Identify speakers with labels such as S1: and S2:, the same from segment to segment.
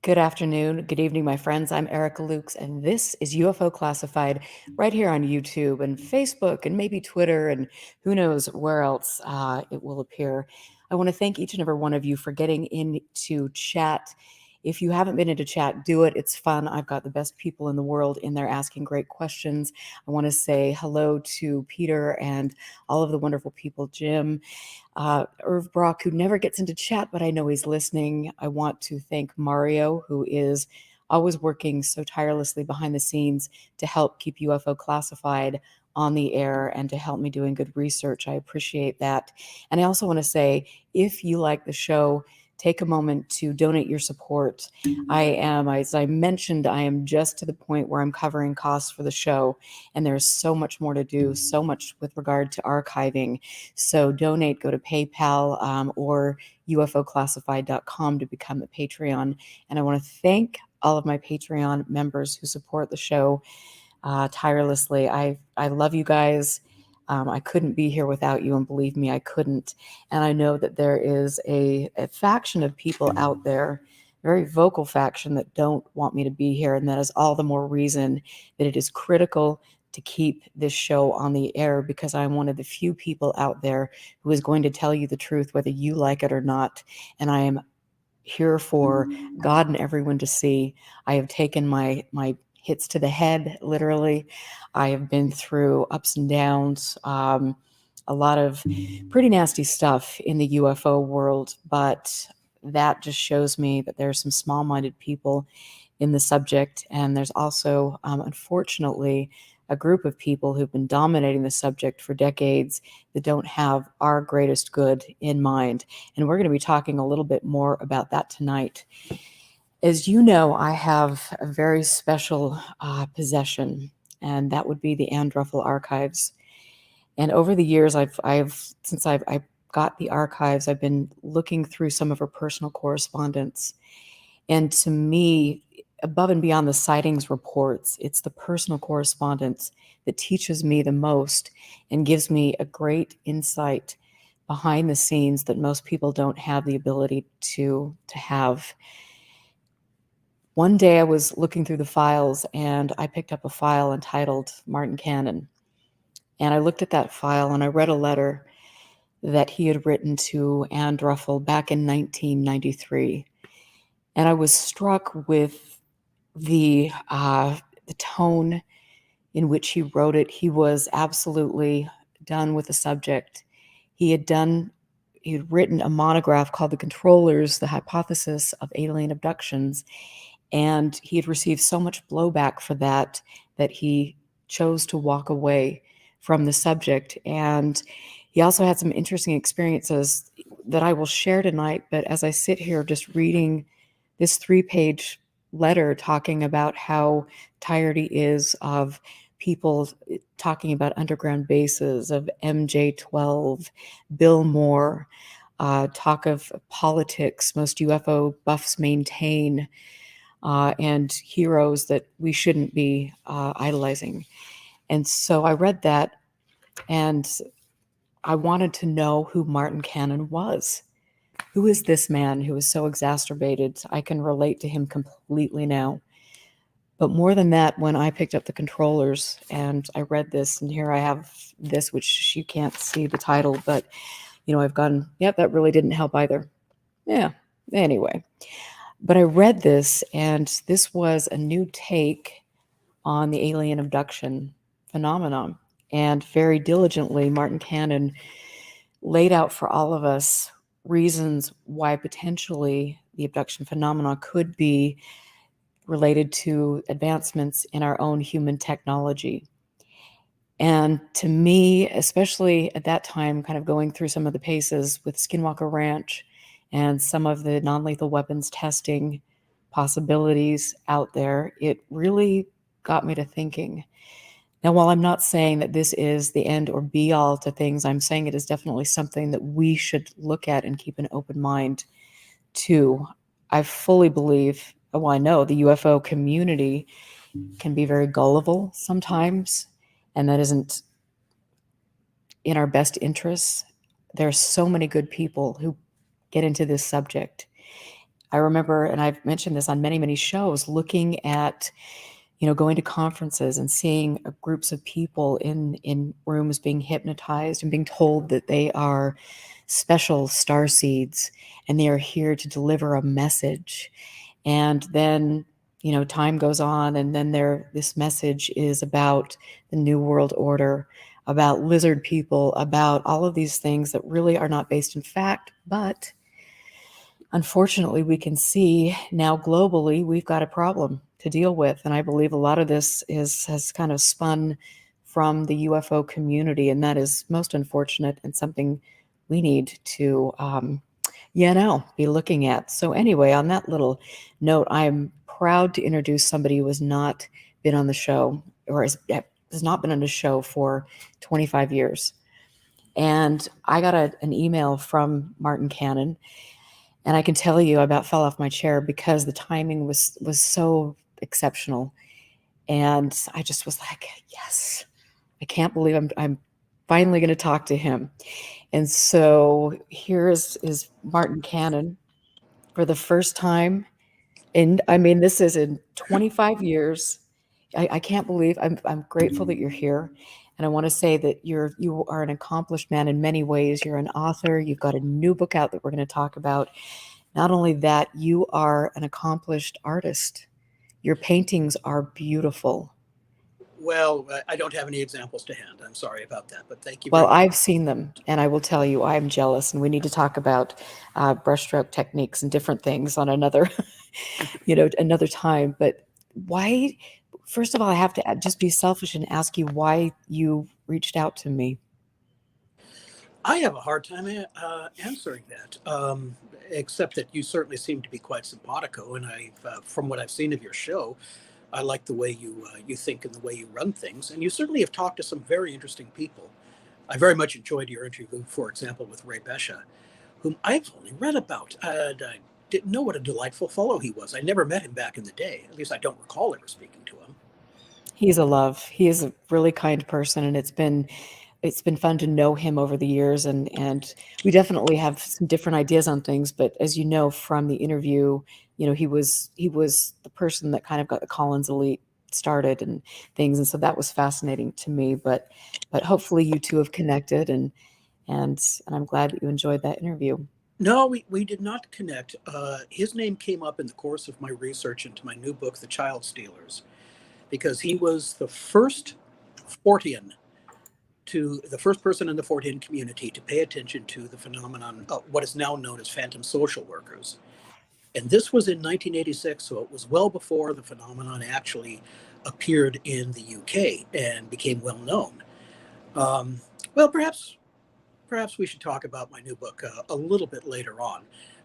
S1: Good afternoon, good evening, my friends. I'm Erica Lukes, and this is UFO Classified right here on YouTube and Facebook and maybe Twitter and who knows where else it will appear. I want to thank each and every one of you for getting into chat. If you haven't been into chat, do it. It's fun. I've got the best people in the world in there asking great questions. I want to say hello to Peter and all of the wonderful people, Jim. Irv Brock, who never gets into chat, but I know he's listening. I want to thank Mario, who is always working so tirelessly behind the scenes to help keep UFO Classified on the air and to help me doing good research. I appreciate that. And I also want to say, if you like the show, take a moment to donate your support. As I mentioned, I am just to the point where I'm covering costs for the show, and there's so much more to do, so much with regard to archiving. So donate, go to PayPal or UFOclassified.com to become a Patreon. And I want to thank all of my Patreon members who support the show tirelessly. I love you guys. I couldn't be here without you, and believe me, I couldn't. And I know that there is a faction of people out there, a very vocal faction, that don't want me to be here, and that is all the more reason that it is critical to keep this show on the air, because I'm one of the few people out there who is going to tell you the truth, whether you like it or not. And I am here for God and everyone to see. I have taken my hits to the head, literally. I have been through ups and downs, a lot of pretty nasty stuff in the UFO world, but that just shows me that there are some small-minded people in the subject, and there's also, unfortunately, a group of people who've been dominating the subject for decades that don't have our greatest good in mind. And we're going to be talking a little bit more about that tonight. As you know, I have a very special possession, and that would be the Ann Druffel archives. And over the years, since I got the archives, I've been looking through some of her personal correspondence. And to me, above and beyond the sightings reports, it's the personal correspondence that teaches me the most and gives me a great insight behind the scenes that most people don't have the ability to have. One day I was looking through the files and I picked up a file entitled Martin Cannon. And I looked at that file and I read a letter that he had written to Ann Druffel back in 1993. And I was struck with the tone in which he wrote it. He was absolutely done with the subject. He had written a monograph called The Controllers, the Hypothesis of Alien Abductions. And he had received so much blowback for that he chose to walk away from the subject. And he also had some interesting experiences that I will share tonight. But as I sit here just reading this 3-page letter talking about how tired he is of people talking about underground bases, of MJ-12, Bill Moore, talk of politics, most UFO buffs maintain, and heroes that we shouldn't be idolizing. And so I read that, and I wanted to know who Martin Cannon was. Who is this man who is so exacerbated? I can relate to him completely now. But more than that, when I picked up the controllers and I read this, and here I have this, which you can't see the title, but, I've gone, yep, that really didn't help either. Yeah, anyway. But I read this, and this was a new take on the alien abduction phenomenon. And very diligently, Martin Cannon laid out for all of us reasons why potentially the abduction phenomenon could be related to advancements in our own human technology. And to me, especially at that time, kind of going through some of the paces with Skinwalker Ranch and some of the non-lethal weapons testing possibilities out there, it really got me to thinking. Now, while I'm not saying that this is the end or be all to things, I'm saying it is definitely something that we should look at and keep an open mind to. I fully believe, well, I know the UFO community can be very gullible sometimes, and that isn't in our best interests. There are so many good people who get into this subject. I remember, and I've mentioned this on many, many shows, looking at, going to conferences and seeing groups of people in rooms being hypnotized and being told that they are special star seeds and they are here to deliver a message. And then, time goes on, and then this message is about the New World Order, about lizard people, about all of these things that really are not based in fact, but unfortunately, we can see now globally we've got a problem to deal with. And I believe a lot of this has kind of spun from the UFO community, and that is most unfortunate and something we need to, be looking at. So anyway, on that little note, I'm proud to introduce somebody who has not been on the show, or has not been on the show for 25 years. And I got an email from Martin Cannon, and I can tell you I about fell off my chair because the timing was so exceptional. And I just was like, yes, I can't believe I'm finally going to talk to him. And so here is Martin Cannon for the first time. And I mean, this is in 25 years. I can't believe I'm grateful that you're here. And I want to say that you are an accomplished man in many ways. You're an author. You've got a new book out that we're going to talk about. Not only that, you are an accomplished artist. Your paintings are beautiful.
S2: Well, I don't have any examples to hand. I'm sorry about that, but thank you very
S1: Well,
S2: much.
S1: I've seen them, and I will tell you, I'm jealous, and we need to talk about brushstroke techniques and different things on another, another time. But why? First of all, I have to just be selfish and ask you why you reached out to me.
S2: I have a hard time answering that, except that you certainly seem to be quite simpatico, and from what I've seen of your show, I like the way you think and the way you run things, and you certainly have talked to some very interesting people. I very much enjoyed your interview, for example, with Ray Besha, whom I've only read about. And I didn't know what a delightful fellow he was. I never met him back in the day. At least I don't recall ever speaking to him.
S1: He's a love. He is a really kind person, and it's been fun to know him over the years, and we definitely have some different ideas on things. But as you know from the interview, he was the person that kind of got the Collins Elite started and things, and so that was fascinating to me. But hopefully you two have connected, and I'm glad that you enjoyed that interview.
S2: No, we did not connect. His name came up in the course of my research into my new book, The Child Stealers, because he was Fortean the first person in the Fortean community to pay attention to the phenomenon, what is now known as phantom social workers. And this was in 1986, so it was well before the phenomenon actually appeared in the UK and became well known. Um, well, perhaps we should talk about my new book a little bit later on.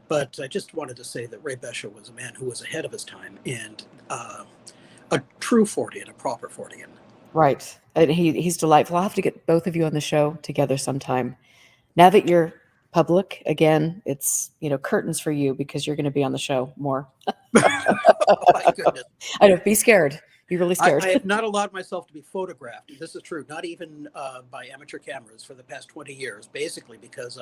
S2: But I just wanted to say that Ray Besha was a man who was ahead of his time and a true Fortean, a proper Fortean.
S1: Right, and he's delightful. I'll have to get both of you on the show together sometime. Now that you're public again, it's curtains for you because you're going to be on the show more.
S2: Oh, my goodness.
S1: I know. Be scared. Be really scared.
S2: I have not allowed myself to be photographed. This is true, not even by amateur cameras for the past 20 years, basically because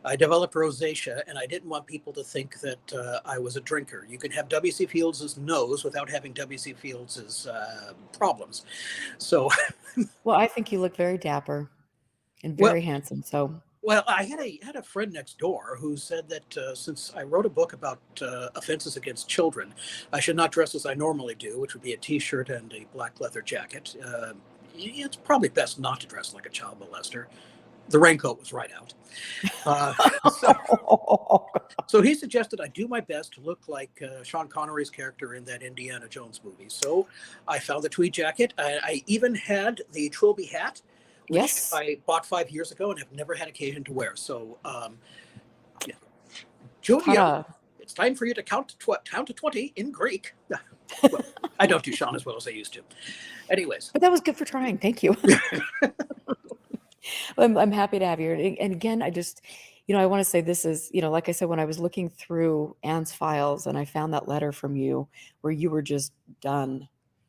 S2: I developed rosacea and I didn't want people to think that I was a drinker. You can have W.C. Fields' nose without having W.C. Fields' problems. So,
S1: Well, I think you look very dapper and
S2: well,
S1: very handsome. So,
S2: well, I had a friend next door who said that since I wrote a book about offenses against children, I should not dress as I normally do, which would be a T-shirt and a black leather jacket. It's probably best not to dress like a child molester. The raincoat was right out. Uh, so, so he suggested I do my best to look like Sean Connery's character in that Indiana Jones movie. So I found the tweed jacket. I even had the Trilby hat, which
S1: yes.
S2: I bought 5 years ago and have never had occasion to wear. So, yeah. Julia, it's time for you to count to 20 in Greek. Well, I don't do Sean as well as I used to. Anyways.
S1: But that was good for trying. Thank you. I'm happy to have you. And again, I just, I want to say this is, like I said, when I was looking through Anne's files and I found that letter from you where you were just done.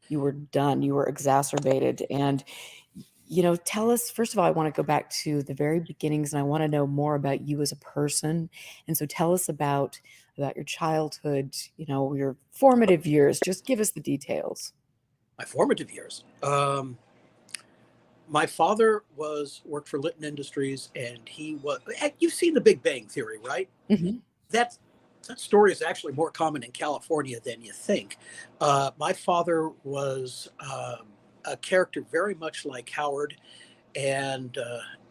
S1: You were done. You were exacerbated. And, tell us, first of all, I want to go back to the very beginnings and I want to know more about you as a person. And so tell us about about your childhood, your formative years. Just give us the details.
S2: My formative years. My father worked for Litton Industries, and he was. You've seen The Big Bang Theory, right?
S1: Hmm.
S2: That story is actually more common in California than you think. My father was a character very much like Howard, and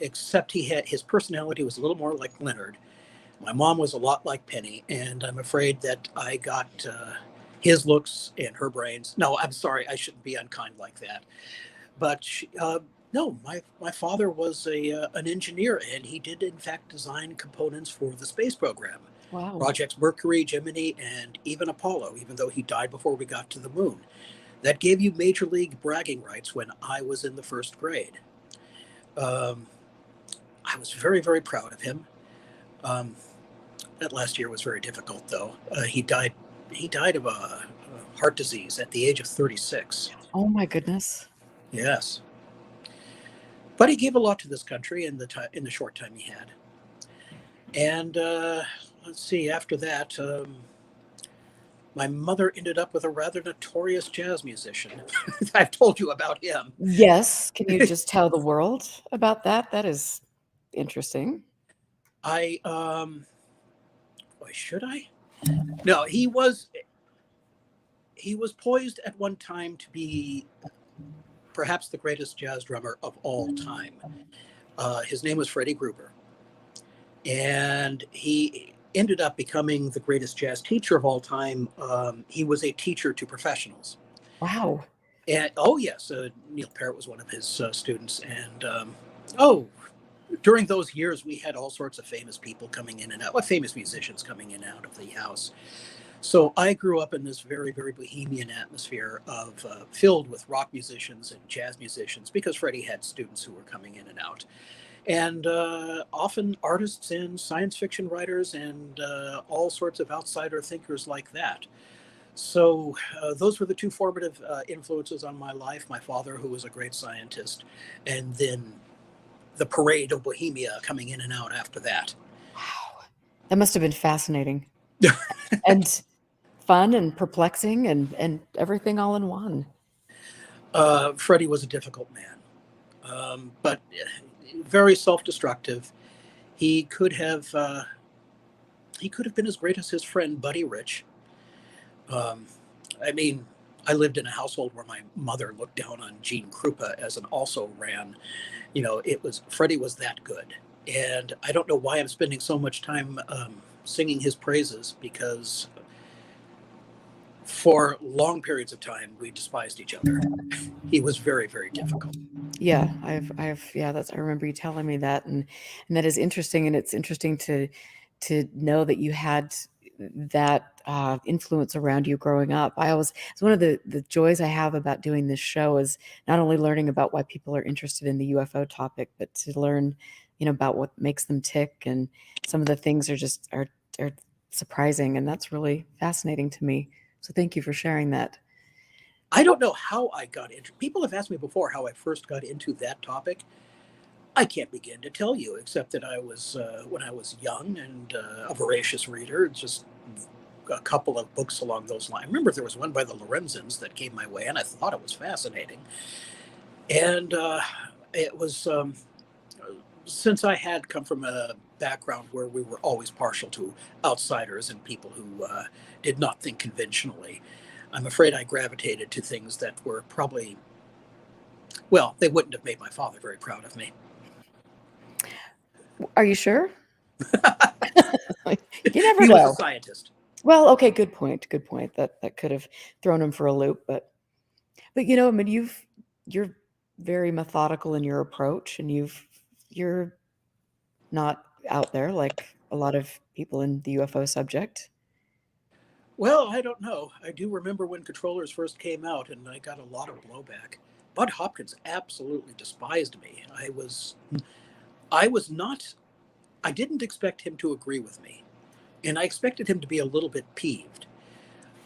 S2: except his personality was a little more like Leonard. My mom was a lot like Penny, and I'm afraid that I got his looks and her brains. No, I'm sorry, I shouldn't be unkind like that. But no, my father was an engineer, and he did in fact design components for the space program,
S1: Wow.
S2: projects Mercury, Gemini, and even Apollo. Even though he died before we got to the moon, that gave you major league bragging rights when I was in the first grade. Um, I was very, very proud of him. Um, that last year was very difficult, though. He died. He died of a heart disease at the age of 36.
S1: Oh my goodness.
S2: Yes, but he gave a lot to this country in the short time he had. And let's see. After that, my mother ended up with a rather notorious jazz musician. I've told you about him.
S1: Yes. Can you just tell the world about that? That is interesting.
S2: I Why should I? No, he was poised at one time to be perhaps the greatest jazz drummer of all time. His name was Freddy Gruber, and he ended up becoming the greatest jazz teacher of all time. He was a teacher to professionals.
S1: Wow.
S2: And oh yes, Neil Peart was one of his students. And oh, during those years, we had all sorts of famous people coming in and out, well, famous musicians coming in and out of the house. So I grew up in this very, very bohemian atmosphere of filled with rock musicians and jazz musicians, because Freddie had students who were coming in and out, and often artists and science fiction writers and all sorts of outsider thinkers like that. So those were the two formative influences on my life. My father, who was a great scientist, and then the parade of Bohemia coming in and out after that.
S1: Wow. That must have been fascinating and fun and perplexing and everything all in one.
S2: Freddie was a difficult man, but very self-destructive. He could have been as great as his friend Buddy Rich. Um, I mean, I lived in a household where my mother looked down on Gene Krupa as an also ran. Freddie was that good, and I don't know why I'm spending so much time singing his praises, because for long periods of time we despised each other. He was very, very difficult.
S1: Yeah, yeah, I remember you telling me that, and that is interesting, and it's interesting to know that you had that influence around you growing up. It's one of the joys I have about doing this show is not only learning about why people are interested in the UFO topic, but to learn, about what makes them tick, and some of the things are surprising, and that's really fascinating to me. So thank you for sharing that.
S2: I don't know how I got into. People have asked me before how I first got into that topic. I can't begin to tell you, except that I was when I was young and a voracious reader, just a couple of books along those lines. I remember there was one by the Lorenzens that came my way, and I thought it was fascinating. And it was since I had come from a background where we were always partial to outsiders and people who did not think conventionally. I'm afraid I gravitated to things that were probably, well, they wouldn't have made my father very proud of me.
S1: Are you sure? You never
S2: He
S1: know.
S2: was a scientist.
S1: Well, okay, good point. Good point. That could have thrown him for a loop, but I mean, you're very methodical in your approach, and you're not out there like a lot of people in the UFO subject.
S2: Well, I don't know. I do remember when controllers first came out, and I got a lot of blowback. Bud Hopkins absolutely despised me. I was not. I didn't expect him to agree with me, and I expected him to be a little bit peeved.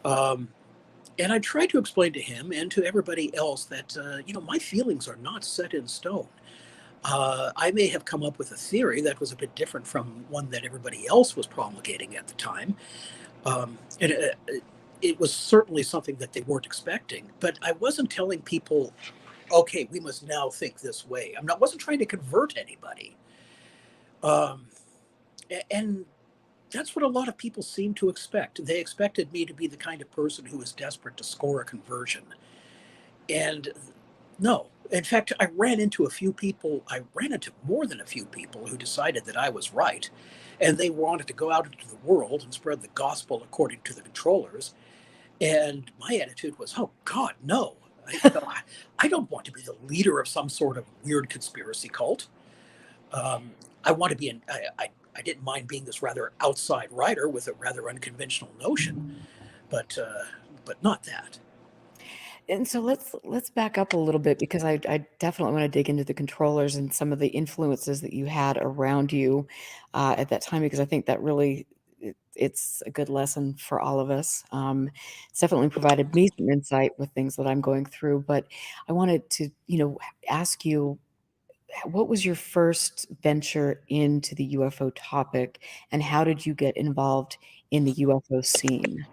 S2: Um, and I tried to explain to him and to everybody else that my feelings are not set in stone. I may have come up with a theory that was a bit different from one that everybody else was promulgating at the time, And it was certainly something that they weren't expecting. But I wasn't telling people, okay, we must now think this way. Wasn't trying to convert anybody. Um, and that's what a lot of people seem to expect. They expected me to be the kind of person who was desperate to score a conversion. And no, in fact, I ran into more than a few people who decided that I was right. And they wanted to go out into the world and spread the gospel according to the controllers. And my attitude was, oh, God, no. I don't want to be the leader of some sort of weird conspiracy cult. I want to be I didn't mind being this rather outside writer with a rather unconventional notion, but not that.
S1: And so let's back up a little bit, because I definitely want to dig into the controllers and some of the influences that you had around you at that time, because I think that really it's a good lesson for all of us. It's definitely provided me some insight with things that I'm going through. But I wanted to, ask you, what was your first venture into the UFO topic, and how did you get involved in the UFO scene?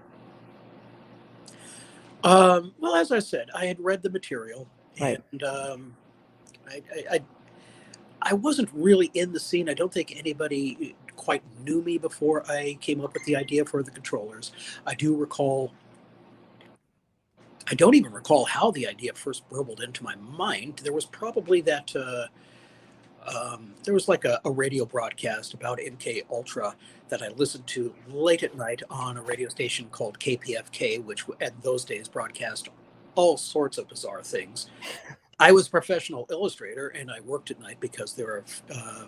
S2: Well, as I said, I had read the material,
S1: Right.
S2: and I, I, I wasn't really in the scene. I don't think anybody quite knew me before I came up with the idea for the controllers. I do recall, I don't even recall how the idea first burbled into my mind. There was probably that, there was like a radio broadcast about MK Ultra that I listened to late at night on a radio station called KPFK, which at those days broadcast all sorts of bizarre things. I was a professional illustrator and I worked at night because there are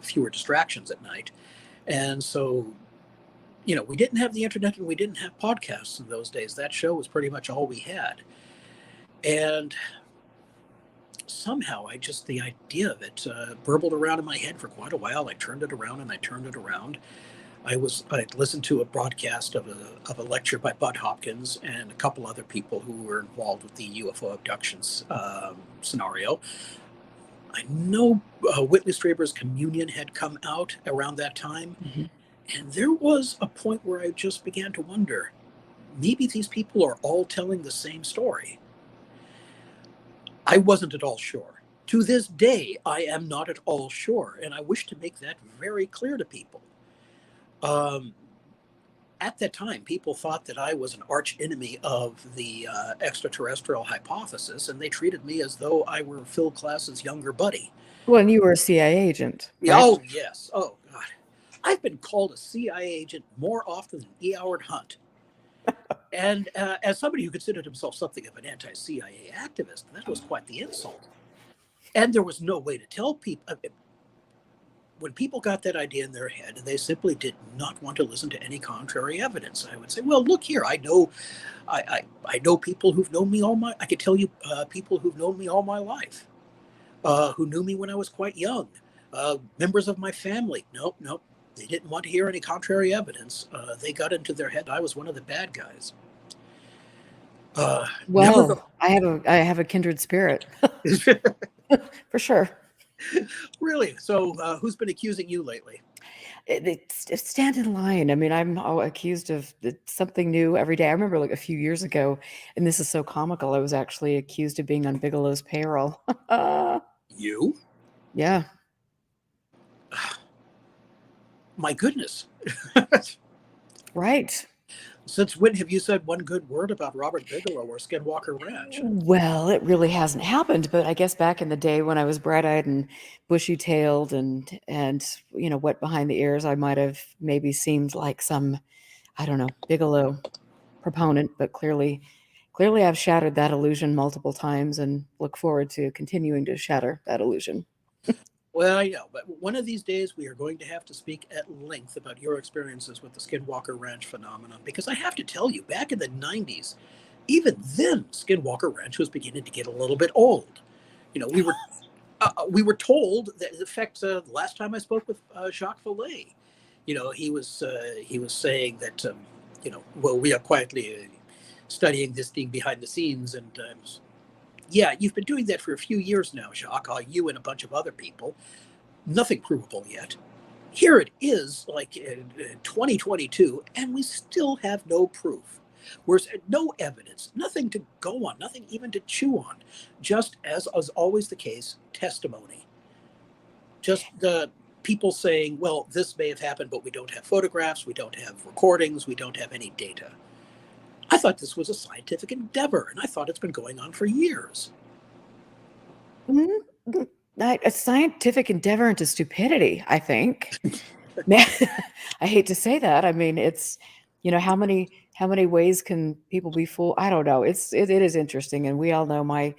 S2: fewer distractions at night. And so, we didn't have the internet and we didn't have podcasts in those days. That show was pretty much all we had. And somehow the idea of it burbled around in my head for quite a while. I turned it around and I turned it around. I listened to a broadcast of a lecture by Bud Hopkins and a couple other people who were involved with the UFO abductions scenario. I know Whitley Strieber's Communion had come out around that time.
S1: Mm-hmm.
S2: And there was a point where I just began to wonder, maybe these people are all telling the same story. I wasn't at all sure. To this day, I am not at all sure. And I wish to make that very clear to people. At that time, people thought that I was an arch enemy of the extraterrestrial hypothesis, and they treated me as though I were Phil Klass's younger buddy.
S1: Well, and you were a CIA agent, right?
S2: Oh, yes. Oh, God. I've been called a CIA agent more often than E. Howard Hunt. And as somebody who considered himself something of an anti-CIA activist, that was quite the insult. And there was no way to tell people. When people got that idea in their head, they simply did not want to listen to any contrary evidence. I would say, well, look here, I know people who've known me I could tell you people who've known me all my life, who knew me when I was quite young, members of my family. Nope. They didn't want to hear any contrary evidence. They got into their head I was one of the bad guys.
S1: Well, I have a kindred spirit. For sure.
S2: Really? So who's been accusing you lately?
S1: It's stand in line. I mean, I'm accused of something new every day. I remember like a few years ago, and this is so comical, I was actually accused of being on Bigelow's payroll.
S2: You?
S1: Yeah.
S2: My goodness.
S1: Right.
S2: Since when have you said one good word about Robert Bigelow or Skinwalker Ranch?
S1: Well, it really hasn't happened, but I guess back in the day when I was bright-eyed and bushy-tailed and wet behind the ears, I might have maybe seemed like some, I don't know, Bigelow proponent, but clearly I've shattered that illusion multiple times and look forward to continuing to shatter that illusion.
S2: Well, I know, but one of these days we are going to have to speak at length about your experiences with the Skinwalker Ranch phenomenon, because I have to tell you, back in the 90s, even then, Skinwalker Ranch was beginning to get a little bit old. We were told that, in fact, the last time I spoke with Jacques Vallée, he was saying that, well, we are quietly studying this thing behind the scenes, and yeah, you've been doing that for a few years now, Jacques, you and a bunch of other people. Nothing provable yet. here it is, like in 2022, and we still have no proof. There's no evidence, nothing to go on, nothing even to chew on. Just as is always the case, testimony. Just the people saying, well, this may have happened, but we don't have photographs, we don't have recordings, we don't have any data. I thought this was a scientific endeavor, and I thought it's been going on for years.
S1: A scientific endeavor into stupidity, I think. I hate to say that. I mean, it's, how many ways can people be fooled? I don't know. It is interesting, and we all know my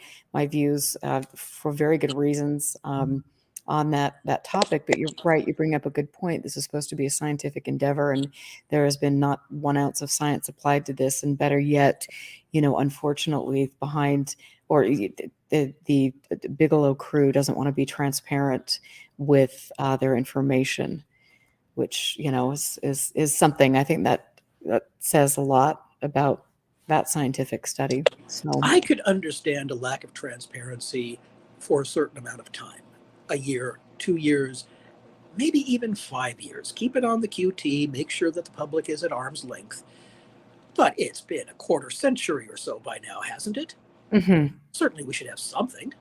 S1: views for very good reasons on that topic. But you're right. You bring up a good point. This is supposed to be a scientific endeavor, and there has been not 1 ounce of science applied to this. And better yet, unfortunately, behind or the Bigelow crew doesn't want to be transparent with their information, which is something I think that says a lot about that scientific study. So
S2: I could understand a lack of transparency for a certain amount of time, a year, 2 years, maybe even 5 years. Keep it on the QT, make sure that the public is at arm's length. But it's been a quarter century or so by now, hasn't it? Certainly we should have something.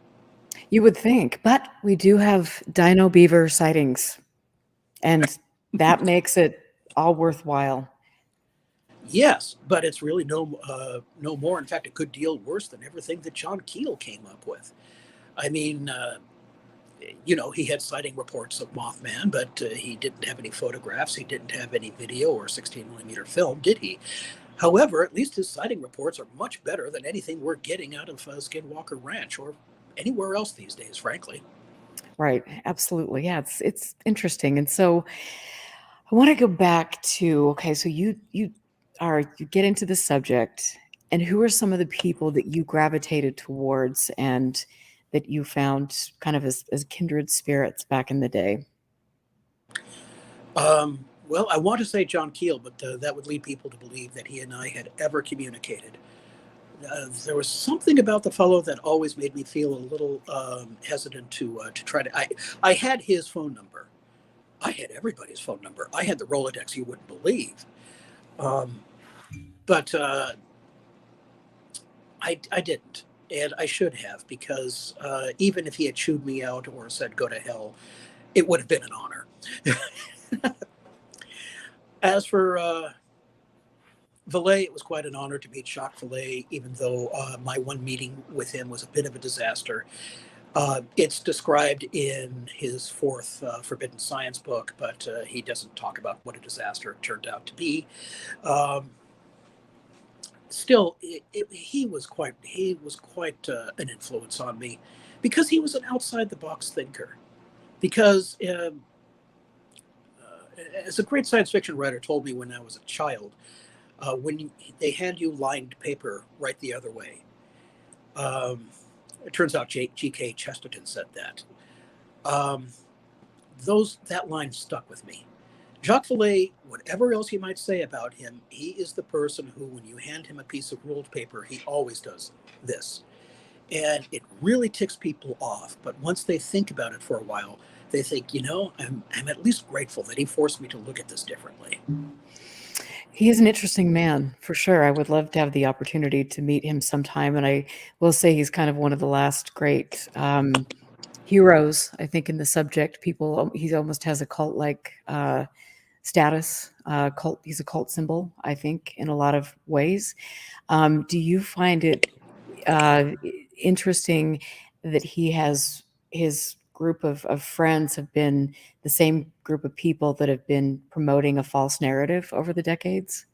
S1: You would think, but we do have dino beaver sightings, and that makes it all worthwhile.
S2: Yes, but it's really no more. In fact, a good deal worse than everything that John Keel came up with. I mean, he had sighting reports of Mothman, but he didn't have any photographs. He didn't have any video or 16 millimeter film, did he? However, at least his sighting reports are much better than anything we're getting out of Skinwalker Ranch or anywhere else these days, frankly.
S1: Right. Absolutely. Yeah. It's interesting. And so I want to go back to, okay, so you get into the subject, and who are some of the people that you gravitated towards and that you found kind of as kindred spirits back in the day?
S2: Well, I want to say John Keel, but that would lead people to believe that he and I had ever communicated. There was something about the fellow that always made me feel a little hesitant to try to. I had his phone number. I had everybody's phone number. I had the Rolodex you wouldn't believe. But I didn't, and I should have, because even if he had chewed me out or said go to hell, it would have been an honor. As for Valet, it was quite an honor to meet Jacques Valet, even though my one meeting with him was a bit of a disaster. It's described in his fourth Forbidden Science book, but he doesn't talk about what a disaster it turned out to be. Still, he was quite an influence on me, because he was an outside the box thinker. Because as a great science fiction writer told me when I was a child, when they hand you lined paper, write the other way. It turns out G.K. Chesterton said that. That line stuck with me. Jacques Vallée, whatever else you might say about him, he is the person who, when you hand him a piece of ruled paper, he always does this. And it really ticks people off. But once they think about it for a while, they think, I'm at least grateful that he forced me to look at this differently.
S1: He is an interesting man, for sure. I would love to have the opportunity to meet him sometime. And I will say he's kind of one of the last great heroes, I think, in the subject. He almost has a cult-like status. He's a cult symbol, I think, in a lot of ways. Do you find it interesting that he has his group of friends have been the same group of people that have been promoting a false narrative over the decades?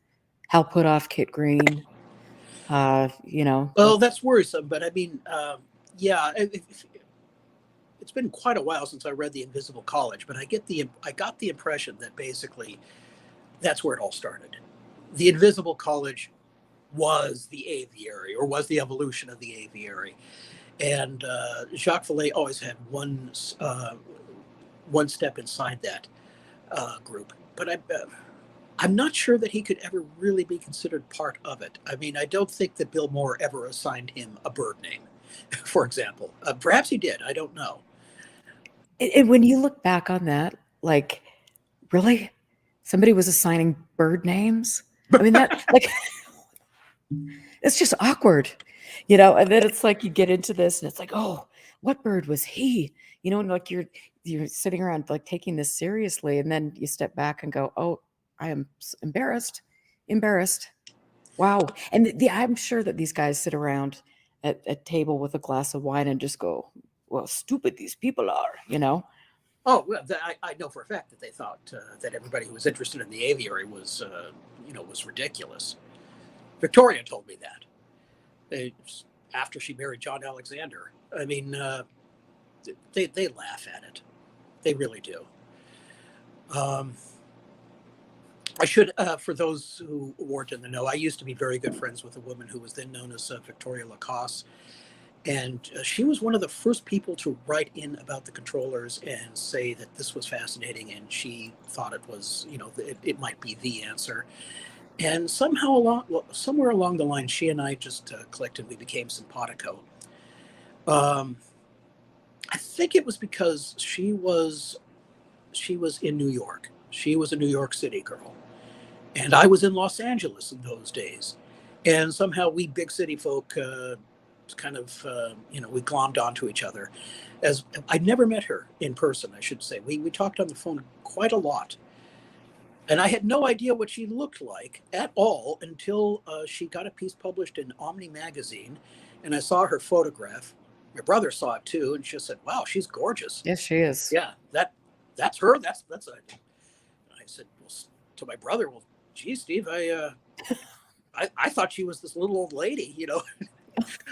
S1: Hal Puthoff, Kit Green,
S2: Well, that's worrisome, but I mean, yeah, it's been quite a while since I read The Invisible College, but I got the impression that basically that's where it all started. The Invisible College was the aviary, or was the evolution of the aviary. And Jacques Vallée always had one step inside that group. But I'm not sure that he could ever really be considered part of it. I mean, I don't think that Bill Moore ever assigned him a bird name, for example. Perhaps he did. I don't know.
S1: And when you look back on that, like, Really? Somebody was assigning bird names? I mean, that, like, it's just awkward, and then it's like you get into this and it's like, oh, what bird was he? And like you're sitting around like taking this seriously, and then you step back and go, oh, I am embarrassed. Wow. And I'm sure that these guys sit around at a table with a glass of wine and just go, well, stupid these people are.
S2: Oh, well, I know for a fact that they thought that everybody who was interested in the aviary was ridiculous. Victoria told me that. After she married John Alexander. I mean, they laugh at it. They really do. I should, for those who weren't in the know, I used to be very good friends with a woman who was then known as Victoria Lacoste. And she was one of the first people to write in about the controllers and say that this was fascinating. And she thought it was, it might be the answer. And somewhere along the line, she and I just clicked and we became simpatico. I think it was because she was in New York. She was a New York City girl. And I was in Los Angeles in those days. And somehow we big city folk kind of, we glommed onto each other. As I'd never met her in person, I should say. We talked on the phone quite a lot. And I had no idea what she looked like at all until she got a piece published in Omni magazine. And I saw her photograph. My brother saw it too. And she said, wow, she's gorgeous.
S1: Yes, she is.
S2: Yeah, that's her. That's I said, well, to my brother, well, geez, Steve, I thought she was this little old lady,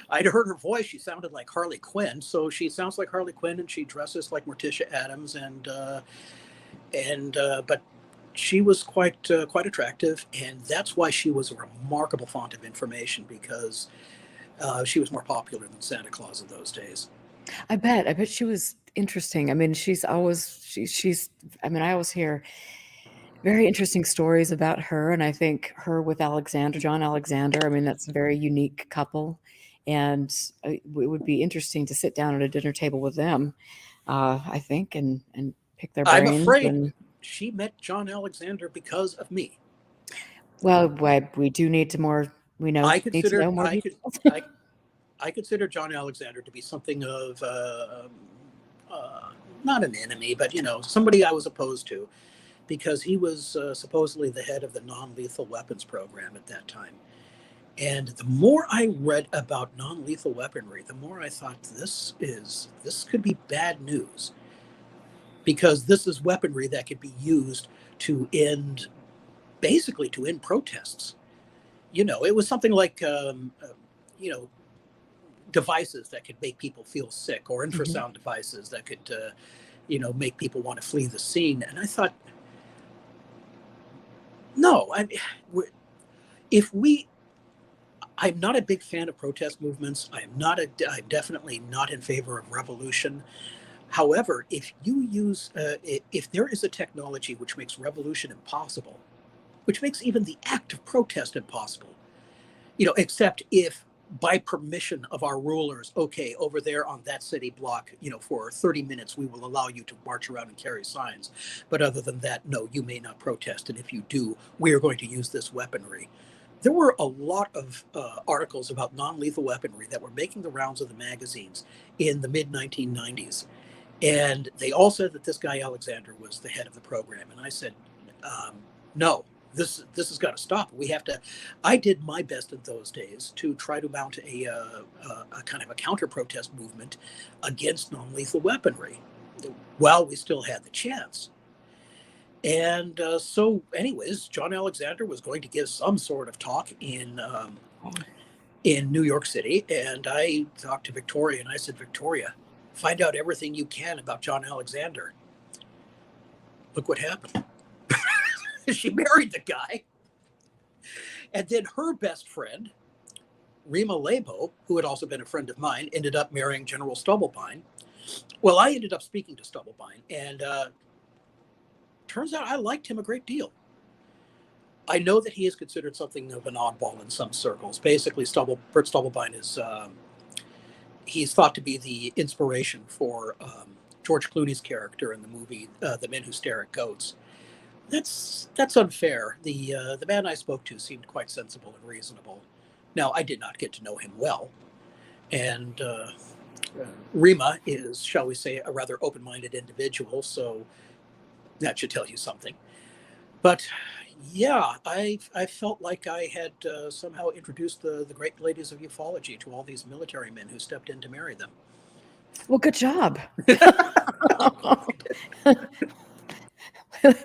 S2: I'd heard her voice. She sounded like Harley Quinn. So she sounds like Harley Quinn and she dresses like Morticia Adams. But she was quite attractive. And that's why she was a remarkable font of information, because she was more popular than Santa Claus in those days.
S1: I bet she was interesting. I mean, she's I mean, I always hear very interesting stories about her. And I think her with John Alexander, I mean, that's a very unique couple. And it would be interesting to sit down at a dinner table with them, I think, and pick their
S2: I'm
S1: brains.
S2: afraid she met John Alexander because of me.
S1: Well, we do need to more, need to know more details.
S2: I consider John Alexander to be something of not an enemy, but somebody I was opposed to, because he was supposedly the head of the non-lethal weapons program at that time. And the more I read about non-lethal weaponry, the more I thought this could be bad news, because this is weaponry that could be used to end protests. It was something like devices that could make people feel sick, or infrasound devices that could make people want to flee the scene. And I thought, no, I'm not a big fan of protest movements. I'm definitely not in favor of revolution. However, if there is a technology which makes revolution impossible, which makes even the act of protest impossible, except if by permission of our rulers, okay, over there on that city block, for 30 minutes, we will allow you to march around and carry signs. But other than that, no, you may not protest. And if you do, we are going to use this weaponry. There were a lot of articles about non-lethal weaponry that were making the rounds of the magazines in the mid-1990s. And they all said that this guy, Alexander, was the head of the program. And I said, no, this has got to stop. We have to. I did my best in those days to try to mount a kind of a counter-protest movement against non-lethal weaponry while we still had the chance. And so anyways, John Alexander was going to give some sort of talk in New York City. And I talked to Victoria and I said, Victoria, find out everything you can about John Alexander. Look what happened. She married the guy. And then her best friend, Rima Labo, who had also been a friend of mine, ended up marrying General Stubblebine. Well, I ended up speaking to Stubblebine, and turns out I liked him a great deal. I know that he is considered something of an oddball in some circles. Basically, Bert Stubblebine is he's thought to be the inspiration for George Clooney's character in the movie The Men Who Stare at Goats. That's unfair. The man I spoke to seemed quite sensible and reasonable. Now, I did not get to know him well, and Rima is, shall we say, a rather open-minded individual, so that should tell you something. But yeah, I felt like I had somehow introduced the great ladies of ufology to all these military men who stepped in to marry them.
S1: Well, good job. I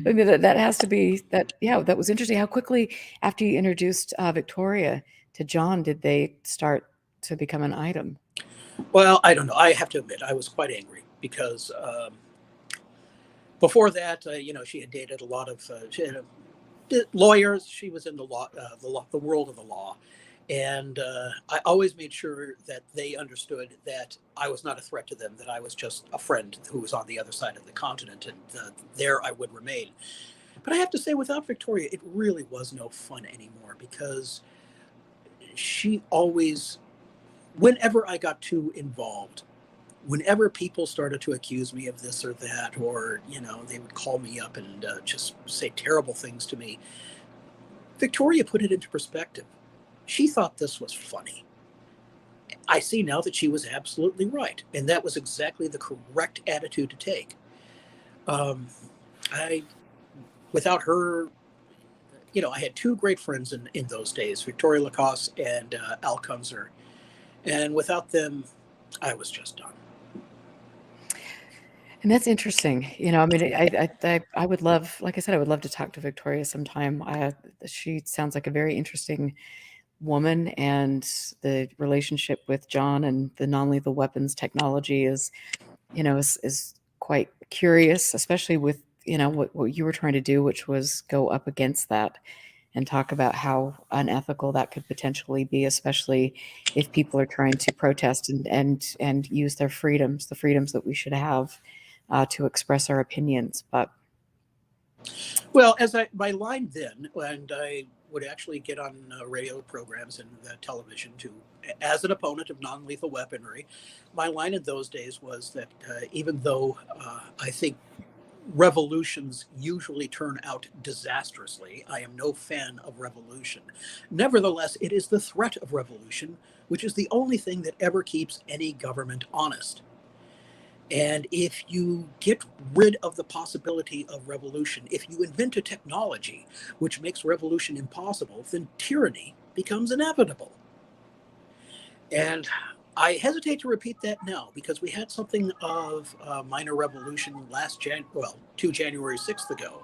S1: mean, that has to be that. Yeah, that was interesting. How quickly after you introduced Victoria to John did they start to become an item?
S2: Well, I don't know. I have to admit, I was quite angry because before that, she had dated a lot of lawyers. She was in the world of the law, and I always made sure that they understood that I was not a threat to them. That I was just a friend who was on the other side of the continent, and there I would remain. But I have to say, without Victoria, it really was no fun anymore because she always, whenever I got too involved, whenever people started to accuse me of this or that, or they would call me up and just say terrible things to me, Victoria put it into perspective. She thought this was funny. I see now that she was absolutely right, and that was exactly the correct attitude to take. I Without her, I had two great friends in those days, Victoria Lacoste and Al Kunzer, and without them, I was just done.
S1: And that's interesting. I mean, I would love, like I said, I would love to talk to Victoria sometime. She sounds like a very interesting woman, and the relationship with John and the non-lethal weapons technology is quite curious, especially with what you were trying to do, which was go up against that and talk about how unethical that could potentially be, especially if people are trying to protest and use their freedoms, the freedoms that we should have to express our opinions. But
S2: Well, my line then, and I would actually get on radio programs and television as an opponent of non-lethal weaponry. My line in those days was that even though I think revolutions usually turn out disastrously, I am no fan of revolution. Nevertheless, it is the threat of revolution which is the only thing that ever keeps any government honest. And if you get rid of the possibility of revolution, if you invent a technology which makes revolution impossible, then tyranny becomes inevitable. And I hesitate to repeat that now because we had something of a minor revolution two January 6th ago.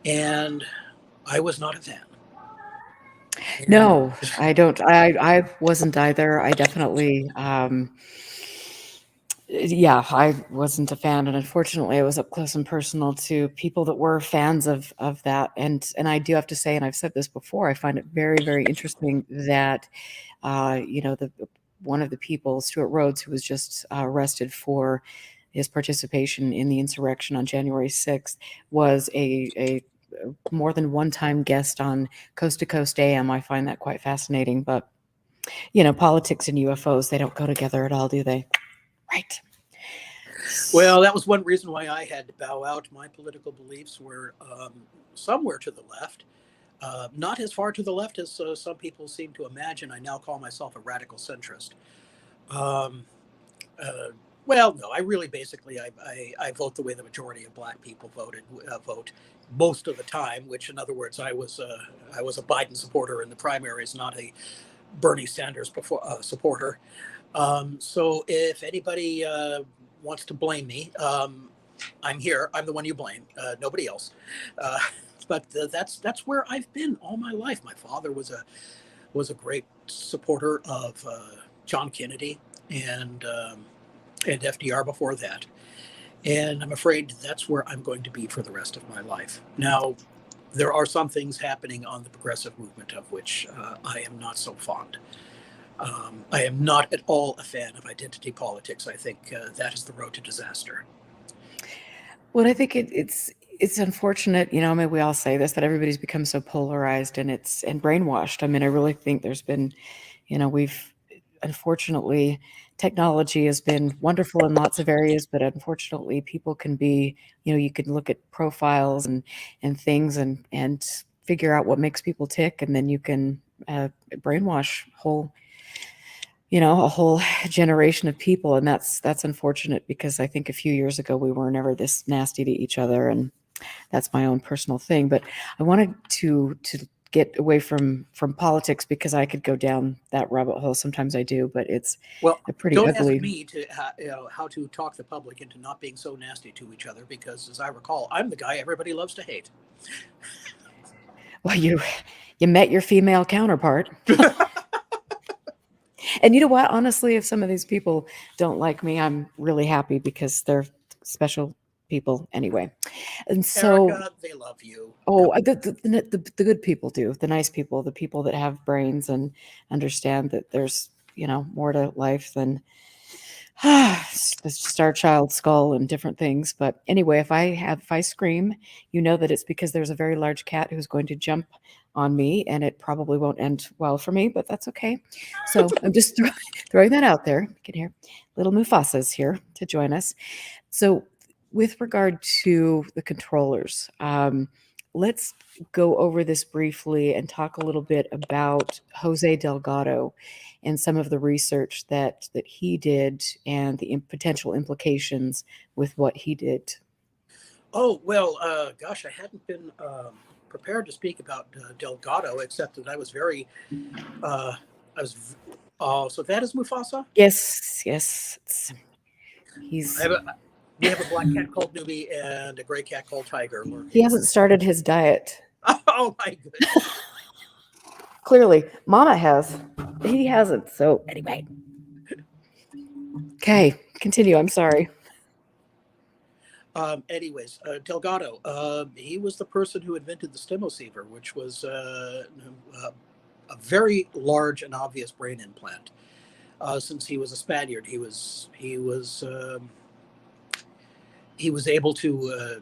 S2: And I was not a fan.
S1: no, I don't. I wasn't either. I definitely. Yeah, I wasn't a fan, and unfortunately, I was up close and personal to people that were fans of that. And I do have to say, and I've said this before, I find it very, very interesting that the one of the people, Stuart Rhodes, who was just arrested for his participation in the insurrection on January 6th, was a more than one-time guest on Coast to Coast AM. I find that quite fascinating, but politics and UFOs, they don't go together at all, do they? Right.
S2: Well, that was one reason why I had to bow out. My political beliefs were somewhere to the left, not as far to the left as some people seem to imagine. I now call myself a radical centrist. Um, uh, well, no, I really basically I vote the way the majority of Black people vote most of the time. Which, in other words, I was a Biden supporter in the primaries, not a Bernie Sanders supporter. So if anybody wants to blame me, I'm here. I'm the one you blame. Nobody else. Uh, but that's where I've been all my life. My father was a great supporter of John Kennedy and FDR before that. And I'm afraid that's where I'm going to be for the rest of my life. Now, there are some things happening on the progressive movement of which I am not so fond. I am not at all a fan of identity politics. I think that is the road to disaster.
S1: Well, I think it's unfortunate, I mean, we all say this, that everybody's become so polarized and brainwashed. I mean, I really think there's been, we've unfortunately, technology has been wonderful in lots of areas, but unfortunately, people can be, you can look at profiles and things and figure out what makes people tick, and then you can brainwash a whole generation of people, and that's unfortunate, because I think a few years ago we were never this nasty to each other, and that's my own personal thing. But I wanted to get away from politics, because I could go down that rabbit hole. Sometimes I do, but it's
S2: Well,
S1: a pretty
S2: don't ask
S1: ugly.
S2: me to how to talk the public into not being so nasty to each other, because, as I recall, I'm the guy everybody loves to hate.
S1: Well, you met your female counterpart. And you know what? Honestly, if some of these people don't like me, I'm really happy, because they're special people anyway. And so,
S2: Erica, they love you.
S1: oh, the good people do, the nice people, the people that have brains and understand that there's, more to life than it's just our child's skull and different things. But anyway, if I scream, that it's because there's a very large cat who's going to jump on me, and it probably won't end well for me, but that's okay. So I'm just throwing that out there. You can hear little Mufasa's here to join us. So, with regard to the controllers, let's go over this briefly and talk a little bit about Jose Delgado and some of the research that he did, and the potential implications with what he did.
S2: Oh, well, gosh, I hadn't been prepared to speak about Delgado, except that I was very, I was, oh, so that is Mufasa?
S1: Yes, he's
S2: We have a black cat called Newbie and a gray cat called Tiger.
S1: he hasn't started his diet.
S2: Oh, my goodness.
S1: Clearly, Mama has. He hasn't. So anyway. Okay, continue. I'm sorry.
S2: Anyways, Delgado, he was the person who invented the stemoceiver, which was a very large and obvious brain implant. Since he was a Spaniard, he was able to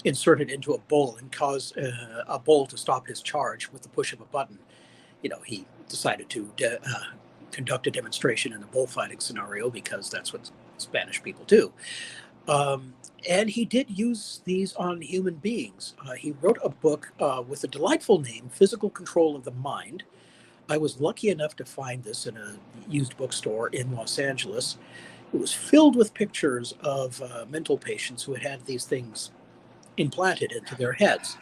S2: insert it into a bull and cause a bull to stop his charge with the push of a button. He decided to conduct a demonstration in a bullfighting scenario, because that's what Spanish people do. And he did use these on human beings. He wrote a book with a delightful name, Physical Control of the Mind. I was lucky enough to find this in a used bookstore in Los Angeles. It was filled with pictures of mental patients who had had these things implanted into their heads.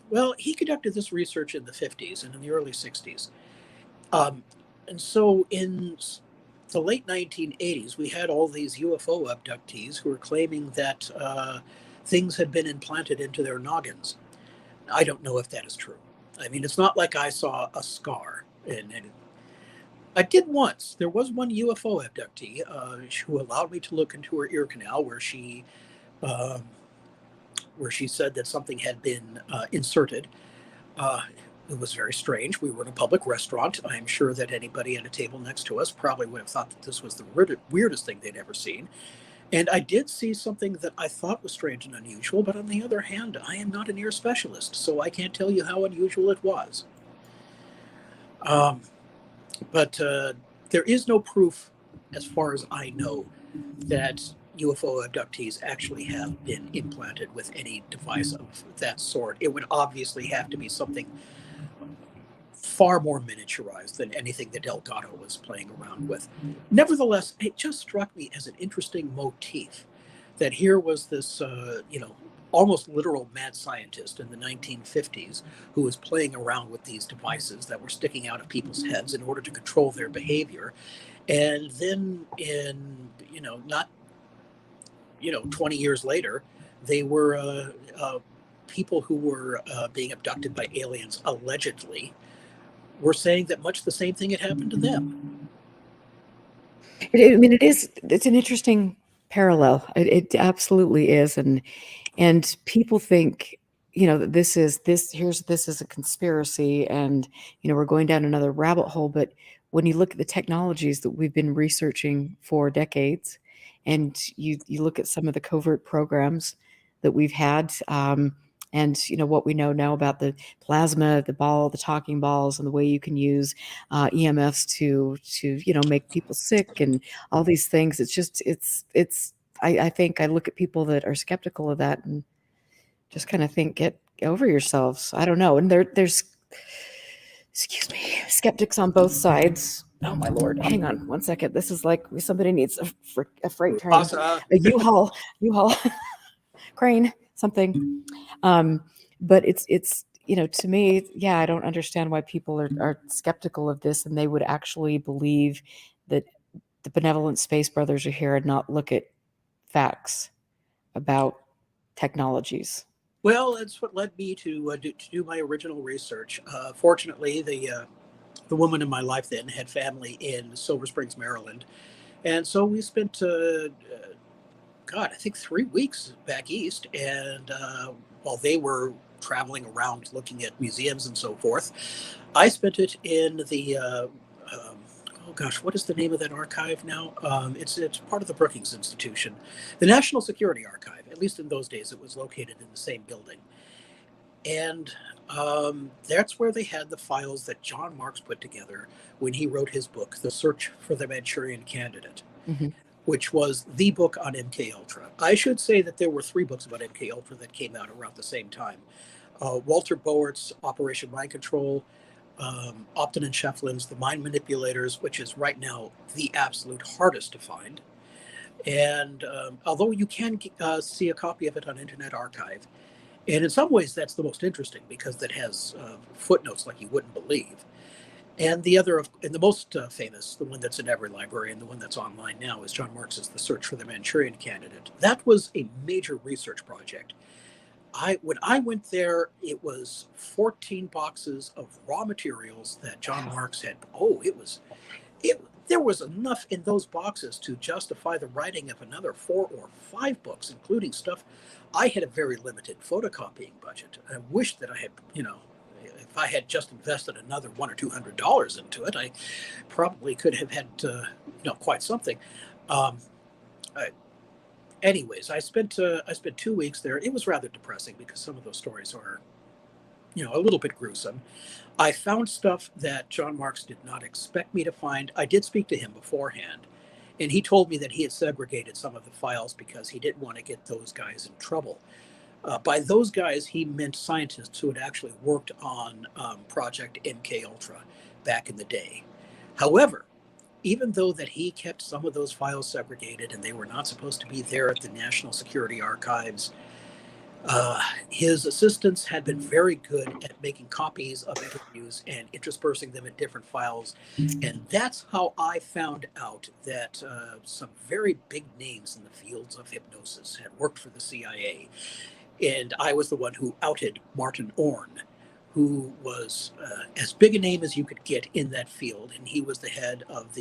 S2: Well, he conducted this research in the 50s and in the early 60s. And so in the late 1980s, we had all these UFO abductees who were claiming that things had been implanted into their noggins. I don't know if that is true. I mean, it's not like I saw a scar. And I did once. There was one UFO abductee who allowed me to look into her ear canal, where she said that something had been inserted. It was very strange. We were in a public restaurant. I'm sure that anybody at a table next to us probably would have thought that this was the weirdest thing they'd ever seen. And I did see something that I thought was strange and unusual, but on the other hand, I am not an ear specialist, so I can't tell you how unusual it was. But there is no proof, as far as I know, that UFO abductees actually have been implanted with any device of that sort. It would obviously have to be something far more miniaturized than anything that Delgado was playing around with. Nevertheless, it just struck me as an interesting motif that here was this, almost literal mad scientist in the 1950s who was playing around with these devices that were sticking out of people's heads in order to control their behavior. And then not 20 years later, they were people who were being abducted by aliens, allegedly, were saying that much the same thing had happened to them.
S1: I mean, it's an interesting parallel. It absolutely is. And people think, that this is a conspiracy, and, we're going down another rabbit hole. But when you look at the technologies that we've been researching for decades, and you look at some of the covert programs that we've had, and what we know now about the plasma, the ball, the talking balls, and the way you can use EMFs to make people sick and all these things. I think I look at people that are skeptical of that and just kind of think, get over yourselves. I don't know. And there's, excuse me, skeptics on both sides. Oh my Lord, hang on one second. This is like somebody needs a freight train, a U-Haul crane, something. But it's to me, yeah, I don't understand why people are skeptical of this, and they would actually believe that the benevolent space brothers are here and not look at facts about technologies.
S2: Well, that's what led me to do my original research. Fortunately, the woman in my life then had family in Silver Springs, Maryland, and so we spent God, I think 3 weeks back east, and while they were traveling around looking at museums and so forth, I spent it in the oh gosh, what is the name of that archive now? It's part of the Brookings Institution, the National Security Archive. At least in those days, it was located in the same building, and that's where they had the files that John Marks put together when he wrote his book, The Search for the Manchurian Candidate,
S1: Mm-hmm.
S2: which was the book on MK Ultra. I should say that there were 3 books about MK Ultra that came out around the same time. Walter Bowert's Operation Mind Control, Opton and Shefflin's The Mind Manipulators, which is right now the absolute hardest to find. And although you can see a copy of it on Internet Archive, and in some ways that's the most interesting because it has footnotes like you wouldn't believe. And the other, and the most famous, the one that's in every library and the one that's online now, is John Marks's The Search for the Manchurian Candidate. That was a major research project. When I went there, it was 14 boxes of raw materials that John Marks had. Oh, there was enough in those boxes to justify the writing of another 4 or 5 books, including stuff. I had a very limited photocopying budget. I wish that I had, if I had just invested another $100 or $200 into it, I probably could have had, quite something. Anyways, I spent 2 weeks there. It was rather depressing because some of those stories are, a little bit gruesome. I found stuff that John Marks did not expect me to find. I did speak to him beforehand, and he told me that he had segregated some of the files because he didn't want to get those guys in trouble. By those guys, he meant scientists who had actually worked on Project MK Ultra back in the day. However, even though that he kept some of those files segregated and they were not supposed to be there at the National Security Archives, his assistants had been very good at making copies of interviews and interspersing them in different files. And that's how I found out that some very big names in the fields of hypnosis had worked for the CIA. And I was the one who outed Martin Orne, who was as big a name as you could get in that field. And he was the head of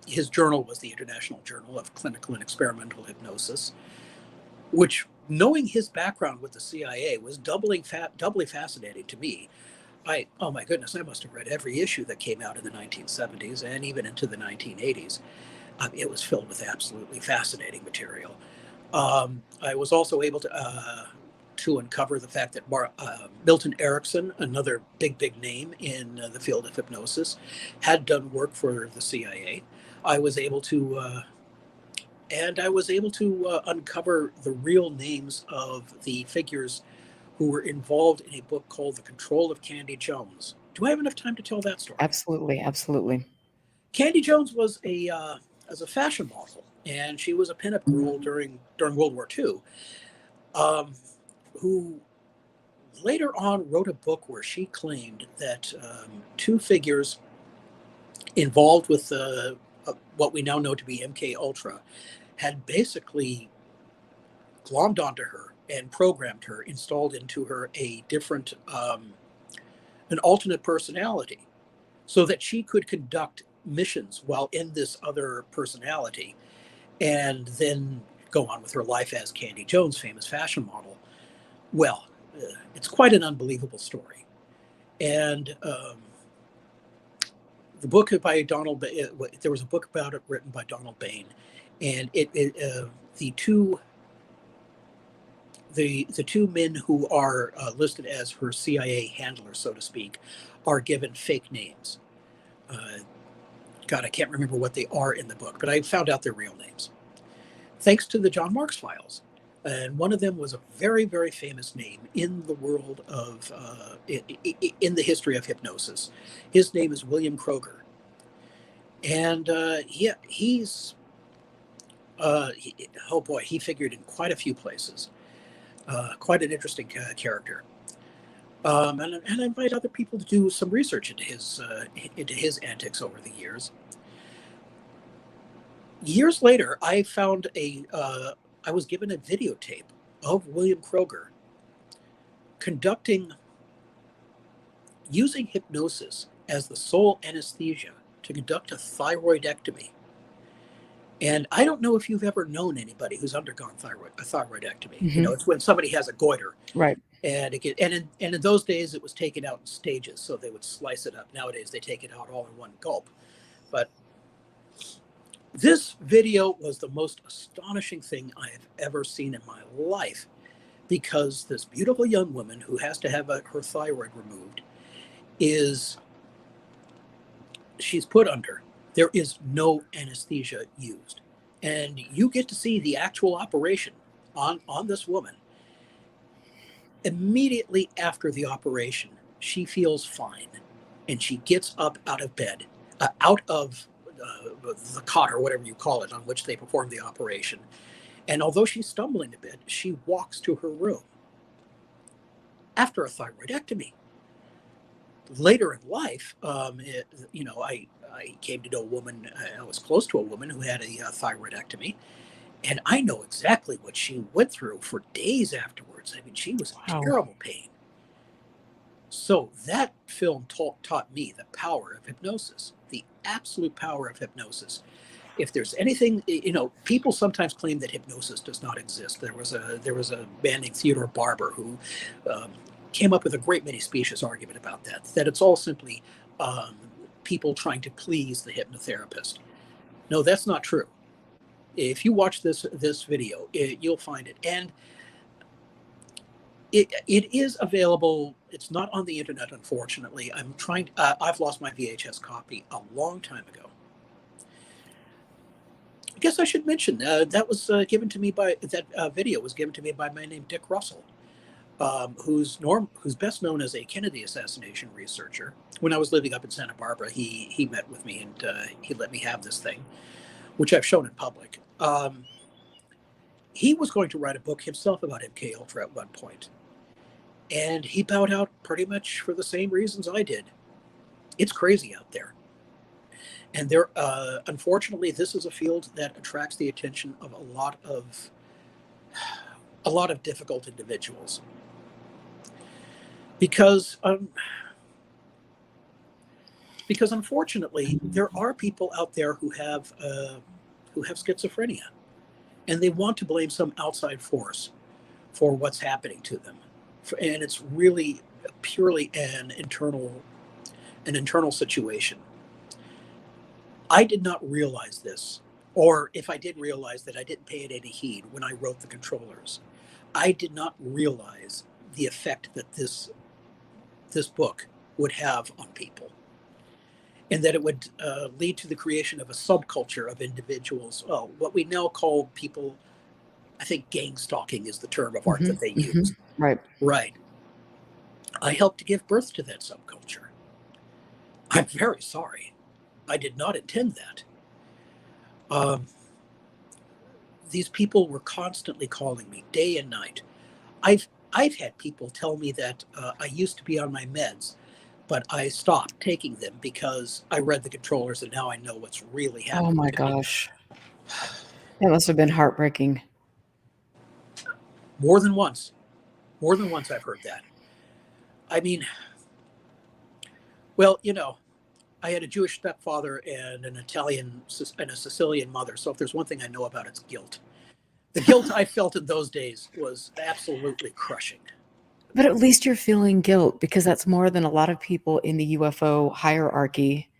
S2: his journal was the International Journal of Clinical and Experimental Hypnosis, which, knowing his background with the CIA, was doubly fascinating to me. Oh my goodness, I must have read every issue that came out in the 1970s and even into the 1980s. It was filled with absolutely fascinating material. I was also able to uncover the fact that Milton Erickson, another big name in the field of hypnosis, had done work for the CIA. I was able to uncover the real names of the figures who were involved in a book called The Control of Candy Jones. Do I have enough time to tell that story?
S1: Absolutely.
S2: Candy Jones was as a fashion model, and she was a pinup girl during World War II, who later on wrote a book where she claimed that 2 figures involved with what we now know to be MK Ultra had basically glommed onto her and programmed her, installed into her a different, an alternate personality, so that she could conduct missions while in this other personality, and then go on with her life as Candy Jones, famous fashion model. Well, it's quite an unbelievable story. And the book by Donald, there was a book about it written by Donald Bain, and the 2 the two men who are listed as her CIA handlers, so to speak, are given fake names. God, I can't remember what they are in the book, but I found out their real names thanks to the John Marks files. And one of them was a very, very famous name in the world of, in the history of hypnosis. His name is William Kroger. And he's, oh boy, he figured in quite a few places. Quite an interesting character. And I invite other people to do some research into his antics over the years. Years later, I found I was given a videotape of William Kroger using hypnosis as the sole anesthesia to conduct a thyroidectomy. And I don't know if you've ever known anybody who's undergone a thyroidectomy.
S1: Mm-hmm.
S2: It's when somebody has a goiter.
S1: Right.
S2: And in those days, it was taken out in stages, so they would slice it up. Nowadays, they take it out all in one gulp. But this video was the most astonishing thing I have ever seen in my life, because this beautiful young woman who has to have her thyroid removed she's put under. There is no anesthesia used. And you get to see the actual operation on this woman. Immediately after the operation, she feels fine, and she gets up out of bed, out of the cot or whatever you call it on which they perform the operation. And although she's stumbling a bit, she walks to her room after a thyroidectomy. Later in life, I came to know a woman. I was close to a woman who had a thyroidectomy, and I know exactly what she went through for days afterwards. I mean, she was in terrible pain. So that film taught me the power of hypnosis, the absolute power of hypnosis. If there's anything, people sometimes claim that hypnosis does not exist. There was a man named Theodore Barber who came up with a great many specious argument about that it's all simply people trying to please the hypnotherapist. No, that's not true. If you watch this video, you'll find it. And it is available. It's not on the internet, unfortunately. I've lost my VHS copy a long time ago. I guess I should mention that was given to me that video was given to me by a man named Dick Russell, who's best known as a Kennedy assassination researcher. When I was living up in Santa Barbara, he met with me, and he let me have this thing, which I've shown in public. He was going to write a book himself about MK Ultra at one point, and he bowed out pretty much for the same reasons I did. It's crazy out there. And unfortunately, this is a field that attracts the attention of a lot of difficult individuals, because unfortunately, there are people out there who have schizophrenia, and they want to blame some outside force for what's happening to them, and it's really purely an internal situation. I did not realize this, or if I did realize that, I didn't pay it any heed when I wrote the controllers. I did not realize the effect that this book would have on people, and that it would lead to the creation of a subculture of individuals. Well, what we now call people, I think gang stalking is the term of art that they use. Right. I helped to give birth to that subculture. I'm very sorry. I did not intend that. These people were constantly calling me day and night. I've had people tell me that I used to be on my meds, but I stopped taking them because I read the controllers, and now I know what's really happening.
S1: Oh my gosh. That must have been heartbreaking.
S2: More than once I've heard that. I mean, well, I had a Jewish stepfather and an Italian and a Sicilian mother. So if there's one thing I know about, it's guilt. The guilt I felt in those days was absolutely crushing.
S1: But at least you're feeling guilt, because that's more than a lot of people in the UFO hierarchy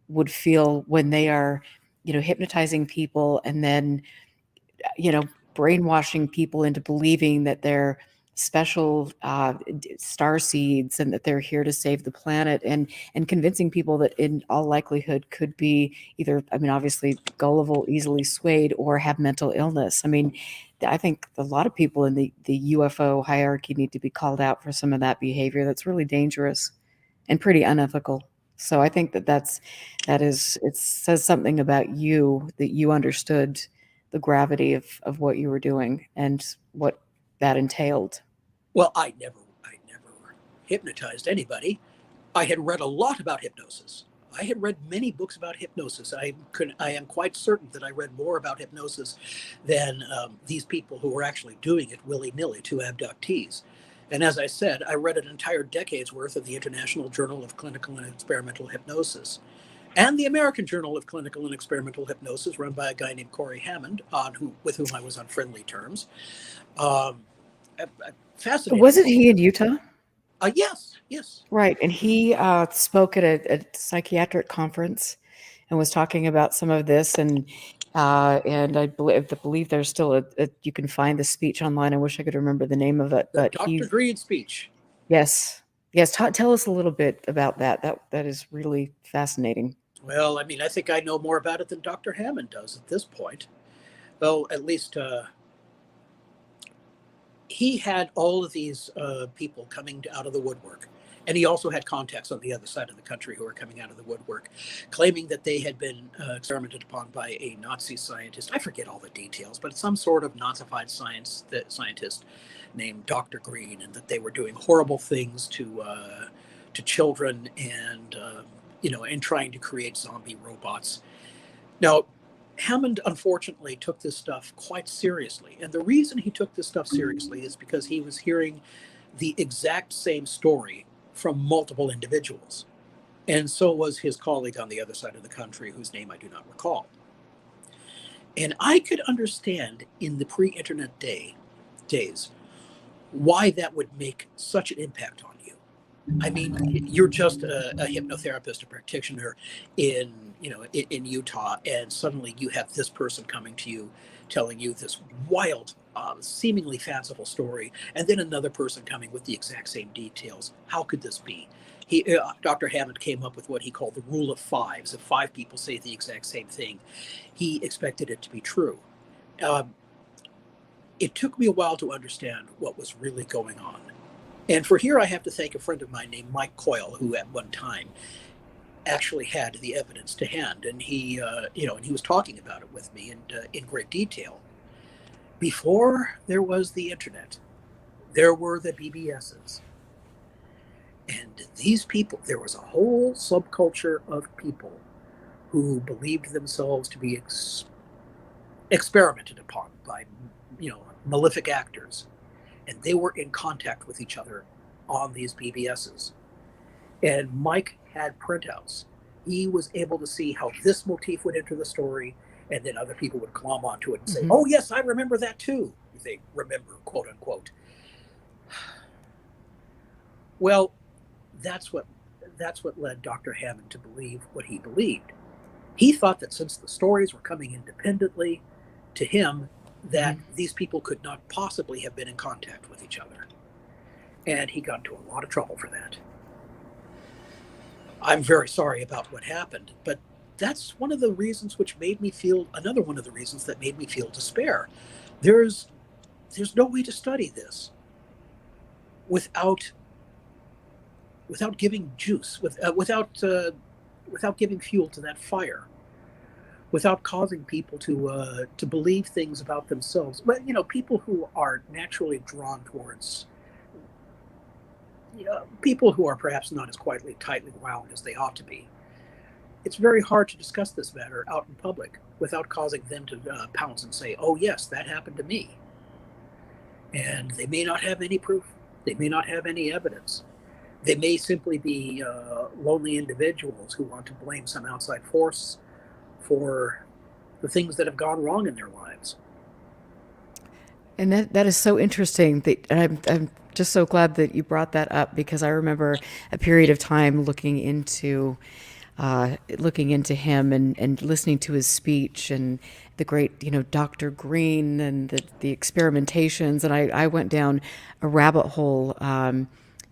S1: would feel when they are, hypnotizing people, and then, brainwashing people into believing that they're special star seeds and that they're here to save the planet, and convincing people that in all likelihood could be either, I mean, obviously gullible, easily swayed, or have mental illness. I mean, I think a lot of people in the UFO hierarchy need to be called out for some of that behavior that's really dangerous and pretty unethical. So I think it says something about you, that you understood the gravity of what you were doing and what that entailed.
S2: Well, I never hypnotized anybody. I had read a lot about hypnosis. I had read many books about hypnosis. I am quite certain that I read more about hypnosis than these people who were actually doing it willy-nilly to abductees. And as I said, I read an entire decade's worth of the International Journal of Clinical and Experimental Hypnosis and the American Journal of Clinical and Experimental Hypnosis, run by a guy named Corey Hammond, with whom I was on friendly terms. Um, Fascinating.
S1: Wasn't he in Utah?
S2: Yes, yes.
S1: Right. And he spoke at a psychiatric conference and was talking about some of this. And I believe there's still you can find the speech online. I wish I could remember the name of it.
S2: The
S1: But
S2: Dr. Green speech.
S1: yes. Tell us a little bit about that. That is really fascinating.
S2: Well, I mean, I think I know more about it than Dr. Hammond does at this point. Well, at least he had all of these people coming out of the woodwork. And he also had contacts on the other side of the country who were coming out of the woodwork, claiming that they had been experimented upon by a Nazi scientist. I forget all the details, but some sort of Nazified scientist named Dr. Green, and that they were doing horrible things to children, and and trying to create zombie robots. Now, Hammond unfortunately took this stuff quite seriously. And the reason he took this stuff seriously is because he was hearing the exact same story from multiple individuals. And so was his colleague on the other side of the country, whose name I do not recall. And I could understand in the pre-internet days why that would make such an impact on you. I mean, you're just a hypnotherapist, a practitioner in Utah, and suddenly you have this person coming to you, telling you this wild, seemingly fanciful story, and then another person coming with the exact same details. How could this be? Dr. Hammond came up with what he called the rule of fives. If five people say the exact same thing, he expected it to be true. It took me a while to understand what was really going on. And for here, I have to thank a friend of mine named Mike Coyle, who at one time actually had the evidence to hand, and he was talking about it with me in great detail. Before there was the internet, there were the BBSs, and these people. There was a whole subculture of people who believed themselves to be experimented upon by, malefic actors. And they were in contact with each other on these BBSs. And Mike had printouts. He was able to see how this motif would enter the story, and then other people would glom onto it and say, "Oh, yes, I remember that too." They remember, quote unquote. Well, that's what led Dr. Hammond to believe what he believed. He thought that since the stories were coming independently to him, that these people could not possibly have been in contact with each other. And he got into a lot of trouble for that. I'm very sorry about what happened, but that's one of the reasons another one of the reasons that made me feel despair. There's no way to study this without giving juice, without giving fuel to that fire, without causing people to believe things about themselves. But people who are naturally drawn towards people who are perhaps not as tightly wound as they ought to be. It's very hard to discuss this matter out in public without causing them to pounce and say, "Oh yes, that happened to me." And they may not have any proof. They may not have any evidence. They may simply be lonely individuals who want to blame some outside force for the things that have gone wrong in their lives.
S1: And that is so interesting. I'm just so glad that you brought that up, because I remember a period of time looking into looking into him and listening to his speech and the great, Dr. Green and the experimentations. And I went down a rabbit hole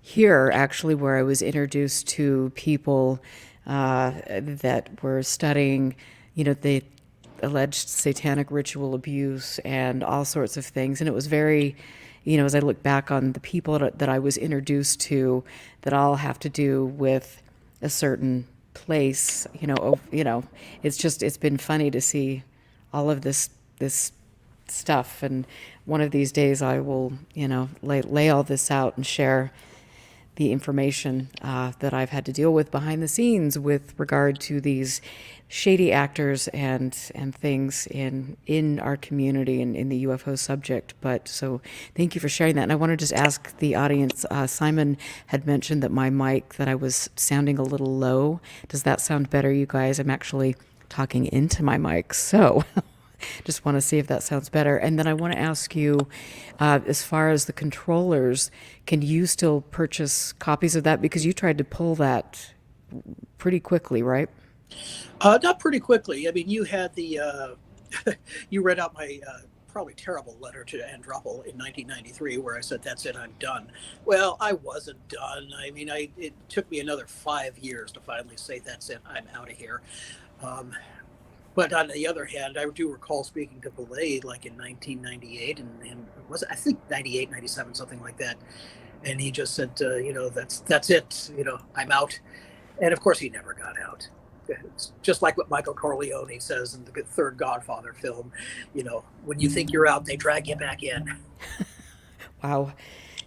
S1: here, actually, where I was introduced to people that were studying, the alleged satanic ritual abuse and all sorts of things. And it was very, as I look back on the people that I was introduced to, that all have to do with a certain place, it's been funny to see all of this stuff. And one of these days I will, lay all this out and share the information that I've had to deal with behind the scenes with regard to these shady actors and things in our community and in the UFO subject. But so thank you for sharing that. And I want to just ask the audience, Simon had mentioned that my mic, that I was sounding a little low. Does that sound better, you guys? I'm actually talking into my mic. So just want to see if that sounds better. And then I want to ask you, as far as the controllers, can you still purchase copies of that? Because you tried to pull that pretty quickly, right?
S2: Not pretty quickly. I mean, you had you read out my probably terrible letter to Andropol in 1993 where I said, that's it, I'm done. Well, I wasn't done. I mean, it took me another 5 years to finally say, that's it, I'm out of here. But on the other hand, I do recall speaking to Belay like in 1998 and was I think 98, 97, something like that. And he just said, that's it, I'm out. And of course he never got out. It's just like what Michael Corleone says in the third Godfather film, when you think you're out, they drag you back in.
S1: Wow.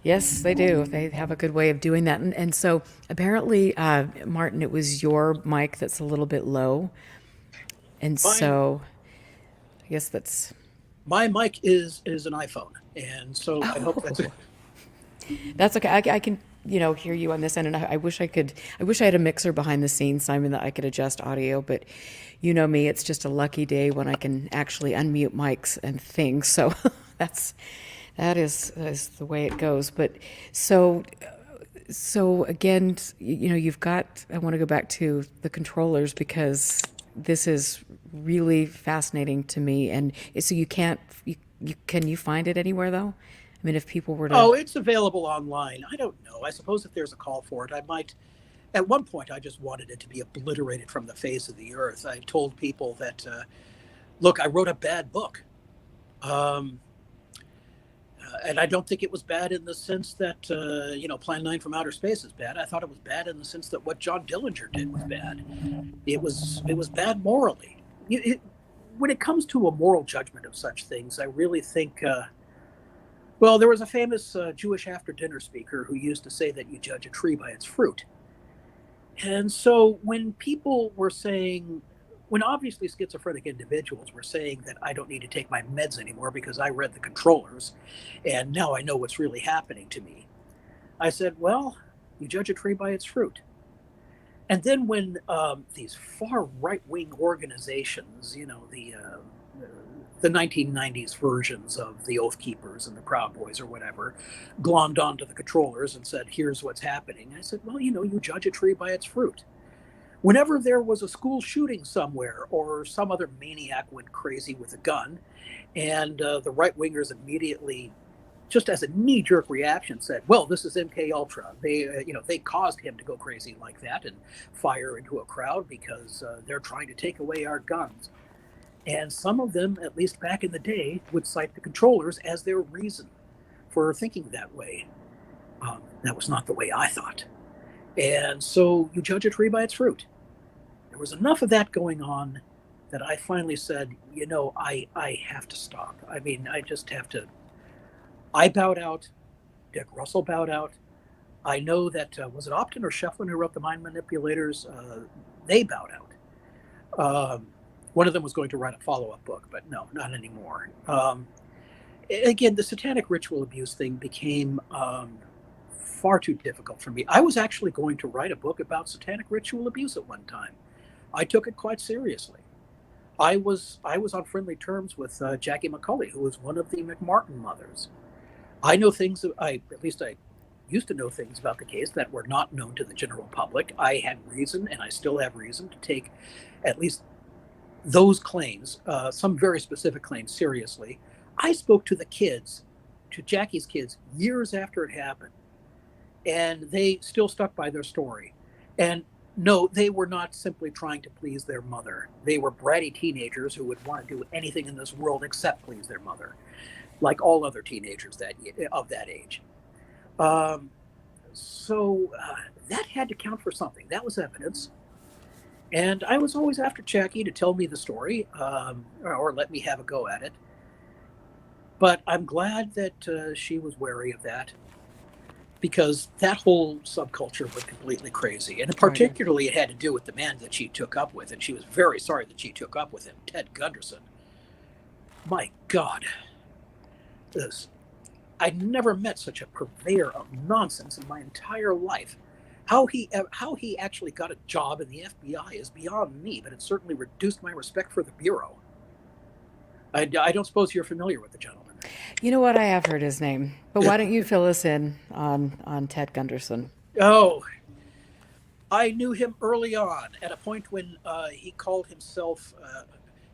S1: Yes, they do. They have a good way of doing that. And so apparently, Martin, it was your mic that's a little bit low. And
S2: Mine,
S1: so I guess that's.
S2: my mic is an iPhone. And so I hope that's
S1: Oh, that's okay. I can, hear you on this end. And I wish I wish I had a mixer behind the scenes, Simon, that I could adjust audio. But you know me, it's just a lucky day when I can actually unmute mics and things. So that's, that is the way it goes. But so, so again, you've got, I want to go back to the controllers because this is really fascinating to me. And so you can't, can you find it anywhere though? I mean, if people were to.
S2: Oh, it's available online. I don't know. I suppose if there's a call for it, I might. At one point, I just wanted it to be obliterated from the face of the earth. I told people that, look, I wrote a bad book. Um, and I don't think it was bad in the sense that, Plan 9 from Outer Space is bad. I thought it was bad in the sense that what John Dillinger did was bad. It was bad morally. When it comes to a moral judgment of such things, I really think. Well, there was a famous Jewish after-dinner speaker who used to say that you judge a tree by its fruit. And so when people were saying, when obviously schizophrenic individuals were saying that I don't need to take my meds anymore because I read the controllers and now I know what's really happening to me, I said, well, you judge a tree by its fruit. And then when these far right-wing organizations, the 1990s versions of the Oath Keepers and the Proud Boys or whatever, glommed onto the controllers and said, here's what's happening. I said, well, you judge a tree by its fruit. Whenever there was a school shooting somewhere or some other maniac went crazy with a gun, and the right-wingers immediately, just as a knee-jerk reaction, said, well, this is MK Ultra. They caused him to go crazy like that and fire into a crowd because they're trying to take away our guns. And some of them, at least back in the day, would cite the controllers as their reason for thinking that way. That was not the way I thought. And so you judge a tree by its fruit. There was enough of that going on that I finally said, I have to stop. I mean, I just have to. I bowed out. Dick Russell bowed out. I know that, was it Opton or Shefflin who wrote The Mind Manipulators? They bowed out. One of them was going to write a follow-up book, but no, not anymore. Again, the satanic ritual abuse thing became far too difficult for me. I was actually going to write a book about satanic ritual abuse at one time. I took it quite seriously. I was on friendly terms with Jackie McCulley, who was one of the McMartin mothers. I know things that I used to know things about the case that were not known to the general public. I had reason, and I still have reason, to take at least those claims, some very specific claims, seriously. I spoke to the kids, to Jackie's kids, years after it happened, and they still stuck by their story. And no, they were not simply trying to please their mother. They were bratty teenagers who would want to do anything in this world except please their mother, like all other teenagers of that age. So that had to count for something. That was evidence. And I was always after Jackie to tell me the story, or let me have a go at it. But I'm glad that she was wary of that, because that whole subculture was completely crazy. And particularly it had to do with the man that she took up with. And she was very sorry that she took up with him, Ted Gunderson. My God. I never met such a purveyor of nonsense in my entire life. How he actually got a job in the FBI is beyond me, but it certainly reduced my respect for the Bureau. I don't suppose you're familiar with the gentleman.
S1: You know what? I have heard his name, but why don't you fill us in on Ted Gunderson?
S2: Oh, I knew him early on at a point when he called himself.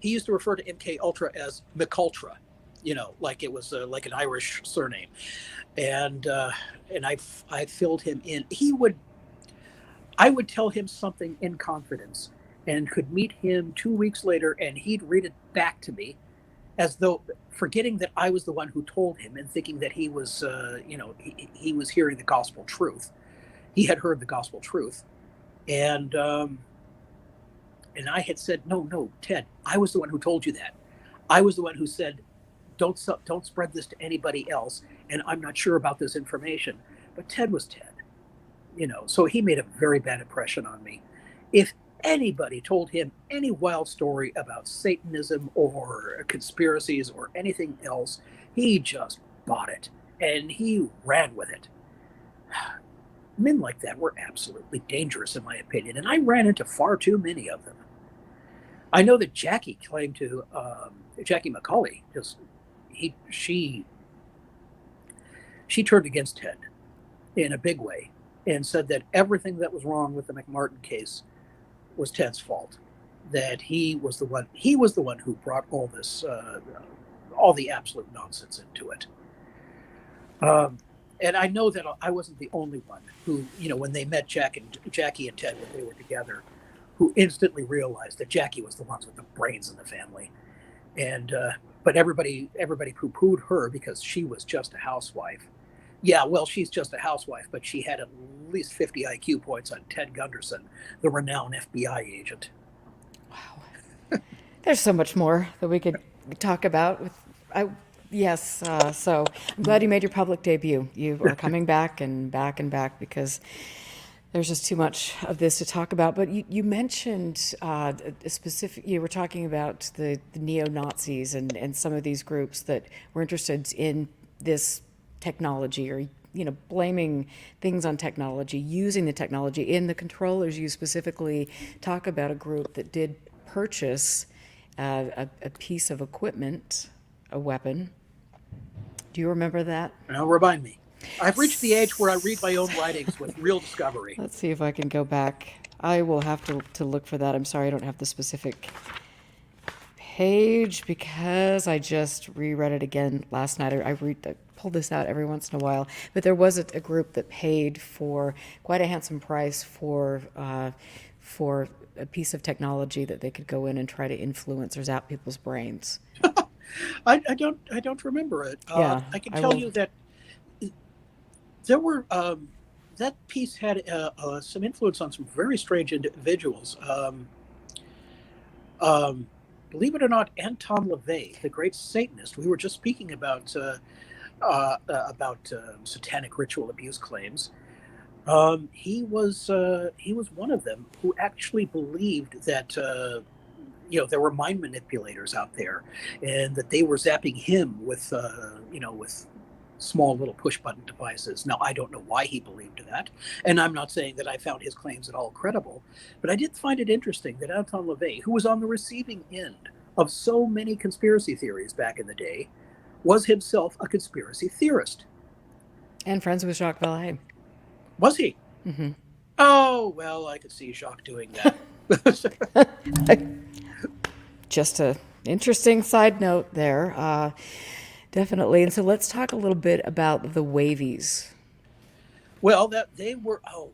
S2: He used to refer to MK Ultra as McUltra, like it was like an Irish surname, and I filled him in. I would tell him something in confidence, and could meet him 2 weeks later, and he'd read it back to me, as though forgetting that I was the one who told him, and thinking that he was, he was hearing the gospel truth. He had heard the gospel truth, and I had said, no, Ted, I was the one who told you that. I was the one who said, don't spread this to anybody else, and I'm not sure about this information. But Ted was Ted. So he made a very bad impression on me. If anybody told him any wild story about Satanism or conspiracies or anything else, he just bought it and he ran with it. Men like that were absolutely dangerous, in my opinion, and I ran into far too many of them. I know that Jackie claimed to, Jackie McCauley, she turned against Ted in a big way, and said that everything that was wrong with the McMartin case was Ted's fault. That he was the one who brought all this, all the absolute nonsense into it. And I know that I wasn't the only one who, when they met Jackie and Ted when they were together, who instantly realized that Jackie was the one with the brains in the family. And but everybody poo-pooed her because she was just a housewife. Yeah, well, she's just a housewife, but she had at least 50 IQ points on Ted Gunderson, the renowned FBI agent.
S1: Wow. There's so much more that we could talk about. Yes, so I'm glad you made your public debut. You are coming back and back and back, because there's just too much of this to talk about. But you mentioned a specific, you were talking about the neo-Nazis and some of these groups that were interested in this technology, or blaming things on technology, using the technology. In the controllers, you specifically talk about a group that did purchase a piece of equipment, a weapon. Do you remember that?
S2: Now remind me. I've reached the age where I read my own writings with real discovery.
S1: Let's see if I can go back. I will have to look for that. I'm sorry, I don't have the specific page, because I just reread it again last night. I pull this out every once in a while, but there was a group that paid for quite a handsome price for a piece of technology that they could go in and try to influence or zap people's brains.
S2: I don't remember it.
S1: Yeah,
S2: I can tell you that there were that piece had some influence on some very strange individuals. Believe it or not, Anton Lavey, the great Satanist, we were just speaking about satanic ritual abuse claims. He was one of them who actually believed that there were mind manipulators out there, and that they were zapping him with with small little push button devices. Now, I don't know why he believed that, and I'm not saying that I found his claims at all credible, but I did find it interesting that Anton Lavey, who was on the receiving end of so many conspiracy theories back in the day, was himself a conspiracy theorist.
S1: And friends with Jacques Vallée.
S2: Was he?
S1: Mm-hmm.
S2: Oh, well, I could see Jacques doing that.
S1: Just a interesting side note there. Definitely. And so let's talk a little bit about the wavies.
S2: Well, that they were. Oh,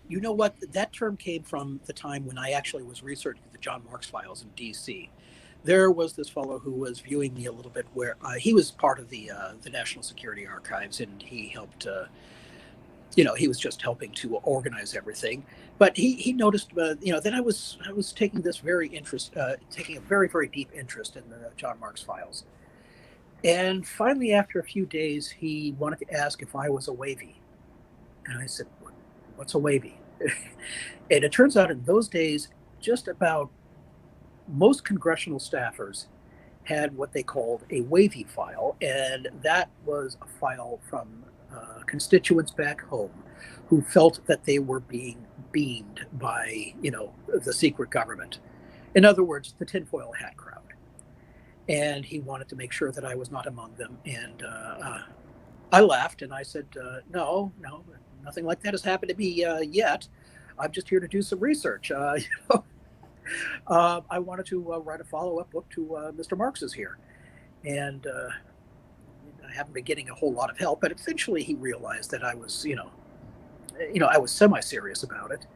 S2: you know what? That term came from the time when I actually was researching the John Marks files in D.C. There was this fellow who was viewing me a little bit, where he was part of the National Security Archives, and he helped. He was just helping to organize everything. But he noticed, that I was taking taking a very very deep interest in the John Marks files. And finally, after a few days, he wanted to ask if I was a wavy. And I said, "What's a wavy?" And it turns out in those days, just about most congressional staffers had what they called a wavy file. And that was a file from constituents back home who felt that they were being beamed by, the secret government. In other words, the tinfoil hat crowd. And he wanted to make sure that I was not among them. And I laughed and I said, "No, no, nothing like that has happened to me yet. I'm just here to do some research. I wanted to write a follow-up book to Mr. Marx's here." And I haven't been getting a whole lot of help, but eventually he realized that I was, I was semi-serious about it.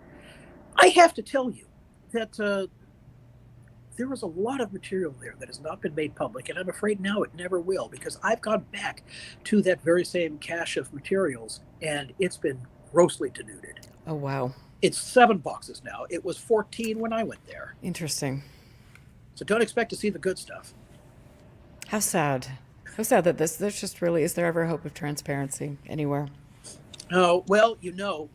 S2: I have to tell you that there was a lot of material there that has not been made public, and I'm afraid now it never will, because I've gone back to that very same cache of materials, and it's been grossly denuded.
S1: Oh, wow.
S2: It's 7 boxes now. It was 14 when I went there.
S1: Interesting.
S2: So don't expect to see the good stuff.
S1: How sad. How sad that there's just really, is there ever hope of transparency anywhere?
S2: Oh, well, you know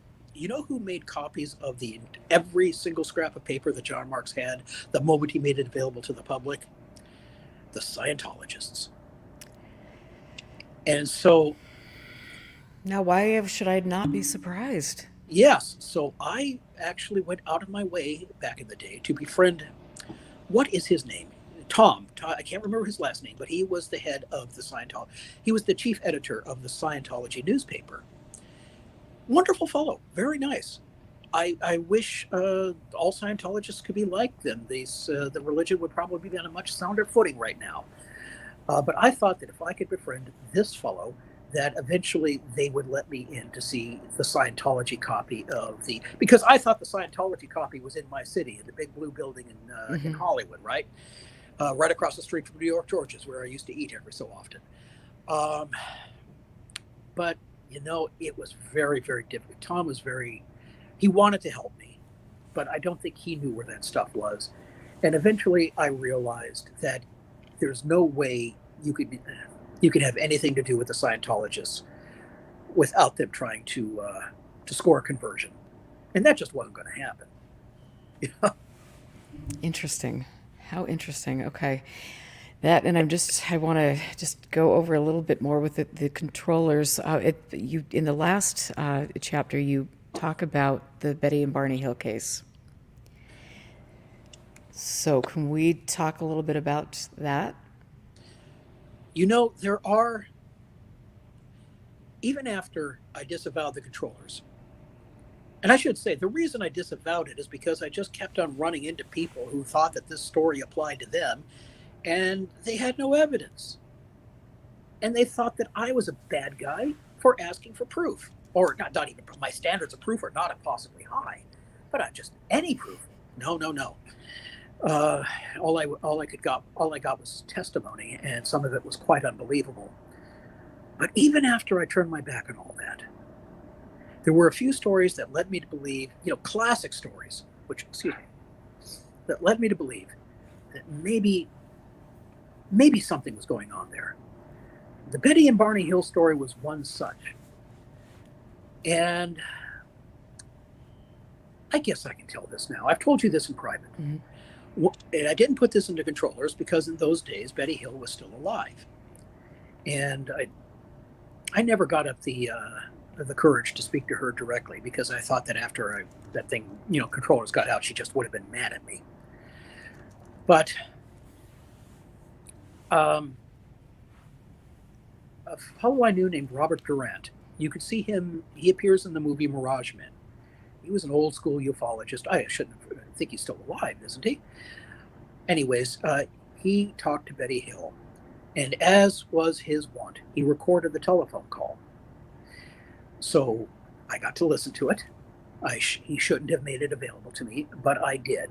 S2: who made copies of the every single scrap of paper that John Marks had the moment he made it available to the public? The Scientologists. And so,
S1: Now, why should I not be surprised?
S2: yes, so I actually went out of my way back in the day to befriend, what is his name? Tom, I can't remember his last name, but he was the head of the Scientology. He was the chief editor of the Scientology newspaper. Wonderful fellow, very nice. I wish all Scientologists could be like them. The religion would probably be on a much sounder footing right now. But I thought that if I could befriend this fellow, that eventually they would let me in to see the Scientology copy because I thought the Scientology copy was in my city, in the big blue building in Hollywood, right? Right across the street from New York George's, where I used to eat every so often. Um, but it was very, very difficult. Tom was he wanted to help me, but I don't think he knew where that stuff was. And eventually I realized that there's no way you could have anything to do with the Scientologists without them trying to score a conversion. And that just wasn't going to happen.
S1: Interesting. How interesting. Okay. That, and I want to just go over a little bit more with the controllers. You in the last chapter, you talk about the Betty and Barney Hill case. So can we talk a little bit about that?
S2: There are, even after I disavowed the controllers, and I should say the reason I disavowed it is because I just kept on running into people who thought that this story applied to them, and they had no evidence. And they thought that I was a bad guy for asking for proof. Or not even, my standards of proof are not impossibly high, but just any proof. No, no, no. All I got was testimony, and some of it was quite unbelievable. But even after I turned my back on all that, there were a few stories that led me to believe, classic stories, that led me to believe that maybe something was going on there. The Betty and Barney Hill story was one such. And I guess I can tell this now. I've told you this in private. Mm-hmm. And I didn't put this into controllers because in those days, Betty Hill was still alive. And I never got up the courage to speak to her directly because I thought that after that thing, controllers got out, she just would have been mad at me. But a fellow I knew named Robert Durant, You could see him. He appears in the movie Mirage Men. He was an old school ufologist. I think he's still alive, isn't he? Anyways, he talked to Betty Hill, and as was his wont, he recorded the telephone call. So I got to listen to it. He shouldn't have made it available to me, but I did.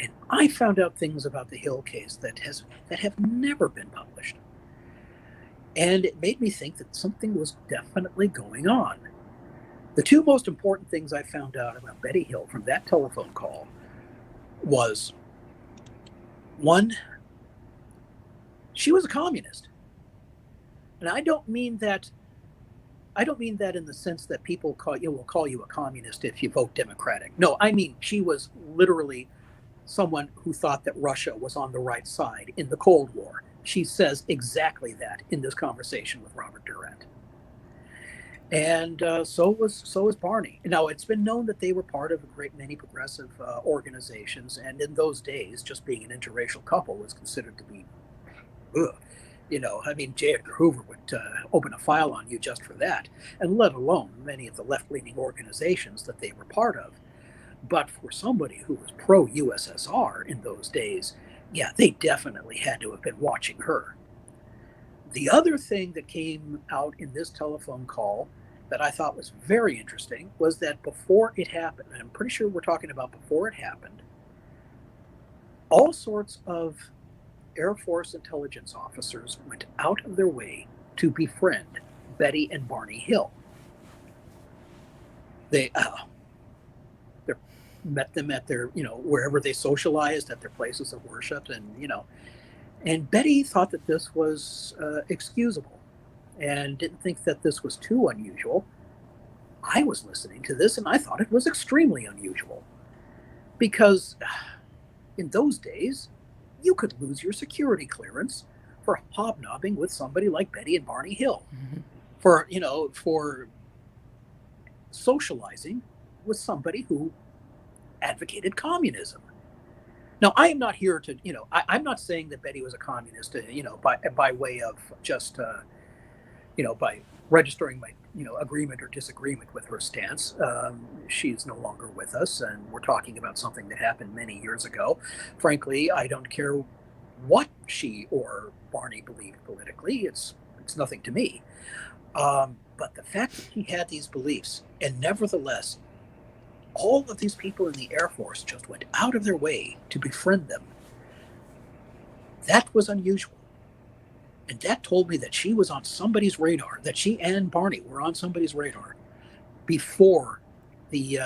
S2: And I found out things about the Hill case that have never been published. And it made me think that something was definitely going on. The two most important things I found out about Betty Hill from that telephone call was, one, she was a communist. And I don't mean that in the sense that people will call you a communist if you vote Democratic. No, I mean she was literally someone who thought that Russia was on the right side in the Cold War. She says exactly that in this conversation with Robert Durant. And so was Barney. Now, it's been known that they were part of a great many progressive organizations, and in those days, just being an interracial couple was considered to be, J. Edgar Hoover would open a file on you just for that, and let alone many of the left-leaning organizations that they were part of. But for somebody who was pro-USSR in those days, yeah, they definitely had to have been watching her. The other thing that came out in this telephone call that I thought was very interesting was that before it happened, and I'm pretty sure we're talking about before it happened, all sorts of Air Force intelligence officers went out of their way to befriend Betty and Barney Hill. They met them at their, wherever they socialized, at their places of worship, and Betty thought that this was excusable and didn't think that this was too unusual. I was listening to this and I thought it was extremely unusual because in those days, you could lose your security clearance for hobnobbing with somebody like Betty and Barney Hill, for socializing with somebody who advocated communism. Now, I am not here to, I'm not saying that Betty was a communist, by way of just, by registering my, agreement or disagreement with her stance. She's no longer with us, and we're talking about something that happened many years ago. Frankly, I don't care what she or Barney believed politically. It's nothing to me. But the fact that he had these beliefs, and nevertheless, all of these people in the Air Force just went out of their way to befriend them, that was unusual. And that told me that she was on somebody's radar, that she and Barney were on somebody's radar before the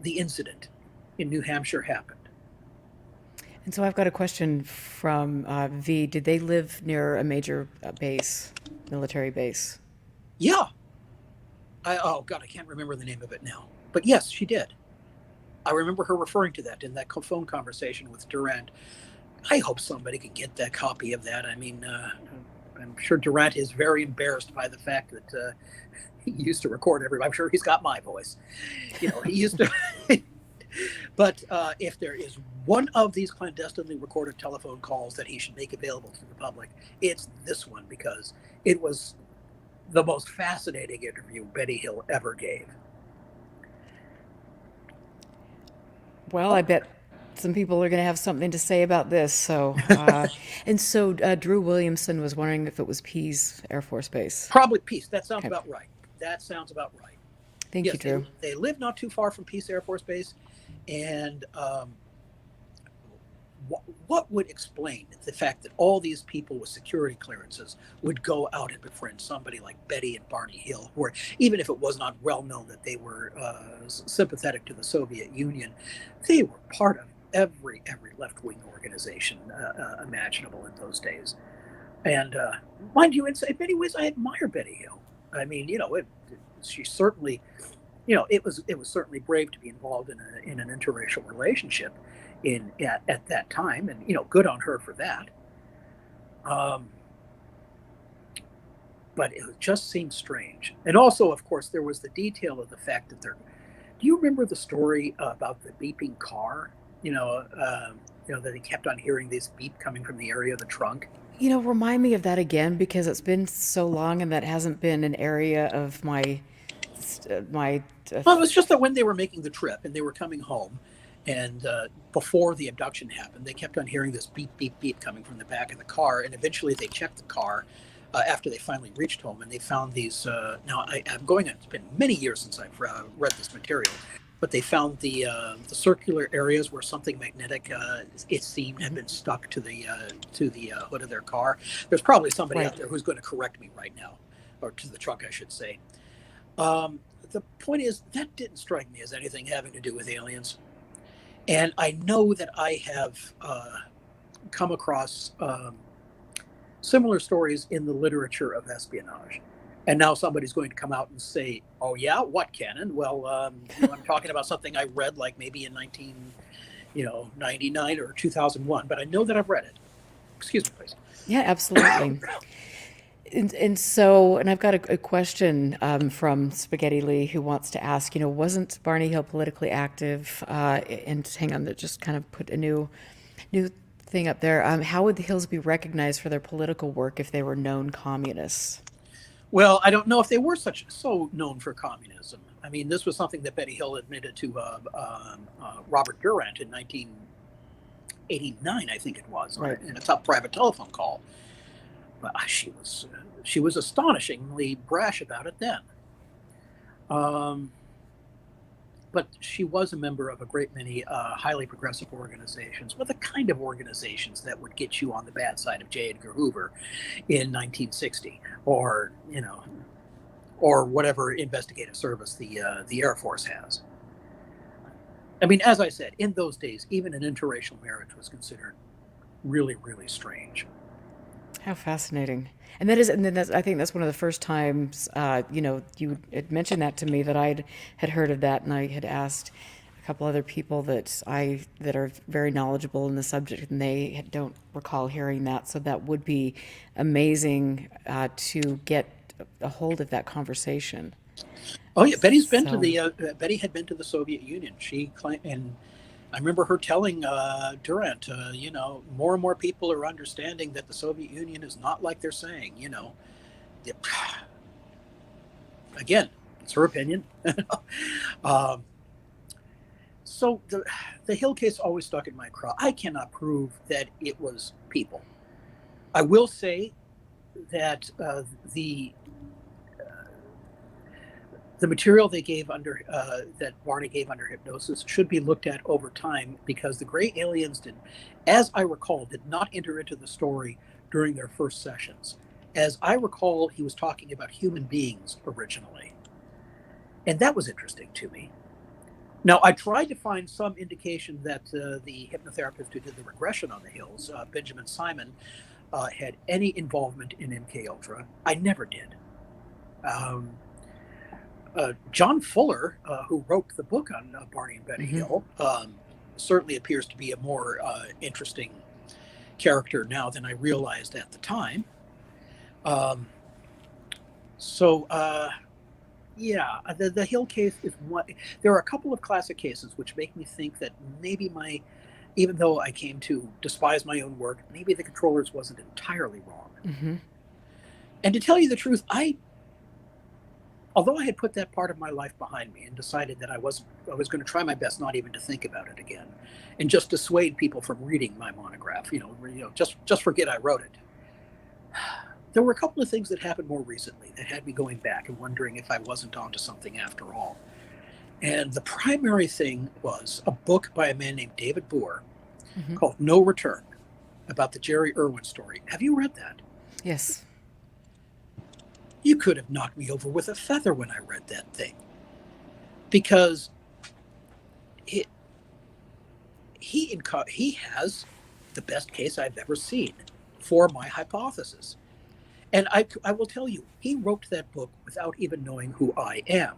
S2: incident in New Hampshire happened.
S1: And so I've got a question from V. Did they live near a major base, military base?
S2: Yeah. I can't remember the name of it now. But yes, she did. I remember her referring to that in that phone conversation with Durant. I hope somebody can get that copy of that. I mean, I'm sure Durant is very embarrassed by the fact that he used to record everybody. I'm sure he's got my voice. He used to. But if there is one of these clandestinely recorded telephone calls that he should make available to the public, it's this one, because it was the most fascinating interview Betty Hill ever gave.
S1: Well, I bet some people are going to have something to say about this. So, and so Drew Williamson was wondering if it was Pease Air Force Base.
S2: Probably Pease. That sounds about right. That sounds about right.
S1: Thank you, Drew.
S2: They live not too far from Pease Air Force Base, and what would explain the fact that all these people with security clearances would go out and befriend somebody like Betty and Barney Hill, who, even if it was not well known that they were sympathetic to the Soviet Union, they were part of every left-wing organization imaginable in those days. And mind you, in many ways, I admire Betty Hill. I mean, she certainly, it was certainly brave to be involved in an interracial relationship at that time, and good on her for that. But it just seemed strange. And also, of course, there was the detail of the fact that do you remember the story about the beeping car? That he kept on hearing this beep coming from the area of the trunk.
S1: Remind me of that again because it's been so long and that hasn't been an area of my
S2: Well, it was just that when they were making the trip and they were coming home, and before the abduction happened, they kept on hearing this beep, beep, beep coming from the back of the car. And eventually they checked the car after they finally reached home, and they found these. Now, I'm going, it's been many years since I've read this material, but they found the circular areas where something magnetic, it seemed, had been stuck to the hood of their car. There's probably somebody out there who's going to correct me right now, or to the trunk, I should say. The point is, that didn't strike me as anything having to do with aliens. And I know that I have come across similar stories in the literature of espionage. And now somebody's going to come out and say, oh, yeah, what canon? Well, I'm talking about something I read like maybe in 1999 or 2001, but I know that I've read it. Excuse me, please.
S1: Yeah, absolutely. And I've got a question from Spaghetti Lee who wants to ask, wasn't Barney Hill politically active? And hang on, that just kind of put a new thing up there. How would the Hills be recognized for their political work if they were known communists?
S2: Well, I don't know if they were so known for communism. I mean, this was something that Betty Hill admitted to Robert Durant in 1989, I think it was, right, in a tough private telephone call. But she was astonishingly brash about it then. But she was a member of a great many highly progressive organizations, well, the kind of organizations that would get you on the bad side of J. Edgar Hoover in 1960, or whatever investigative service the Air Force has. I mean, as I said, in those days, even an interracial marriage was considered really, really strange.
S1: How fascinating. And I think that's one of the first times, you had mentioned that to me, that I had heard of that, and I had asked a couple other people that are very knowledgeable in the subject, and they don't recall hearing that. So that would be amazing to get a hold of that conversation.
S2: Oh yeah, Betty had been to the Soviet Union. She claimed, and I remember her telling Durant, more and more people are understanding that the Soviet Union is not like they're saying. Again, it's her opinion. So the Hill case always stuck in my craw. I cannot prove that it was people. I will say that the material they gave that Barney gave under hypnosis should be looked at over time, because the gray aliens as I recall, did not enter into the story during their first sessions. As I recall, he was talking about human beings originally. And that was interesting to me. Now, I tried to find some indication that the hypnotherapist who did the regression on the Hills, Benjamin Simon, had any involvement in MK Ultra. I never did. John Fuller, who wrote the book on Barney and Betty Hill, certainly appears to be a more interesting character now than I realized at the time. The Hill case is one. There are a couple of classic cases which make me think that maybe even though I came to despise my own work, maybe the Controllers wasn't entirely wrong.
S1: Mm-hmm.
S2: And to tell you the truth, although I had put that part of my life behind me and decided that I was going to try my best not even to think about it again, and just dissuade people from reading my monograph, just forget I wrote it. There were a couple of things that happened more recently that had me going back and wondering if I wasn't onto something after all. And the primary thing was a book by a man named David Boer called No Return, about the Jerry Irwin story. Have you read that?
S1: Yes.
S2: You could have knocked me over with a feather when I read that thing, because he has the best case I've ever seen for my hypothesis. And I will tell you, he wrote that book without even knowing who I am.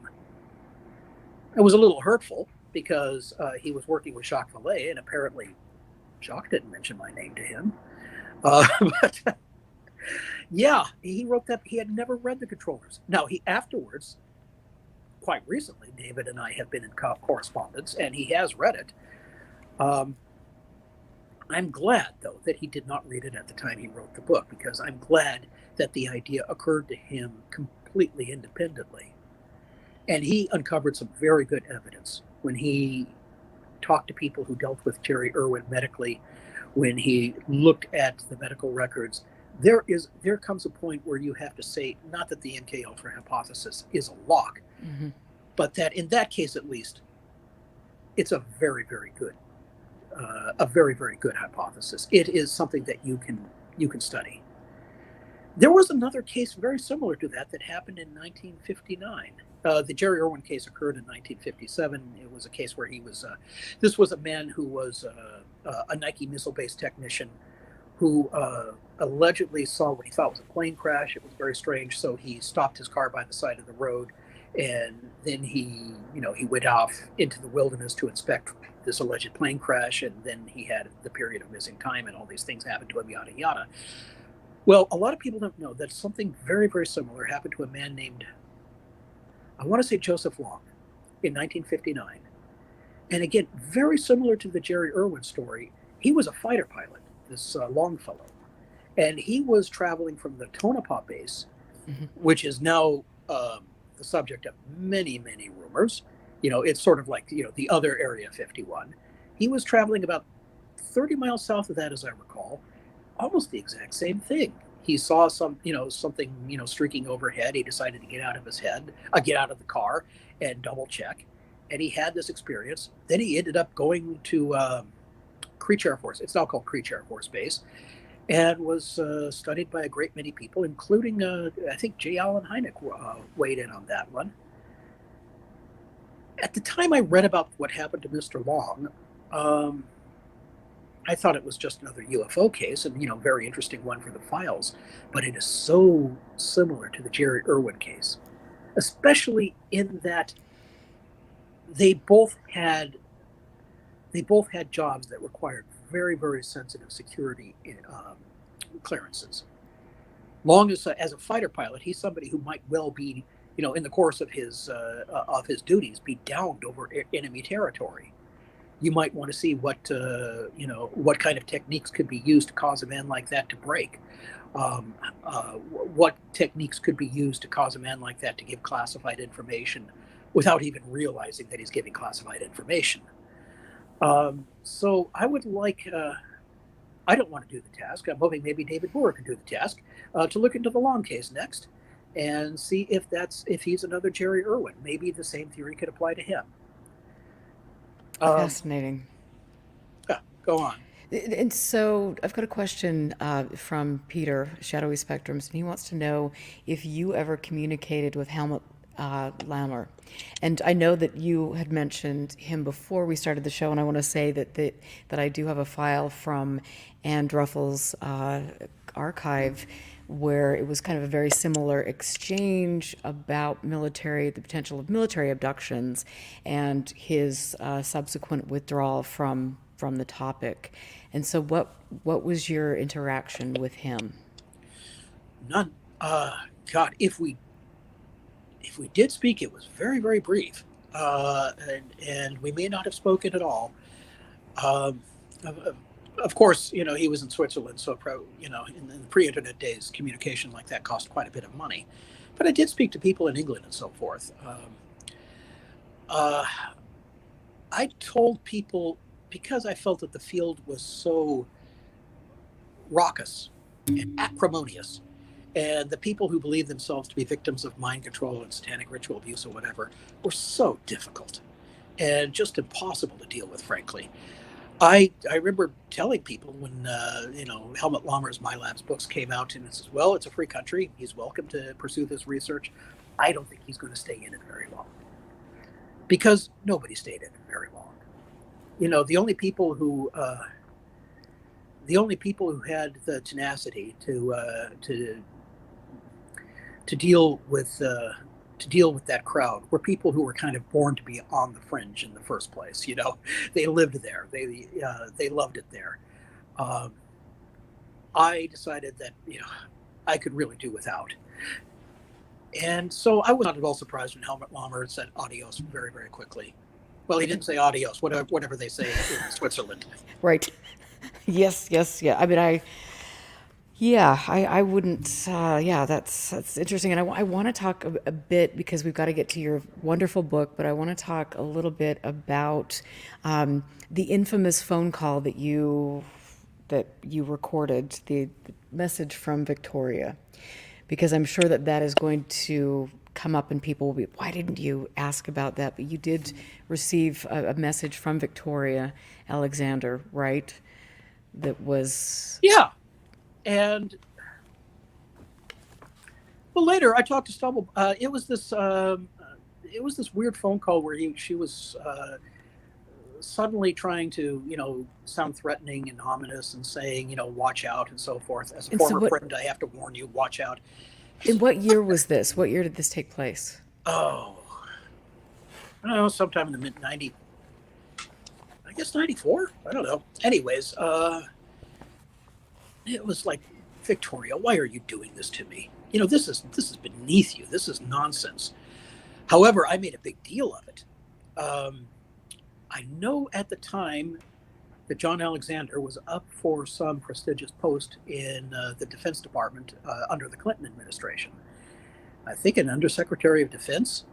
S2: It was a little hurtful because he was working with Jacques Vallée, and apparently Jacques didn't mention my name to him. But yeah, he wrote that. He had never read The Controllers. Now, he afterwards, quite recently, David and I have been in correspondence, and he has read it. I'm glad, though, that he did not read it at the time he wrote the book, because I'm glad that the idea occurred to him completely independently. And he uncovered some very good evidence when he talked to people who dealt with Jerry Irwin medically, when he looked at the medical records. There comes a point where you have to say, not that the MK Ultra hypothesis is a lock,
S1: Mm-hmm.
S2: but that in that case at least, it's a very, very good a very, very good hypothesis. It is something that you can study. There was another case very similar to that that happened in 1959. The Jerry Irwin case occurred in 1957. It was a case where this was a man who was a Nike missile-based technician who allegedly saw what he thought was a plane crash. It was very strange, so he stopped his car by the side of the road, and then he went off into the wilderness to inspect this alleged plane crash, and then he had the period of missing time, and all these things happened to him, yada yada. Well, a lot of people don't know that something very, very similar happened to a man named, I want to say Joseph Long, in 1959. And again, very similar to the Jerry Irwin story, he was a fighter pilot, this Longfellow. And he was traveling from the Tonopah base,
S1: Mm-hmm.
S2: which is now the subject of many, many rumors. It's sort of like, the other Area 51. He was traveling about 30 miles south of that, as I recall, almost the exact same thing. He saw something, streaking overhead. He decided to get out of the car and double check. And he had this experience. Then he ended up going to Creech Air Force. It's now called Creech Air Force Base, and was studied by a great many people, including, I think, J. Allen Hynek weighed in on that one. At the time I read about what happened to Mr. Long, I thought it was just another UFO case, and very interesting one for the files. But it is so similar to the Jerry Irwin case, especially in that they both had jobs that required very, very sensitive security clearances. Long as a fighter pilot, he's somebody who might well be, in the course of his duties, be downed over enemy territory. You might want to see what kind of techniques could be used to cause a man like that to break. What techniques could be used to cause a man like that to give classified information without even realizing that he's giving classified information. So I would like, I don't want to do the task. I'm hoping maybe David Boer can do the task, to look into the Long case next and see if he's another Jerry Irwin. Maybe the same theory could apply to him.
S1: Fascinating.
S2: Yeah, go on.
S1: And so I've got a question from Peter, Shadowy Spectrums, and he wants to know if you ever communicated with Helmut Lammer. And I know that you had mentioned him before we started the show, and I want to say that I do have a file from Ann Druffel's archive where it was kind of a very similar exchange about the potential of military abductions, and his subsequent withdrawal from the topic. And so what was your interaction with him?
S2: None. God, if we did speak, it was very, very brief, and we may not have spoken at all. Of course, he was in Switzerland, so in the pre-internet days, communication like that cost quite a bit of money. But I did speak to people in England and so forth. I told people, because I felt that the field was so raucous and acrimonious, and the people who believed themselves to be victims of mind control and satanic ritual abuse or whatever were so difficult and just impossible to deal with, frankly. I remember telling people when Helmut Lammer's My Labs books came out, and it says, well, it's a free country. He's welcome to pursue this research. I don't think he's going to stay in it very long, because nobody stayed in it very long. The only people who had the tenacity to deal with that crowd were people who were kind of born to be on the fringe in the first place. They lived there. They loved it there. I decided that I could really do without. And so I was not at all surprised when Helmut Lammer said adios very, very quickly. Well, he didn't say adios, whatever they say in Switzerland.
S1: Right. Yes, yes, yeah. I mean, I wouldn't. Yeah, that's interesting, and I want to talk a bit because we've got to get to your wonderful book, but I want to talk a little bit about the infamous phone call that you recorded, the message from Victoria, because I'm sure that that is going to come up, and people will be, why didn't you ask about that? But you did receive a message from Victoria Alexander, right? That was.
S2: Yeah, and well, later I talked to Stubble. It was this weird phone call where she was suddenly trying to, sound threatening and ominous and saying, watch out and so forth. As a
S1: And so
S2: former
S1: what
S2: friend, I have to warn you, watch out.
S1: in what year was this? What year did this take place?
S2: Oh, I don't know, sometime in the mid 90s. I guess 94. I don't know. Anyways, it was like, Victoria, why are you doing this to me? This is beneath you. This is nonsense. However, I made a big deal of it. I know at the time that John Alexander was up for some prestigious post in the Defense Department under the Clinton administration. I think an Undersecretary of Defense.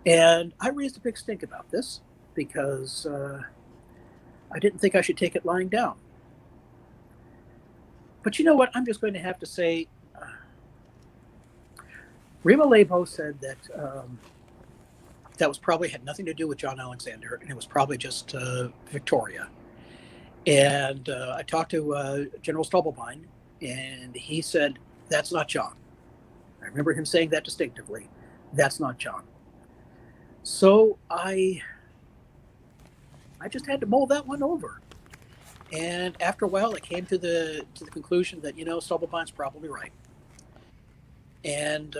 S2: And I raised a big stink about this because I didn't think I should take it lying down. But you know what? I'm just going to have to say, Rima Lebo said that that was probably had nothing to do with John Alexander, and it was probably just Victoria. And I talked to General Stubblebine, and he said, that's not John. I remember him saying that distinctively. That's not John. So I just had to mull that one over. And after a while, I came to the conclusion that, Stubblebine's probably right. And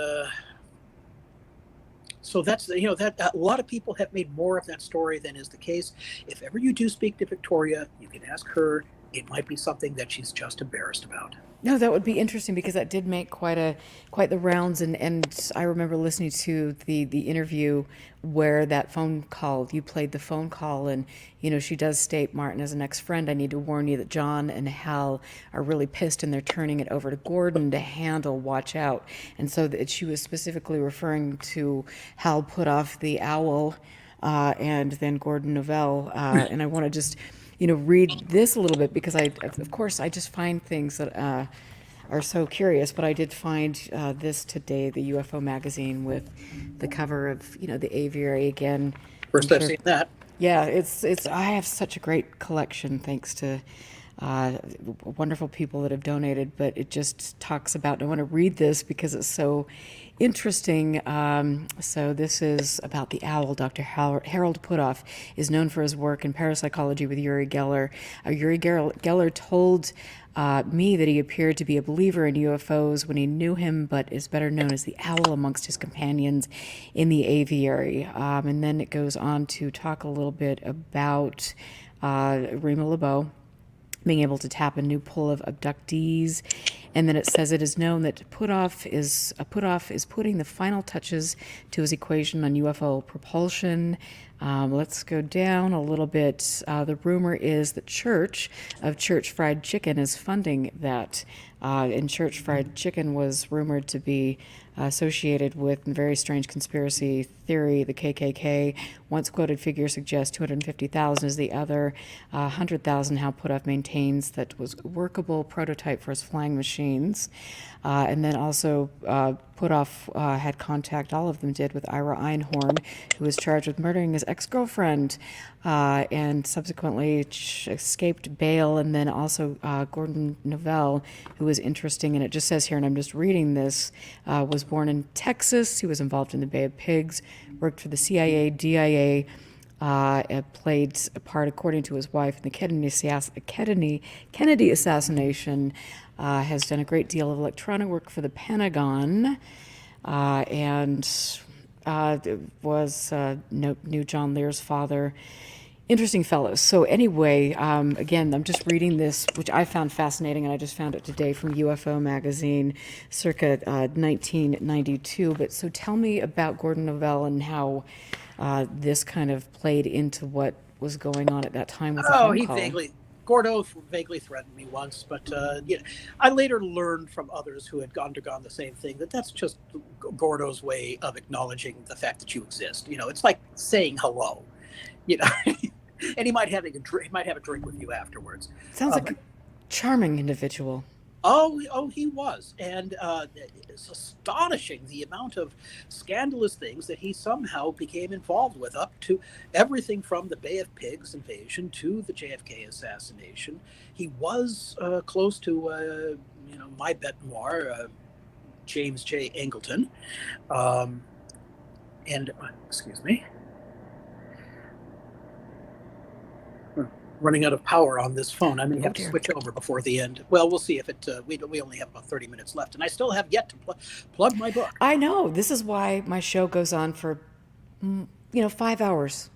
S2: so that's, that a lot of people have made more of that story than is the case. If ever you do speak to Victoria, you can ask her. It might be something that she's just embarrassed about.
S1: No, that would be interesting because that did make quite the rounds, and I remember listening to the interview where that phone call, you played the phone call, and she does state, Martin, as an ex-friend, I need to warn you that John and Hal are really pissed and they're turning it over to Gordon to handle, watch out. And so that she was specifically referring to Hal put off the owl and then Gordon Novell, and I want to just read this a little bit because of course, I just find things that are so curious. But I did find this today, the UFO magazine with the cover of the aviary again.
S2: First I've seen that.
S1: Yeah, it's. I have such a great collection thanks to wonderful people that have donated. But it just talks about. I want to read this because it's so interesting. So this is about the owl. Dr. Harold Puthoff is known for his work in parapsychology with Uri Geller. Uri Geller told me that he appeared to be a believer in UFOs when he knew him, but is better known as the owl amongst his companions in the aviary. And then it goes on to talk a little bit about Rima LeBeau being able to tap a new pool of abductees. And then it says it is known that Puthoff is putting the final touches to his equation on UFO propulsion. Let's go down a little bit. The rumor is that Church Fried Chicken is funding that. And Church Fried Chicken was rumored to be associated with a very strange conspiracy theory. The KKK. Once quoted figure suggests 250,000 is the other. 100,000 Hal Puthoff maintains that was a workable prototype for his flying machines. And then also Puthoff had contact, all of them did, with Ira Einhorn, who was charged with murdering his ex-girlfriend and subsequently escaped bail. And then also Gordon Novell, who was interesting, and it just says here, and I'm just reading this, was born in Texas. He was involved in the Bay of Pigs, worked for the CIA, DIA, played a part, according to his wife, in the Kennedy assassination, has done a great deal of electronic work for the Pentagon, and was knew John Lear's father. Interesting fellows. So anyway, again, I'm just reading this, which I found fascinating, and I just found it today from UFO magazine, circa 1992. But so tell me about Gordon Novell and how this kind of played into what was going on at that time with the phone
S2: He
S1: call.
S2: Gordo vaguely threatened me once, but I later learned from others who had undergone the same thing that that's just Gordo's way of acknowledging the fact that you exist. It's like saying hello. You know, and he might have a drink with you afterwards.
S1: Sounds like
S2: But
S1: a charming individual.
S2: oh, he was, and it's astonishing the amount of scandalous things that he somehow became involved with, up to everything from the Bay of Pigs invasion to the JFK assassination. He was close to, my bête noir, James J. Angleton, um, and excuse me. Running out of power on this phone. I may have to switch over before the end. Well, we'll see if it. We only have about 30 minutes left, and I still have yet to plug my book.
S1: I know. This is why my show goes on for, 5 hours.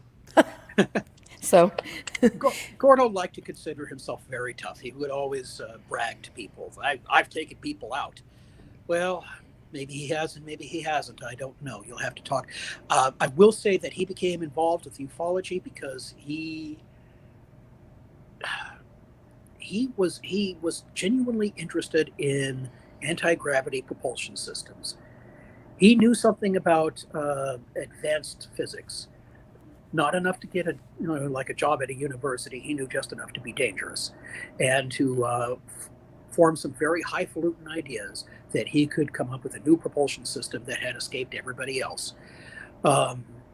S1: So,
S2: Gordo liked to consider himself very tough. He would always brag to people, I've taken people out. Well, maybe he has and maybe he hasn't. I don't know. You'll have to talk. I will say that he became involved with ufology because he was genuinely interested in anti-gravity propulsion systems. He knew something about advanced physics, not enough to get like a job at a university. He knew just enough to be dangerous and to form some very highfalutin ideas that he could come up with a new propulsion system that had escaped everybody else.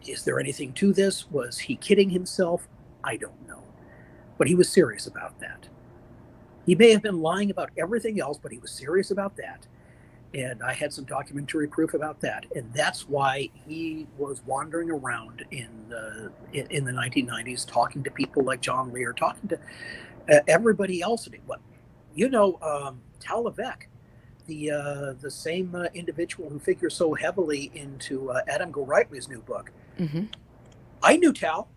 S2: Is there anything to this? Was he kidding himself? I don't know. But he was serious about that. He may have been lying about everything else, but he was serious about that. And I had some documentary proof about that. And that's why he was wandering around in the 1990s, talking to people like John Lear, talking to everybody else. Tal Levesque, the same individual who figures so heavly into Adam Gorightly's new book.
S1: Mm-hmm.
S2: I knew Tal.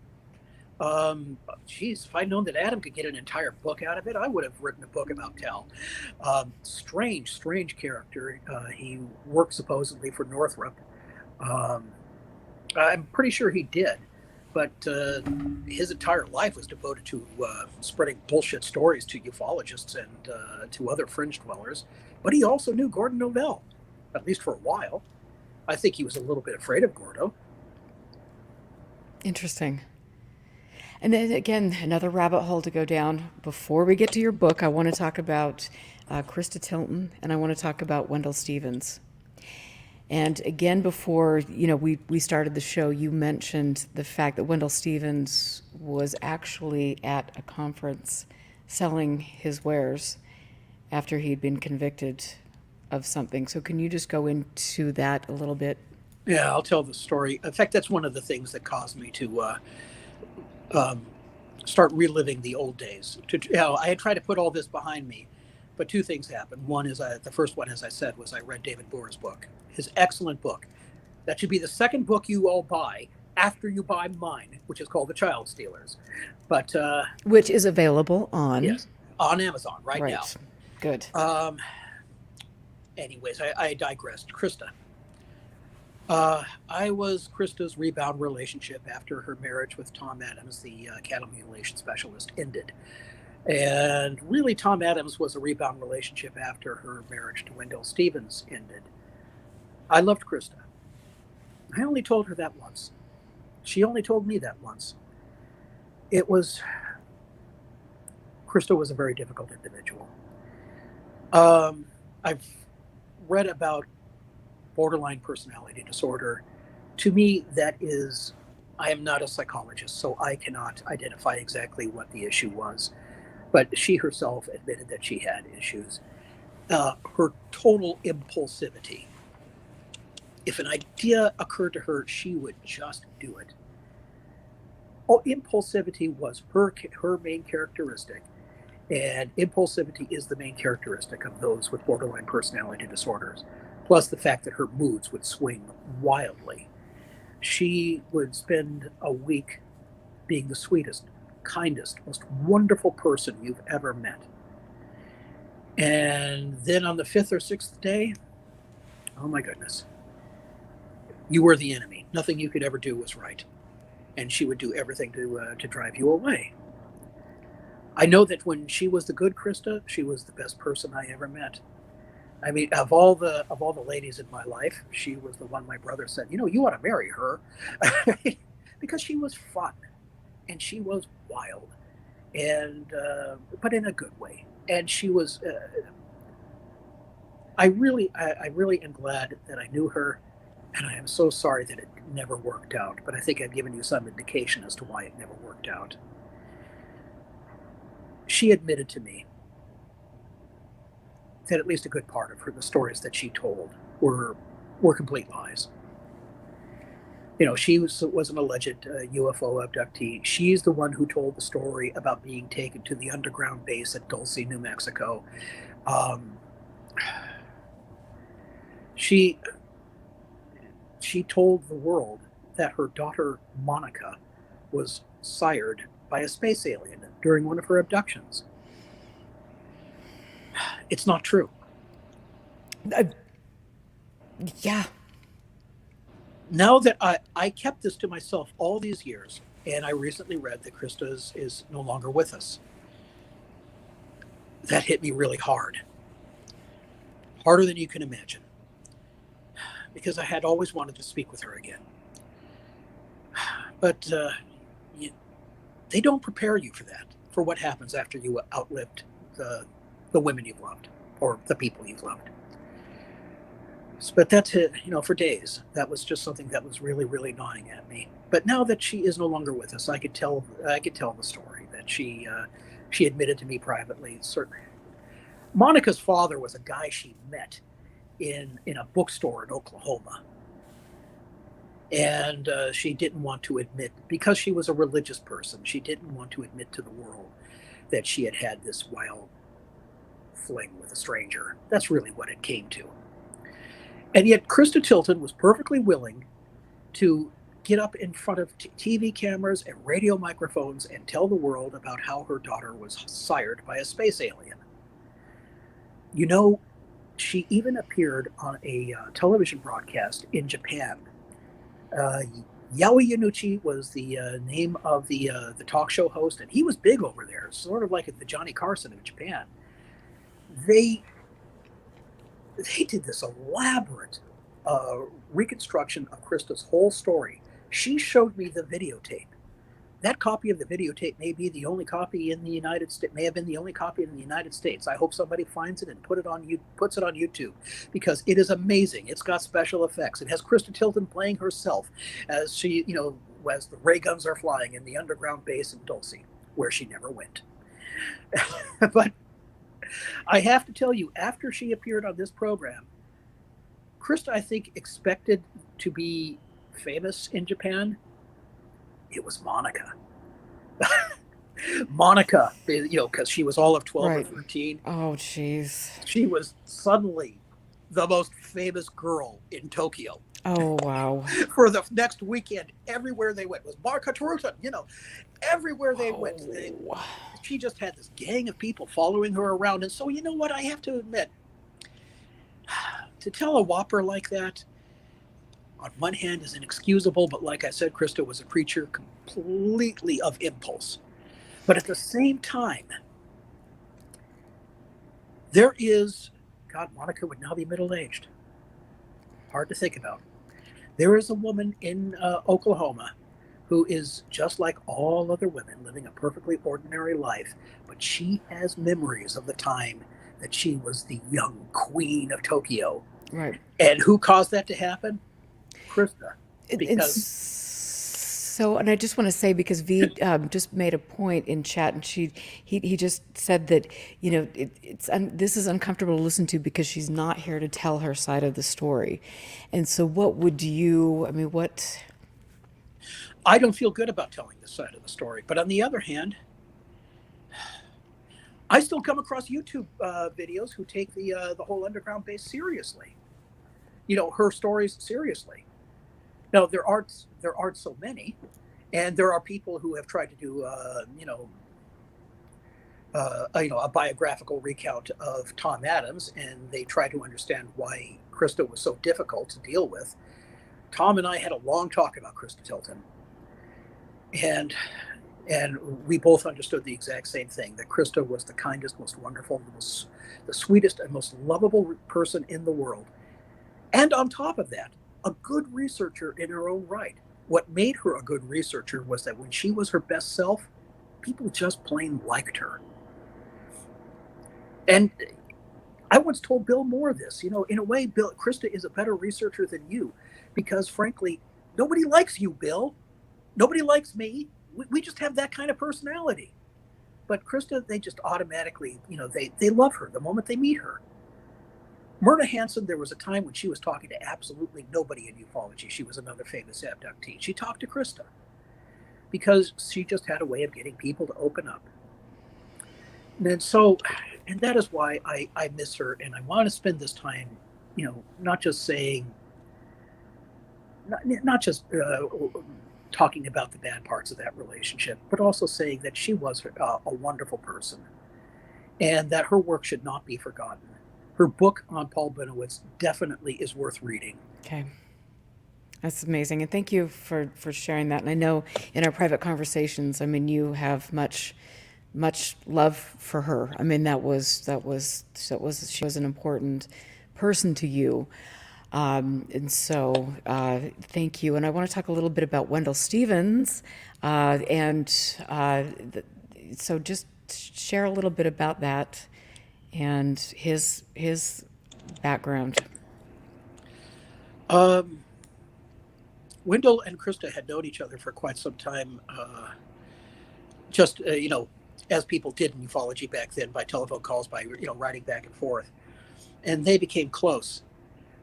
S2: If I'd known that Adam could get an entire book out of it, I would have written a book about Tal. Strange character. He worked supposedly for Northrop. I'm pretty sure he did, but his entire life was devoted to spreading bullshit stories to ufologists and to other fringe dwellers. But he also knew Gordon Novell, at least for a while. I think he was a little bit afraid of Gordo.
S1: Interesting. And then again, another rabbit hole to go down. Before we get to your book, I want to talk about Krista Tilton, and I want to talk about Wendell Stevens. And again, before we started the show, you mentioned the fact that Wendell Stevens was actually at a conference selling his wares after he'd been convicted of something. So can you just go into that a little bit?
S2: Yeah, I'll tell the story. In fact, that's one of the things that caused me to start reliving the old days. I had tried to put all this behind me, but two things happened. One is the first one, as I said, was I read David Boer's book, his excellent book. That should be the second book you all buy after you buy mine, which is called The Child Stealers. But
S1: which is available on
S2: Amazon right now.
S1: Good.
S2: Anyways, I digressed. Krista. I was Krista's rebound relationship after her marriage with Tom Adams, the cattle mutilation specialist, ended. And really, Tom Adams was a rebound relationship after her marriage to Wendell Stevens ended. I loved Krista. I only told her that once. She only told me that once. Krista was a very difficult individual. I've read about borderline personality disorder. To me, I am not a psychologist, so I cannot identify exactly what the issue was. But she herself admitted that she had issues. Her total impulsivity. If an idea occurred to her, she would just do it. Impulsivity was her main characteristic. And impulsivity is the main characteristic of those with borderline personality disorders. Plus the fact that her moods would swing wildly. She would spend a week being the sweetest, kindest, most wonderful person you've ever met. And then on the 5th or 6th day, oh my goodness, you were the enemy. Nothing you could ever do was right. And she would do everything to drive you away. I know that when she was the good Krista, she was the best person I ever met. I mean, of all the ladies in my life, she was the one my brother said, you know, you ought to marry her, because she was fun and she was wild, and but in a good way. And she was. I really am glad that I knew her, and I am so sorry that it never worked out. But I think I've given you some indication as to why it never worked out. She admitted to me that at least a good part of the stories that she told were complete lies. You know, she was an alleged UFO abductee. She's the one who told the story about being taken to the underground base at Dulce, New Mexico. Um, she told the world that her daughter Monica was sired by a space alien during one of her abductions. It's not true.
S1: Yeah.
S2: Now that I kept this to myself all these years, and I recently read that Krista is no longer with us, that hit me really hard. Harder than you can imagine. Because I had always wanted to speak with her again. But they don't prepare you for that, for what happens after you outlived the women you've loved, or the people you've loved. But that's it, you know, for days. That was just something that was really, really gnawing at me. But now that she is no longer with us, I could tell the story that she admitted to me privately. Certainly, Monica's father was a guy she met in a bookstore in Oklahoma, and she didn't want to admit, because she was a religious person, she didn't want to admit to the world that she had had this wild fling with a stranger. That's really what it came to. And yet Krista Tilton was perfectly willing to get up in front of TV cameras and radio microphones and tell the world about how her daughter was sired by a space alien. You know, she even appeared on a television broadcast in Japan. Yaoi Yanuchi was the name of the talk show host, and he was big over there, sort of like the Johnny Carson of Japan. They did this elaborate reconstruction of Krista's whole story. She showed me the videotape. That copy of the videotape may be the only copy in the United States. May have been the only copy in the United States. I hope somebody finds it and puts it on YouTube, because it is amazing. It's got special effects. It has Krista Tilton playing herself as she, you know, as the ray guns are flying in the underground base in Dulce, where she never went. But I have to tell you, after she appeared on this program, Krista, I think, expected to be famous in Japan. It was Monica. Monica, you know, because she was all of 12
S1: Right.
S2: or 13.
S1: Oh, jeez.
S2: She was suddenly the most famous girl in Tokyo.
S1: Oh, wow.
S2: For the next weekend, everywhere they went was Monica Taruta, you know, everywhere they went. She just had this gang of people following her around. And so, you know what, I have to admit, to tell a whopper like that, on one hand, is inexcusable, but like I said, Krista was a creature completely of impulse. But at the same time, there is, God, Monica would now be middle-aged. Hard to think about. There is a woman in Oklahoma who is just like all other women, living a perfectly ordinary life, but she has memories of the time that she was the young queen of Tokyo.
S1: Right.
S2: And who caused that to happen? Krista.
S1: And I just want to say, because V just made a point in chat, and he just said that, you know, this is uncomfortable to listen to because she's not here to tell her side of the story. And so what?
S2: I don't feel good about telling this side of the story, but on the other hand, I still come across YouTube videos who take the whole underground base seriously. You know, her stories seriously. Now, there aren't so many, and there are people who have tried to do a biographical recount of Tom Adams, and they try to understand why Krista was so difficult to deal with. Tom and I had a long talk about Krista Tilton, and And we both understood the exact same thing, that Krista was the kindest, most wonderful, the sweetest, and most lovable person in the world. And on top of that, a good researcher in her own right. What made her a good researcher was that when she was her best self, people just plain liked her. And I once told Bill Moore this, in a way, Krista is a better researcher than you, because frankly, nobody likes you, Bill. Nobody likes me. We just have that kind of personality. But Krista, they just automatically, they love her the moment they meet her. Myrna Hansen, there was a time when she was talking to absolutely nobody in ufology. She was another famous abductee. She talked to Krista because she just had a way of getting people to open up. And that is why I miss her. And I want to spend this time, not just saying, not just talking about the bad parts of that relationship, but also saying that she was a wonderful person and that her work should not be forgotten. Her book on Paul Benowitz definitely is worth reading.
S1: Okay. That's amazing. And thank you for sharing that. And I know in our private conversations, I mean, you have much love for her. I mean, she was an important person to you. And so thank you. And I want to talk a little bit about Wendell Stevens. So just share a little bit about that and his background.
S2: Wendell and Krista had known each other for quite some time, as people did in ufology back then, by telephone calls, by writing back and forth, and they became close.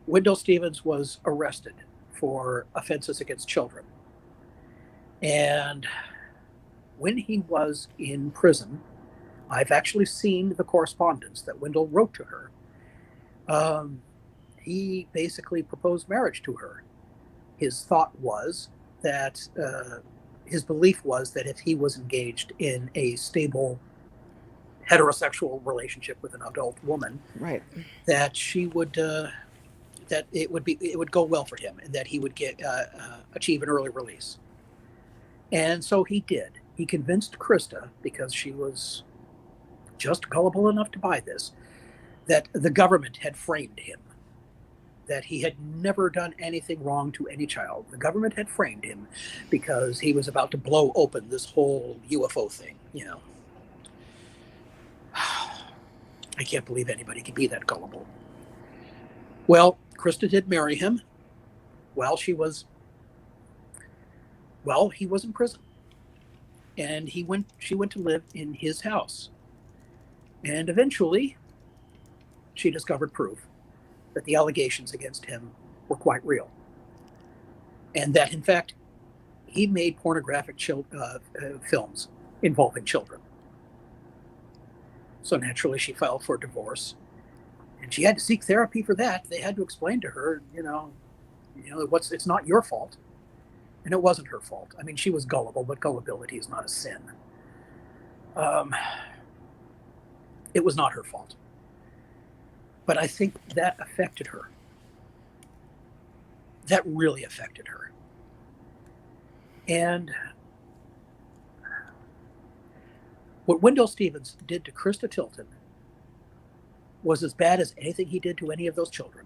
S2: Wendell Stevens was arrested for offenses against children, and when he was in prison, I've actually seen the correspondence that Wendell wrote to her. He basically proposed marriage to her. His thought was that his belief was that if he was engaged in a stable heterosexual relationship with an adult woman,
S1: right,
S2: that she would that it would go well for him, and that he would achieve an early release. And so he did. He convinced Krista, because she was just gullible enough to buy this, that the government had framed him, that he had never done anything wrong to any child. The government had framed him because he was about to blow open this whole UFO thing, I can't believe anybody can be that gullible. Well, Krista did marry him while he was in prison. And she went to live in his house. And eventually, she discovered proof that the allegations against him were quite real. And that, in fact, he made pornographic films involving children. So naturally, she filed for divorce. And she had to seek therapy for that. They had to explain to her, it's not your fault. And it wasn't her fault. I mean, she was gullible, but gullibility is not a sin. It was not her fault. But I think that affected her. That really affected her. And what Wendell Stevens did to Krista Tilton was as bad as anything he did to any of those children.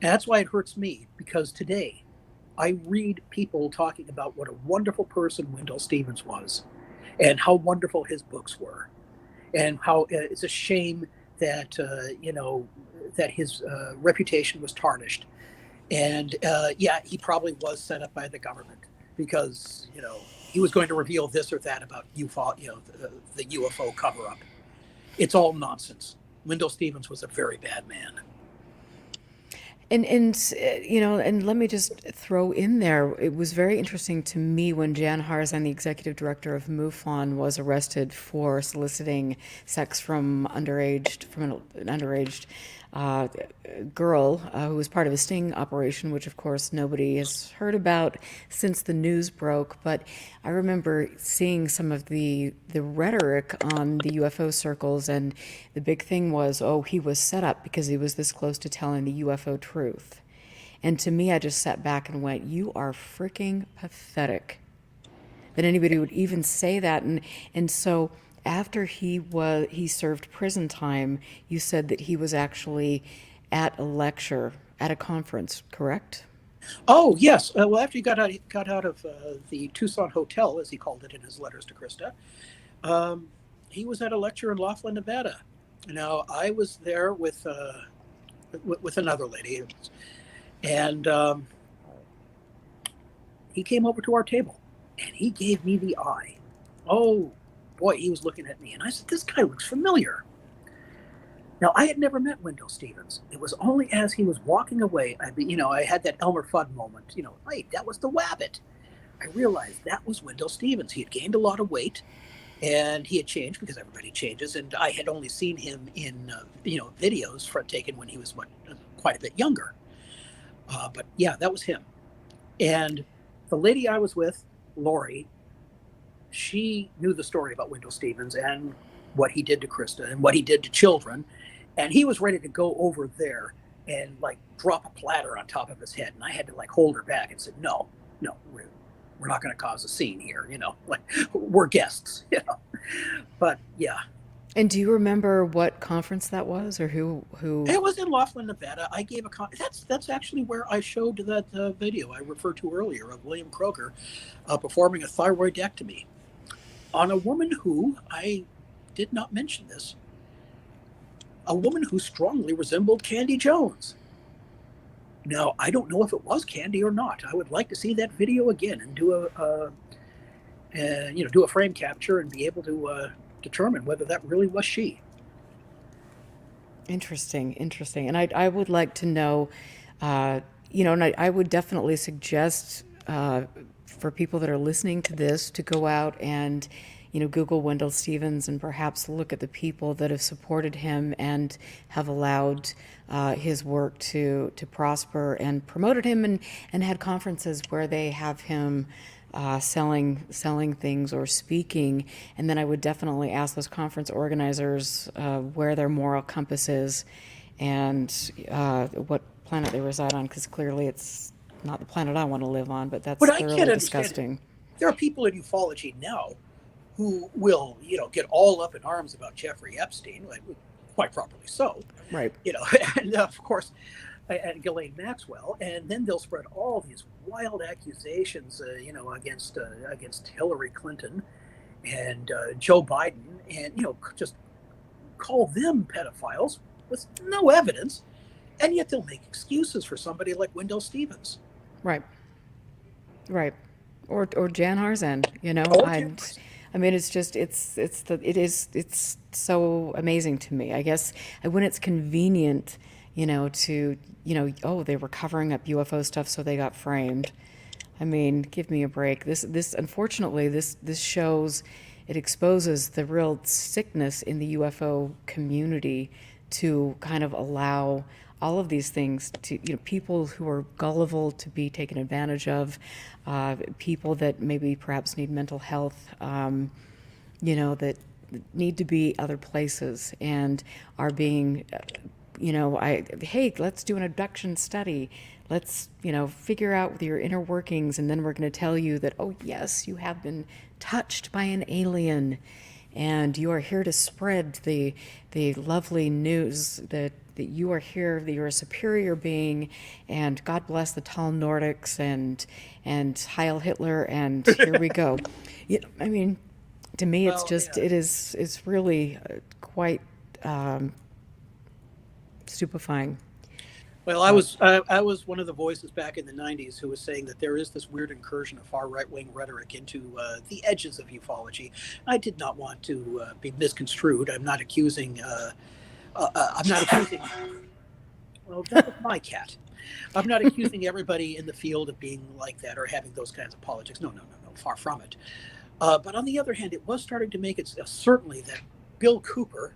S2: And that's why it hurts me, because today I read people talking about what a wonderful person Wendell Stevens was and how wonderful his books were, and how it's a shame that, that his reputation was tarnished. And he probably was set up by the government because, he was going to reveal this or that about UFO, the UFO cover-up. It's all nonsense. Wendell Stevens was a very bad man.
S1: And let me just throw in there, it was very interesting to me when Jan Harzan, the executive director of MUFON, was arrested for soliciting sex from an underage girl who was part of a sting operation, which of course nobody has heard about since the news broke. But I remember seeing some of the rhetoric on the UFO circles, and the big thing was, he was set up because he was this close to telling the UFO truth. And to me, I just sat back and went, you are freaking pathetic that anybody would even say that. And so after he served prison time, you said that he was actually at a lecture at a conference, correct?
S2: Oh, yes. Well, after he got out of the Tucson Hotel, as he called it in his letters to Krista, um, he was at a lecture in Laughlin, Nevada. Now, I was there with another lady, and he came over to our table, and he gave me the eye. Oh, boy, he was looking at me, and I said, "This guy looks familiar." Now, I had never met Wendell Stevens. It was only as he was walking away, I had that Elmer Fudd moment. Wait, that was the Wabbit. I realized that was Wendell Stevens. He had gained a lot of weight, and he had changed because everybody changes. And I had only seen him in, videos taken when he was quite a bit younger. But yeah, that was him. And the lady I was with, Lori, she knew the story about Wendell Stevens and what he did to Krista and what he did to children. And he was ready to go over there and drop a platter on top of his head. And I had to hold her back and said, no, we're not going to cause a scene here. We're guests, but yeah.
S1: And do you remember what conference that was, or who?
S2: It was in Laughlin, Nevada. I gave that's actually where I showed that video I referred to earlier of William Croker performing a thyroidectomy on a woman who, I did not mention this, a woman who strongly resembled Candy Jones. Now, I don't know if it was Candy or not. I would like to see that video again and do a frame capture and be able to determine whether that really was she.
S1: Interesting. And I would like to know, and I would definitely suggest for people that are listening to this to go out and, Google Wendell Stevens and perhaps look at the people that have supported him and have allowed his work to prosper and promoted him and had conferences where they have him selling things or speaking. And then I would definitely ask those conference organizers where their moral compass is and what planet they reside on, because clearly it's not the planet I want to live on, but that's thoroughly disgusting.
S2: There are people in ufology now who will, get all up in arms about Jeffrey Epstein, quite properly so.
S1: Right.
S2: And of course, and Ghislaine Maxwell, and then they'll spread all these wild accusations, against Hillary Clinton and Joe Biden, and just call them pedophiles with no evidence, and yet they'll make excuses for somebody like Wendell Stevens.
S1: Right. Or Jan Harzan, I mean, it's just it's so amazing to me. I guess when it's convenient, to they were covering up UFO stuff, so they got framed. I mean, give me a break. This unfortunately this shows, it exposes the real sickness in the UFO community to kind of allow all of these things to, people who are gullible to be taken advantage of, people that maybe perhaps need mental health, that need to be other places and are being, hey, let's do an abduction study. Let's, figure out your inner workings, and then we're going to tell you that, oh, yes, you have been touched by an alien, and you are here to spread the lovely news that you are here, that you're a superior being, and God bless the tall Nordics, and Heil Hitler, and here we go. I mean, to me, it's just, it's really quite stupefying.
S2: Well, I was one of the voices back in the 90s who was saying that there is this weird incursion of far right-wing rhetoric into the edges of ufology. I did not want to be misconstrued. I'm not accusing. Well, that was my cat. I'm not accusing everybody in the field of being like that or having those kinds of politics. No, far from it. But on the other hand, it was starting to make it certainly that Bill Cooper.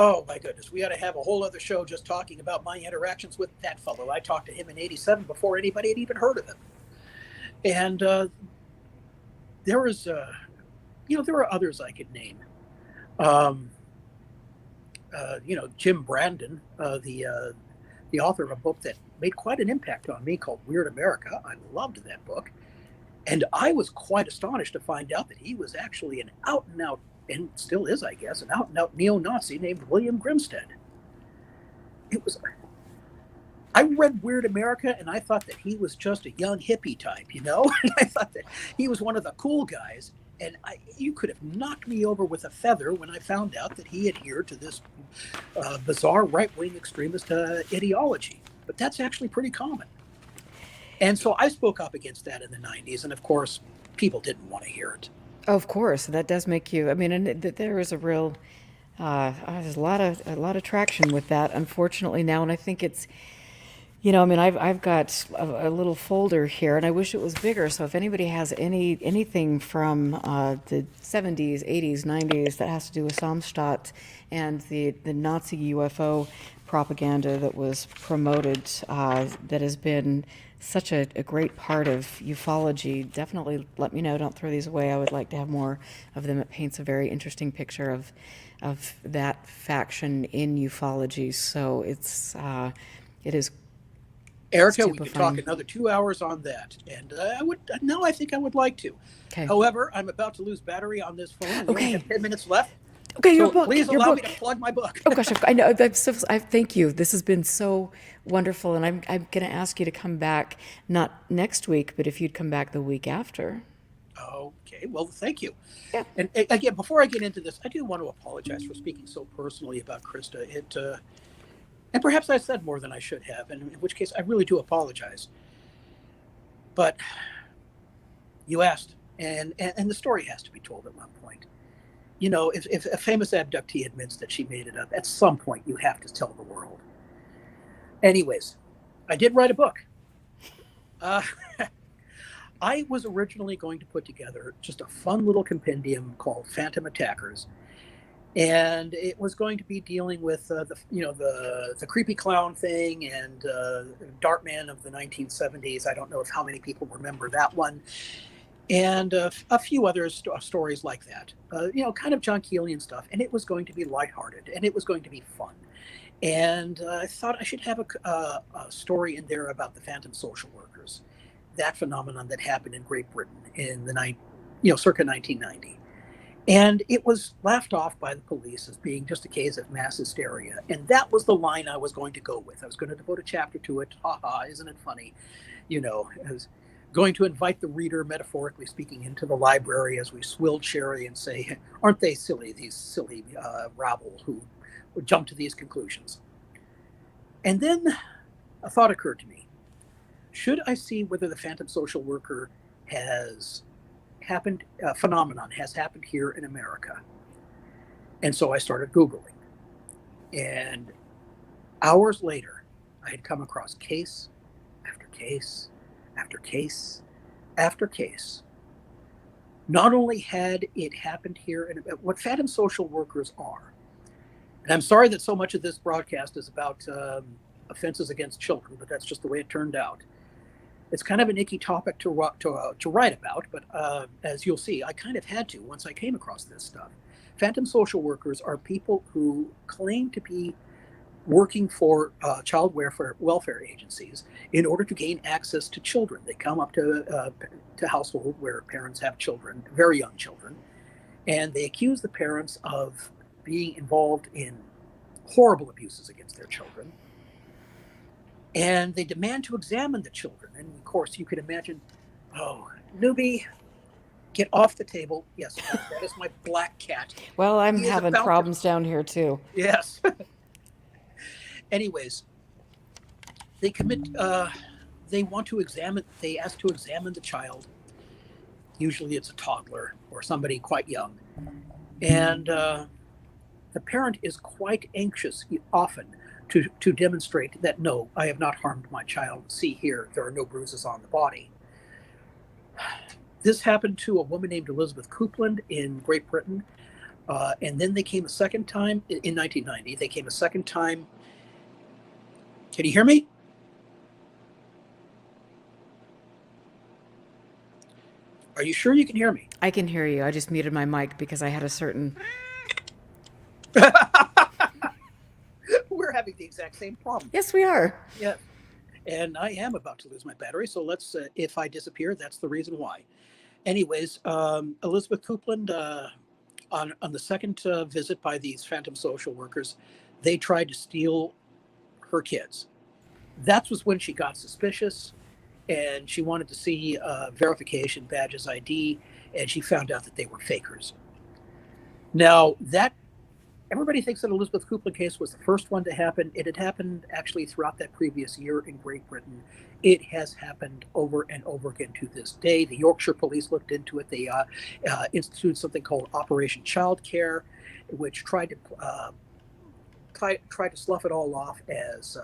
S2: Oh my goodness, we ought to have a whole other show just talking about my interactions with that fellow. I talked to him in '87 before anybody had even heard of him. And there was, there are others I could name. Jim Brandon, the the author of a book that made quite an impact on me called Weird America. I loved that book. And I was quite astonished to find out that he was actually an out and out, and still is, I guess, an out and out neo-Nazi named William Grimstead. It was, I read Weird America and I thought that he was just a young hippie type, you know? And I thought that he was one of the cool guys. And you could have knocked me over with a feather when I found out that he adhered to this bizarre right-wing extremist ideology. But that's actually pretty common. And so I spoke up against that in the 90s. And of course, people didn't want to hear it.
S1: Of course, that does make you. I mean, and there is a real, there's a lot of traction with that, unfortunately now, and I think it's, I mean, I've got a little folder here, and I wish it was bigger. So if anybody has anything from the 70s, 80s, 90s that has to do with Samstadt and the Nazi UFO propaganda that was promoted, that has been such a great part of ufology, definitely let me know. Don't throw these away. I would like to have more of them. It paints a very interesting picture of that faction in ufology. So it is.
S2: Erica, we could talk another 2 hours on that, and I think I would like to.
S1: Okay.
S2: However, I'm about to lose battery on this phone. And we only have 10 minutes left.
S1: Okay,
S2: so
S1: your book.
S2: Please
S1: your
S2: allow
S1: book.
S2: me to plug my book.
S1: Oh gosh, I know. I thank you. This has been so wonderful, and I'm going to ask you to come back not next week, but if you'd come back the week after.
S2: Okay. Well, thank you.
S1: Yeah.
S2: And again, before I get into this, I do want to apologize for speaking so personally about Krista. And perhaps I said more than I should have, and in which case I really do apologize. But you asked, and the story has to be told at one point. If a famous abductee admits that she made it up, at some point you have to tell the world. Anyways, I did write a book. I was originally going to put together just a fun little compendium called Phantom Attackers. And it was going to be dealing with the creepy clown thing and Dartman of the 1970s. I don't know how many people remember that one, and a few other stories like that. Kind of John Keelian stuff. And it was going to be lighthearted, and it was going to be fun. And I thought I should have a story in there about the phantom social workers, that phenomenon that happened in Great Britain in the circa 1990. And it was laughed off by the police as being just a case of mass hysteria. And that was the line I was going to go with. I was going to devote a chapter to it. Ha ha, isn't it funny? I was going to invite the reader, metaphorically speaking, into the library as we swilled sherry and say, aren't they silly, these silly rabble who would jump to these conclusions? And then a thought occurred to me. Should I see whether the phantom social worker phenomenon has happened here in America? And so I started Googling. And hours later, I had come across case after case after case after case. Not only had it happened here, and what phantom social workers are, and I'm sorry that so much of this broadcast is about offenses against children, but that's just the way it turned out. It's kind of an icky topic to write about, but as you'll see, I kind of had to once I came across this stuff. Phantom social workers are people who claim to be working for child welfare agencies in order to gain access to children. They come up to household where parents have children, very young children, and they accuse the parents of being involved in horrible abuses against their children. And they demand to examine the children. And of course, you could imagine, oh, newbie, get off the table. Yes, that is my black cat.
S1: Well, I'm having problems down here too.
S2: Yes. Anyways, they ask to examine the child. Usually it's a toddler or somebody quite young. And the parent is quite anxious often to demonstrate that, no, I have not harmed my child. See here, there are no bruises on the body. This happened to a woman named Elizabeth Coupland in Great Britain. And then they came a second time in 1990. They came a second time. Can you hear me? Are you sure you can hear me?
S1: I can hear you. I just muted my mic because I had a certain...
S2: We're having having the exact same problem.
S1: Yes, we are.
S2: Yeah. And I am about to lose my battery. So let's, if I disappear, that's the reason why. Anyways, Elizabeth Coupland, on the second visit by these phantom social workers, they tried to steal her kids. That was when she got suspicious, and she wanted to see verification badges, ID, and she found out that they were fakers. Now, that everybody thinks that Elizabeth Coupland case was the first one to happen. It had happened actually throughout that previous year in Great Britain. It has happened over and over again to this day. The Yorkshire police looked into it. They instituted something called Operation Childcare, which tried to slough it all off as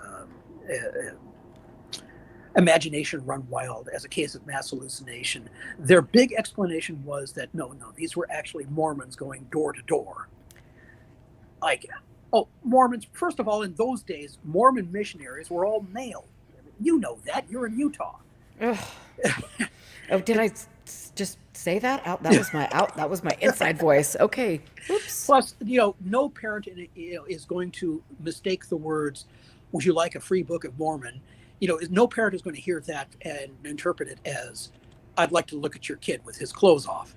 S2: imagination run wild, as a case of mass hallucination. Their big explanation was that no, these were actually Mormons going door to door. Like, oh, Mormons, first of all, in those days, Mormon missionaries were all male. You know that. You're in Utah.
S1: Ugh. Oh, did I just say that out? That was my inside voice. Okay. Oops.
S2: Plus, no parent is going to mistake the words, "Would you like a free Book of Mormon?" No parent is going to hear that and interpret it as, "I'd like to look at your kid with his clothes off."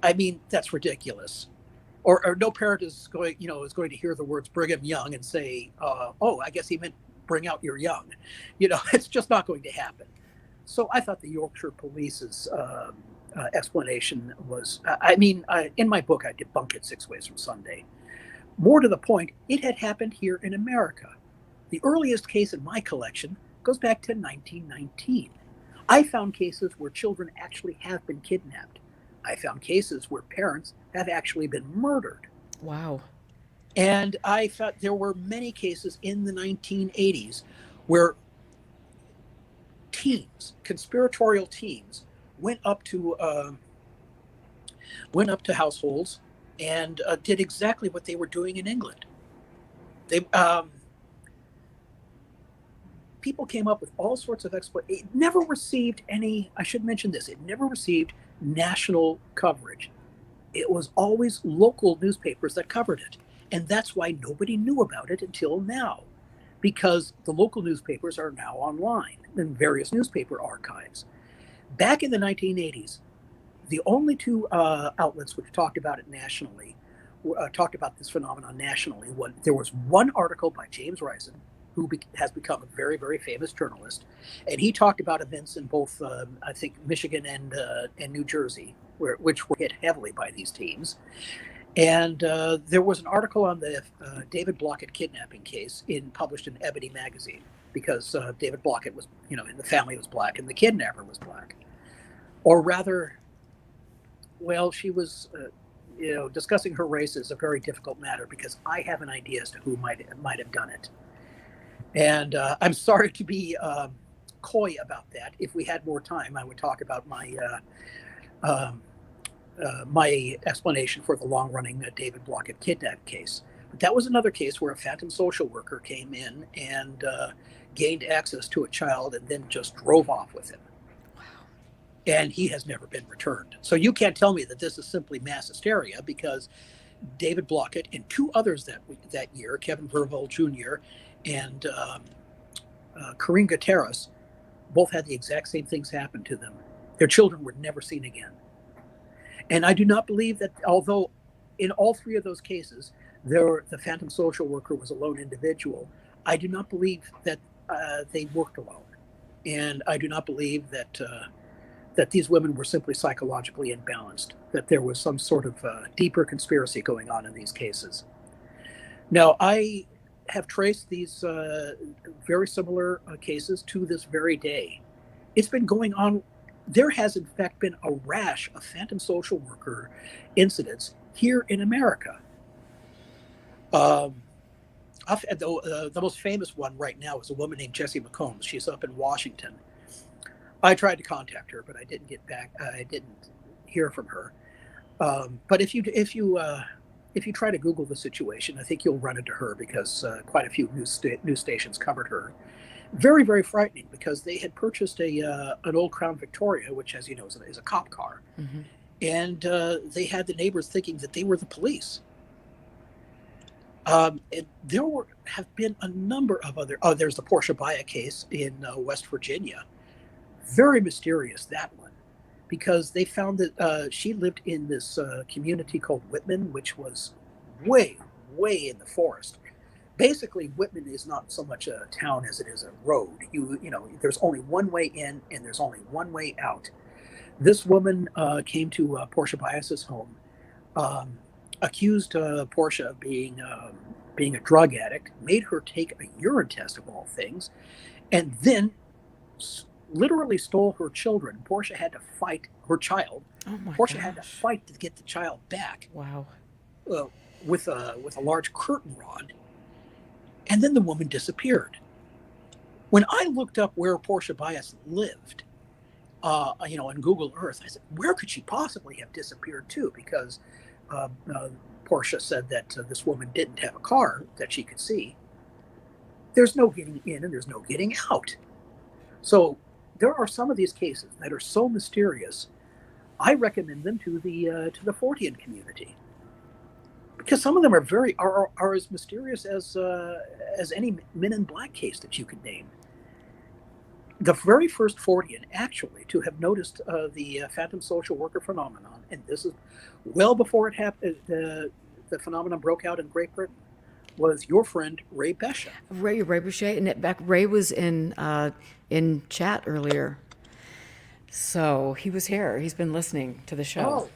S2: I mean, that's ridiculous. Or no parent is going to hear the words Brigham Young and say, "Oh, I guess he meant bring out your young." It's just not going to happen. So I thought the Yorkshire police's explanation was, in my book, I debunk it 6 ways from Sunday. More to the point, it had happened here in America. The earliest case in my collection goes back to 1919. I found cases where children actually have been kidnapped. I found cases where parents have actually been murdered.
S1: Wow.
S2: And I found there were many cases in the 1980s where conspiratorial teams, went up to households and did exactly what they were doing in England. People came up with all sorts of explanations. It never received I should mention this, it never received national coverage. It was always local newspapers that covered it. And that's why nobody knew about it until now, because the local newspapers are now online in various newspaper archives. Back in the 1980s, the only two outlets which talked about it nationally, talked about this phenomenon nationally, there was one article by James Risen, who has become a very, very famous journalist. And he talked about events in both, I think, Michigan and New Jersey, which were hit heavily by these teams. And there was an article on the David Blockett kidnapping case published in Ebony magazine, because David Blockett was, and the family was black and the kidnapper was black. Or rather, well, she was, discussing her race is a very difficult matter, because I have an idea as to who might have done it. And I'm sorry to be coy about that. If we had more time, I would talk about my explanation for the long-running David Blockett kidnap case. But that was another case where a phantom social worker came in and gained access to a child and then just drove off with him.
S1: Wow.
S2: And he has never been returned. So you can't tell me that this is simply mass hysteria, because David Blockett and two others that year, Kevin Verville Jr. and Corinne Gutierrez, both had the exact same things happen to them. Their children were never seen again. And I do not believe that, although in all three of those cases, the phantom social worker was a lone individual, I do not believe that they worked alone. And I do not believe that these women were simply psychologically imbalanced, that there was some sort of deeper conspiracy going on in these cases. Now, I have traced these very similar cases to this very day. It's been going on. There has, in fact, been a rash of phantom social worker incidents here in America. The most famous one right now is a woman named Jessie McCombs. She's up in Washington. I tried to contact her, but I didn't get back. I didn't hear from her. But if you try to Google the situation, I think you'll run into her, because quite a few news stations covered her. Very, very frightening, because they had purchased an old Crown Victoria, which, as you know, is a cop car.
S1: Mm-hmm.
S2: And they had the neighbors thinking that they were the police. Have been a number of other. Oh, there's the Portia Baya case in West Virginia. Very mysterious, that one, because they found that she lived in this community called Whitman, which was way, way in the forest. Basically, Whitman is not so much a town as it is a road. There's only one way in and there's only one way out. This woman came to Portia Bias's home, um, accused Portia of being a drug addict, made her take a urine test of all things, and then literally stole her children. Portia had to fight her child.
S1: Oh my
S2: Portia
S1: gosh.
S2: had to fight to get the child back
S1: Wow.
S2: uh, with a large curtain rod, and then the woman disappeared. When I looked up where Portia Bias lived, on Google Earth, I said, where could she possibly have disappeared to? Because uh, uh, Portia said that this woman didn't have a car that she could see. There's no getting in and there's no getting out. So there are some of these cases that are so mysterious. I recommend them to the Fortean community, because some of them are as mysterious as any Men in Black case that you could name. The very first Fortean, actually, to have noticed the phantom social worker phenomenon, and this is well before it happened, the phenomenon broke out in Great Britain, was your friend Ray Besha.
S1: Ray Boucher, and Ray was in chat earlier, so he was here. He's been listening to the show.
S2: Oh,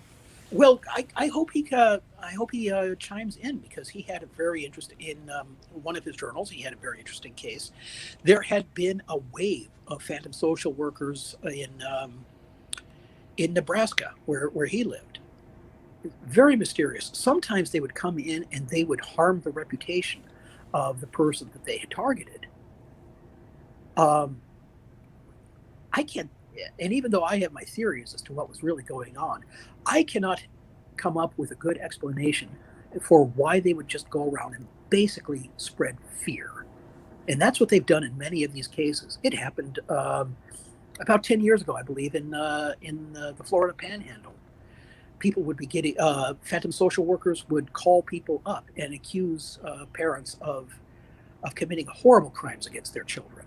S2: well, I hope he chimes in, because he had a very interesting in one of his journals. He had a very interesting case. There had been a wave of phantom social workers in Nebraska, where he lived. Very mysterious. Sometimes they would come in and they would harm the reputation of the person that they had targeted. Um, I can't, and even though I have my theories as to what was really going on, I cannot come up with a good explanation for why they would just go around and basically spread fear. And that's what they've done in many of these cases. It happened about 10 years ago, I believe, in the Florida Panhandle. People would be getting phantom social workers would call people up and accuse parents of committing horrible crimes against their children.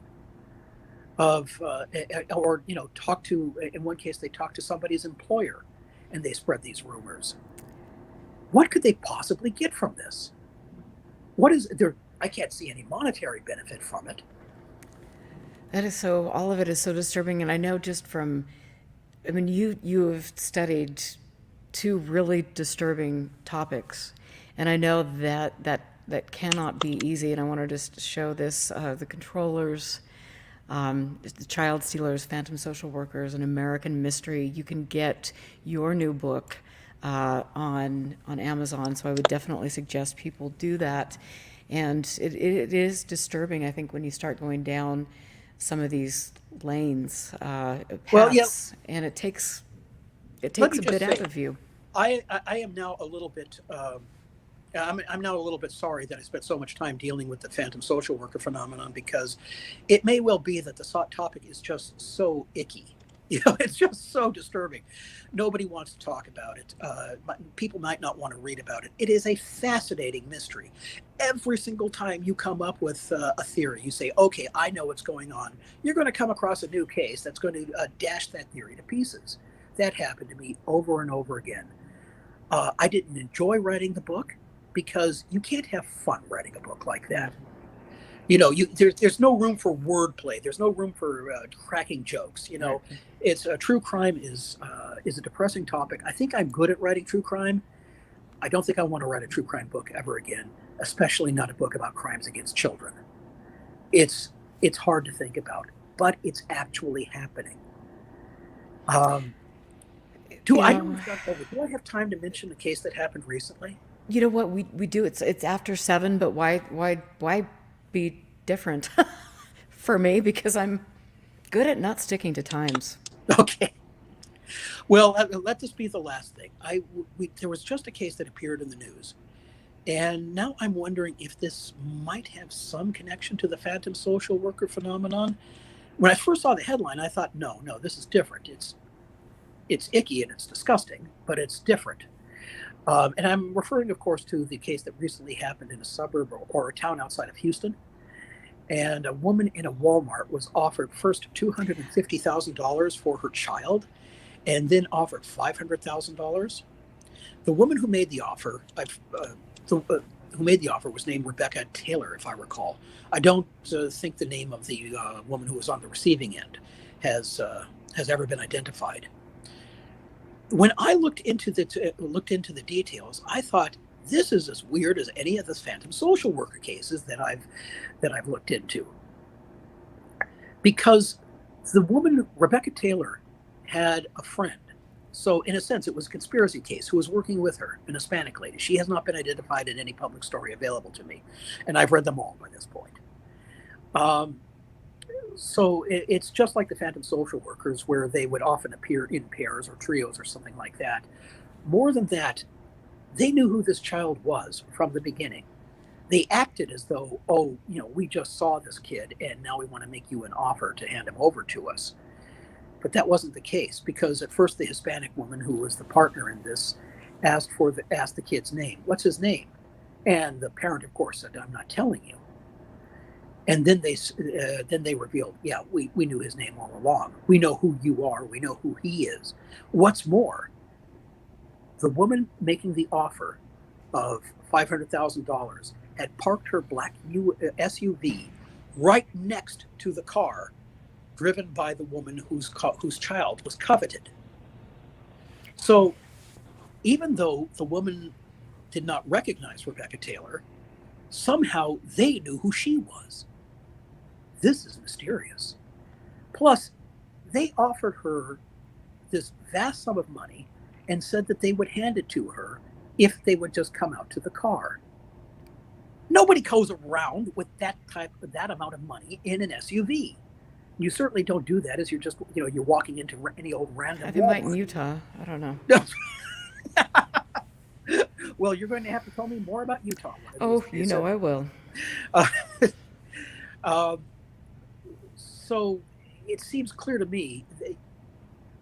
S2: Or talk to, in one case, they talked to somebody's employer, and they spread these rumors. What could they possibly get from this? What is there? I can't see any monetary benefit from it.
S1: That is so. All of it is so disturbing, and I know just from, I mean, you have studied two really disturbing topics, and I know that cannot be easy. And I want to just show this: the controllers, the child stealers, phantom social workers, an American mystery. You can get your new book on Amazon, so I would definitely suggest people do that. And it is disturbing, I think, when you start going down some of these lanes,
S2: Well, yeah.
S1: paths, and it takes
S2: Let me
S1: a
S2: just
S1: bit out
S2: say,
S1: of you.
S2: I am now a little bit. I'm now a little bit sorry that I spent so much time dealing with the phantom social worker phenomenon, because it may well be that the topic is just so icky. It's just so disturbing. Nobody wants to talk about it. People might not want to read about it. It is a fascinating mystery. Every single time you come up with a theory, you say, okay, I know what's going on. You're going to come across a new case that's going to dash that theory to pieces. That happened to me over and over again. I didn't enjoy writing the book, because you can't have fun writing a book like that. There's no room for wordplay. There's no room for cracking jokes.
S1: Right.
S2: It's true crime is a depressing topic. I think I'm good at writing true crime. I don't think I want to write a true crime book ever again, especially not a book about crimes against children. It's hard to think about, but it's actually happening. Do
S1: You
S2: I know
S1: know,
S2: we've gone over? Do I have time to mention the case that happened recently?
S1: you know what we do. It's after 7, but why be different for me? Because I'm good at not sticking to times.
S2: Okay. Well, let this be the last thing. There was just a case that appeared in the news, and now I'm wondering if this might have some connection to the phantom social worker phenomenon. When I first saw the headline, I thought, no, this is different. It's icky and it's disgusting, but it's different. And I'm referring, of course, to the case that recently happened in a suburb or a town outside of Houston. And a woman in a Walmart was offered first $250,000 for her child and then offered $500,000. The woman who made the offer, the, who made the offer was named Rebecca Taylor, if I recall. I don't think the name of the woman who was on the receiving end has ever been identified. When I looked into the details, I thought this is as weird as any of the phantom social worker cases that I've looked into, because the woman Rebecca Taylor had a friend. So in a sense, it was a conspiracy case, who was working with her, an Hispanic lady. She has not been identified in any public story available to me, and I've read them all by this point. So it's just like the phantom social workers, where they would often appear in pairs or trios or something like that. More than that, they knew who this child was from the beginning. They acted as though, oh, we just saw this kid and now we want to make you an offer to hand him over to us. But that wasn't the case, because at first the Hispanic woman, who was the partner in this, asked the kid's name. What's his name? And the parent, of course, said, I'm not telling you. And then they revealed, yeah, we knew his name all along. We know who you are. We know who he is. What's more, the woman making the offer of $500,000 had parked her black SUV right next to the car driven by the woman whose child was coveted. So even though the woman did not recognize Rebecca Taylor, somehow they knew who she was. This is mysterious. Plus, they offered her this vast sum of money and said that they would hand it to her if they would just come out to the car. Nobody goes around with that amount of money in an SUV. You certainly don't do that as you're just, you're walking into any old random
S1: They
S2: Walmart.
S1: might in Utah. I don't know.
S2: Well, you're going to have to tell me more about Utah.
S1: Oh, I will.
S2: So it seems clear to me that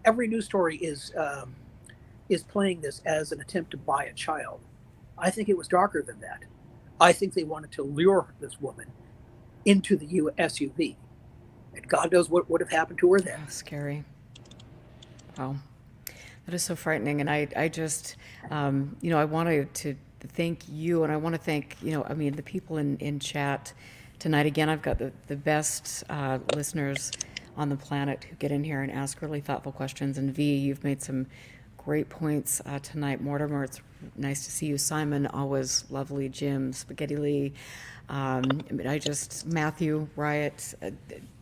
S2: every news story is playing this as an attempt to buy a child. I think it was darker than that. I think they wanted to lure this woman into the SUV. And God knows what would have happened to her then.
S1: Oh, scary. Wow. That is so frightening. And I just, I wanted to thank you, and I want to thank, the people in chat tonight. Again, I've got the best listeners on the planet who get in here and ask really thoughtful questions. And V, you've made some great points tonight. Mortimer, it's nice to see you. Simon, always lovely. Jim, Spaghetti Lee. Matthew, Riot,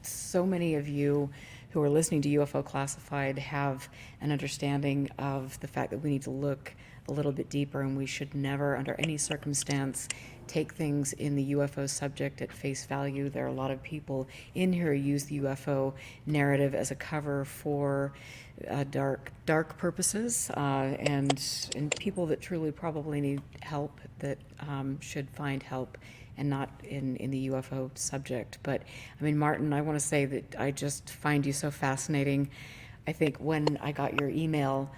S1: so many of you who are listening to UFO Classified have an understanding of the fact that we need to look a little bit deeper, and we should never, under any circumstance, take things in the UFO subject at face value. There are a lot of people in here who use the UFO narrative as a cover for dark purposes, and people that truly probably need help, that should find help and not in the UFO subject. But Martin, I want to say that I just find you so fascinating. I think when I got your email,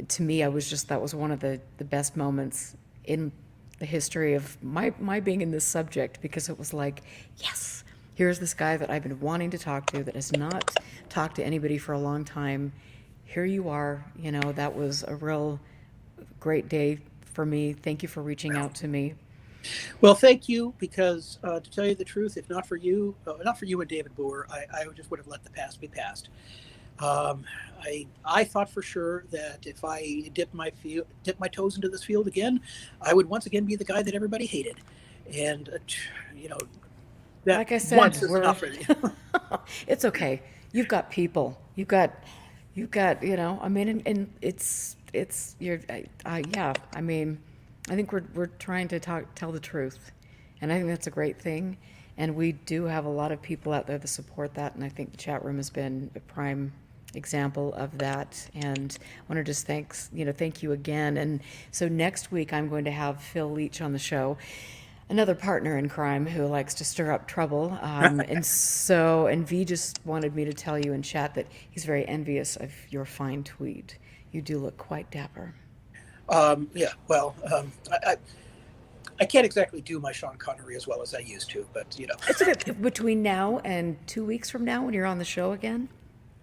S1: to me, that was one of the best moments in the history of my being in this subject, because it was like, yes, here's this guy that I've been wanting to talk to, that has not talked to anybody for a long time. Here you are. That was a real great day for me. Thank you for reaching out to me.
S2: Well, thank you, because to tell you the truth, if not for you and David Boer, I just would have let the past be past. I thought for sure that if I dipped my toes into this field again, I would once again be the guy that everybody hated. And that,
S1: like I said,
S2: once is enough.
S1: It's okay. You've got people. You've got. And it's you're. Yeah. I think we're trying to tell the truth, and I think that's a great thing. And we do have a lot of people out there that support that, and I think the chat room has been a prime example of that. And I want to just thank you again. And so next week I'm going to have Phil Leach on the show, another partner in crime who likes to stir up trouble. And V just wanted me to tell you in chat that he's very envious of your fine tweet. You do look quite dapper.
S2: Yeah, well, I can't exactly do my Sean Connery as well as I used to, but
S1: It's okay. Between now and 2 weeks from now, when you're on the show again,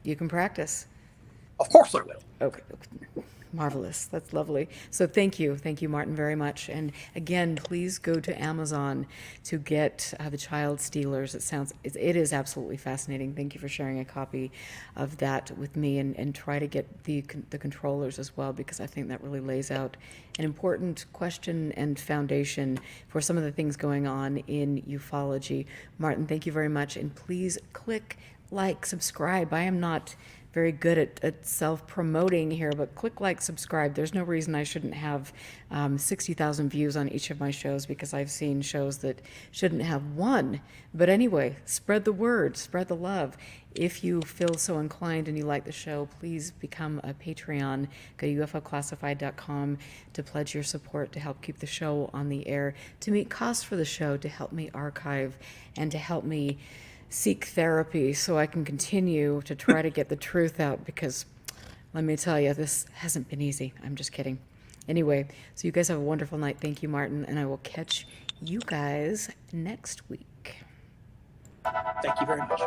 S1: you can practice.
S2: of course I will.
S1: Okay. Marvelous. That's lovely. So thank you. Thank you, Martin, very much. And again, please go to Amazon to get The Child Stealers. It is absolutely fascinating. Thank you for sharing a copy of that with me, and try to get the controllers as well, because I think that really lays out an important question and foundation for some of the things going on in ufology. Martin, thank you very much. And please click like, subscribe. I am not very good at self-promoting here, but click like, subscribe. There's no reason I shouldn't have 60,000 views on each of my shows, because I've seen shows that shouldn't have one. But anyway, spread the word, spread the love. If you feel so inclined and you like the show, please become a Patreon. Go to ufoclassified.com to pledge your support to help keep the show on the air, to meet costs for the show, to help me archive, and to help me seek therapy so I can continue to try to get the truth out, because let me tell you, this hasn't been easy. I'm just kidding. Anyway, so you guys have a wonderful night. Thank you, Martin, and I will catch you guys next week.
S2: Thank you very much.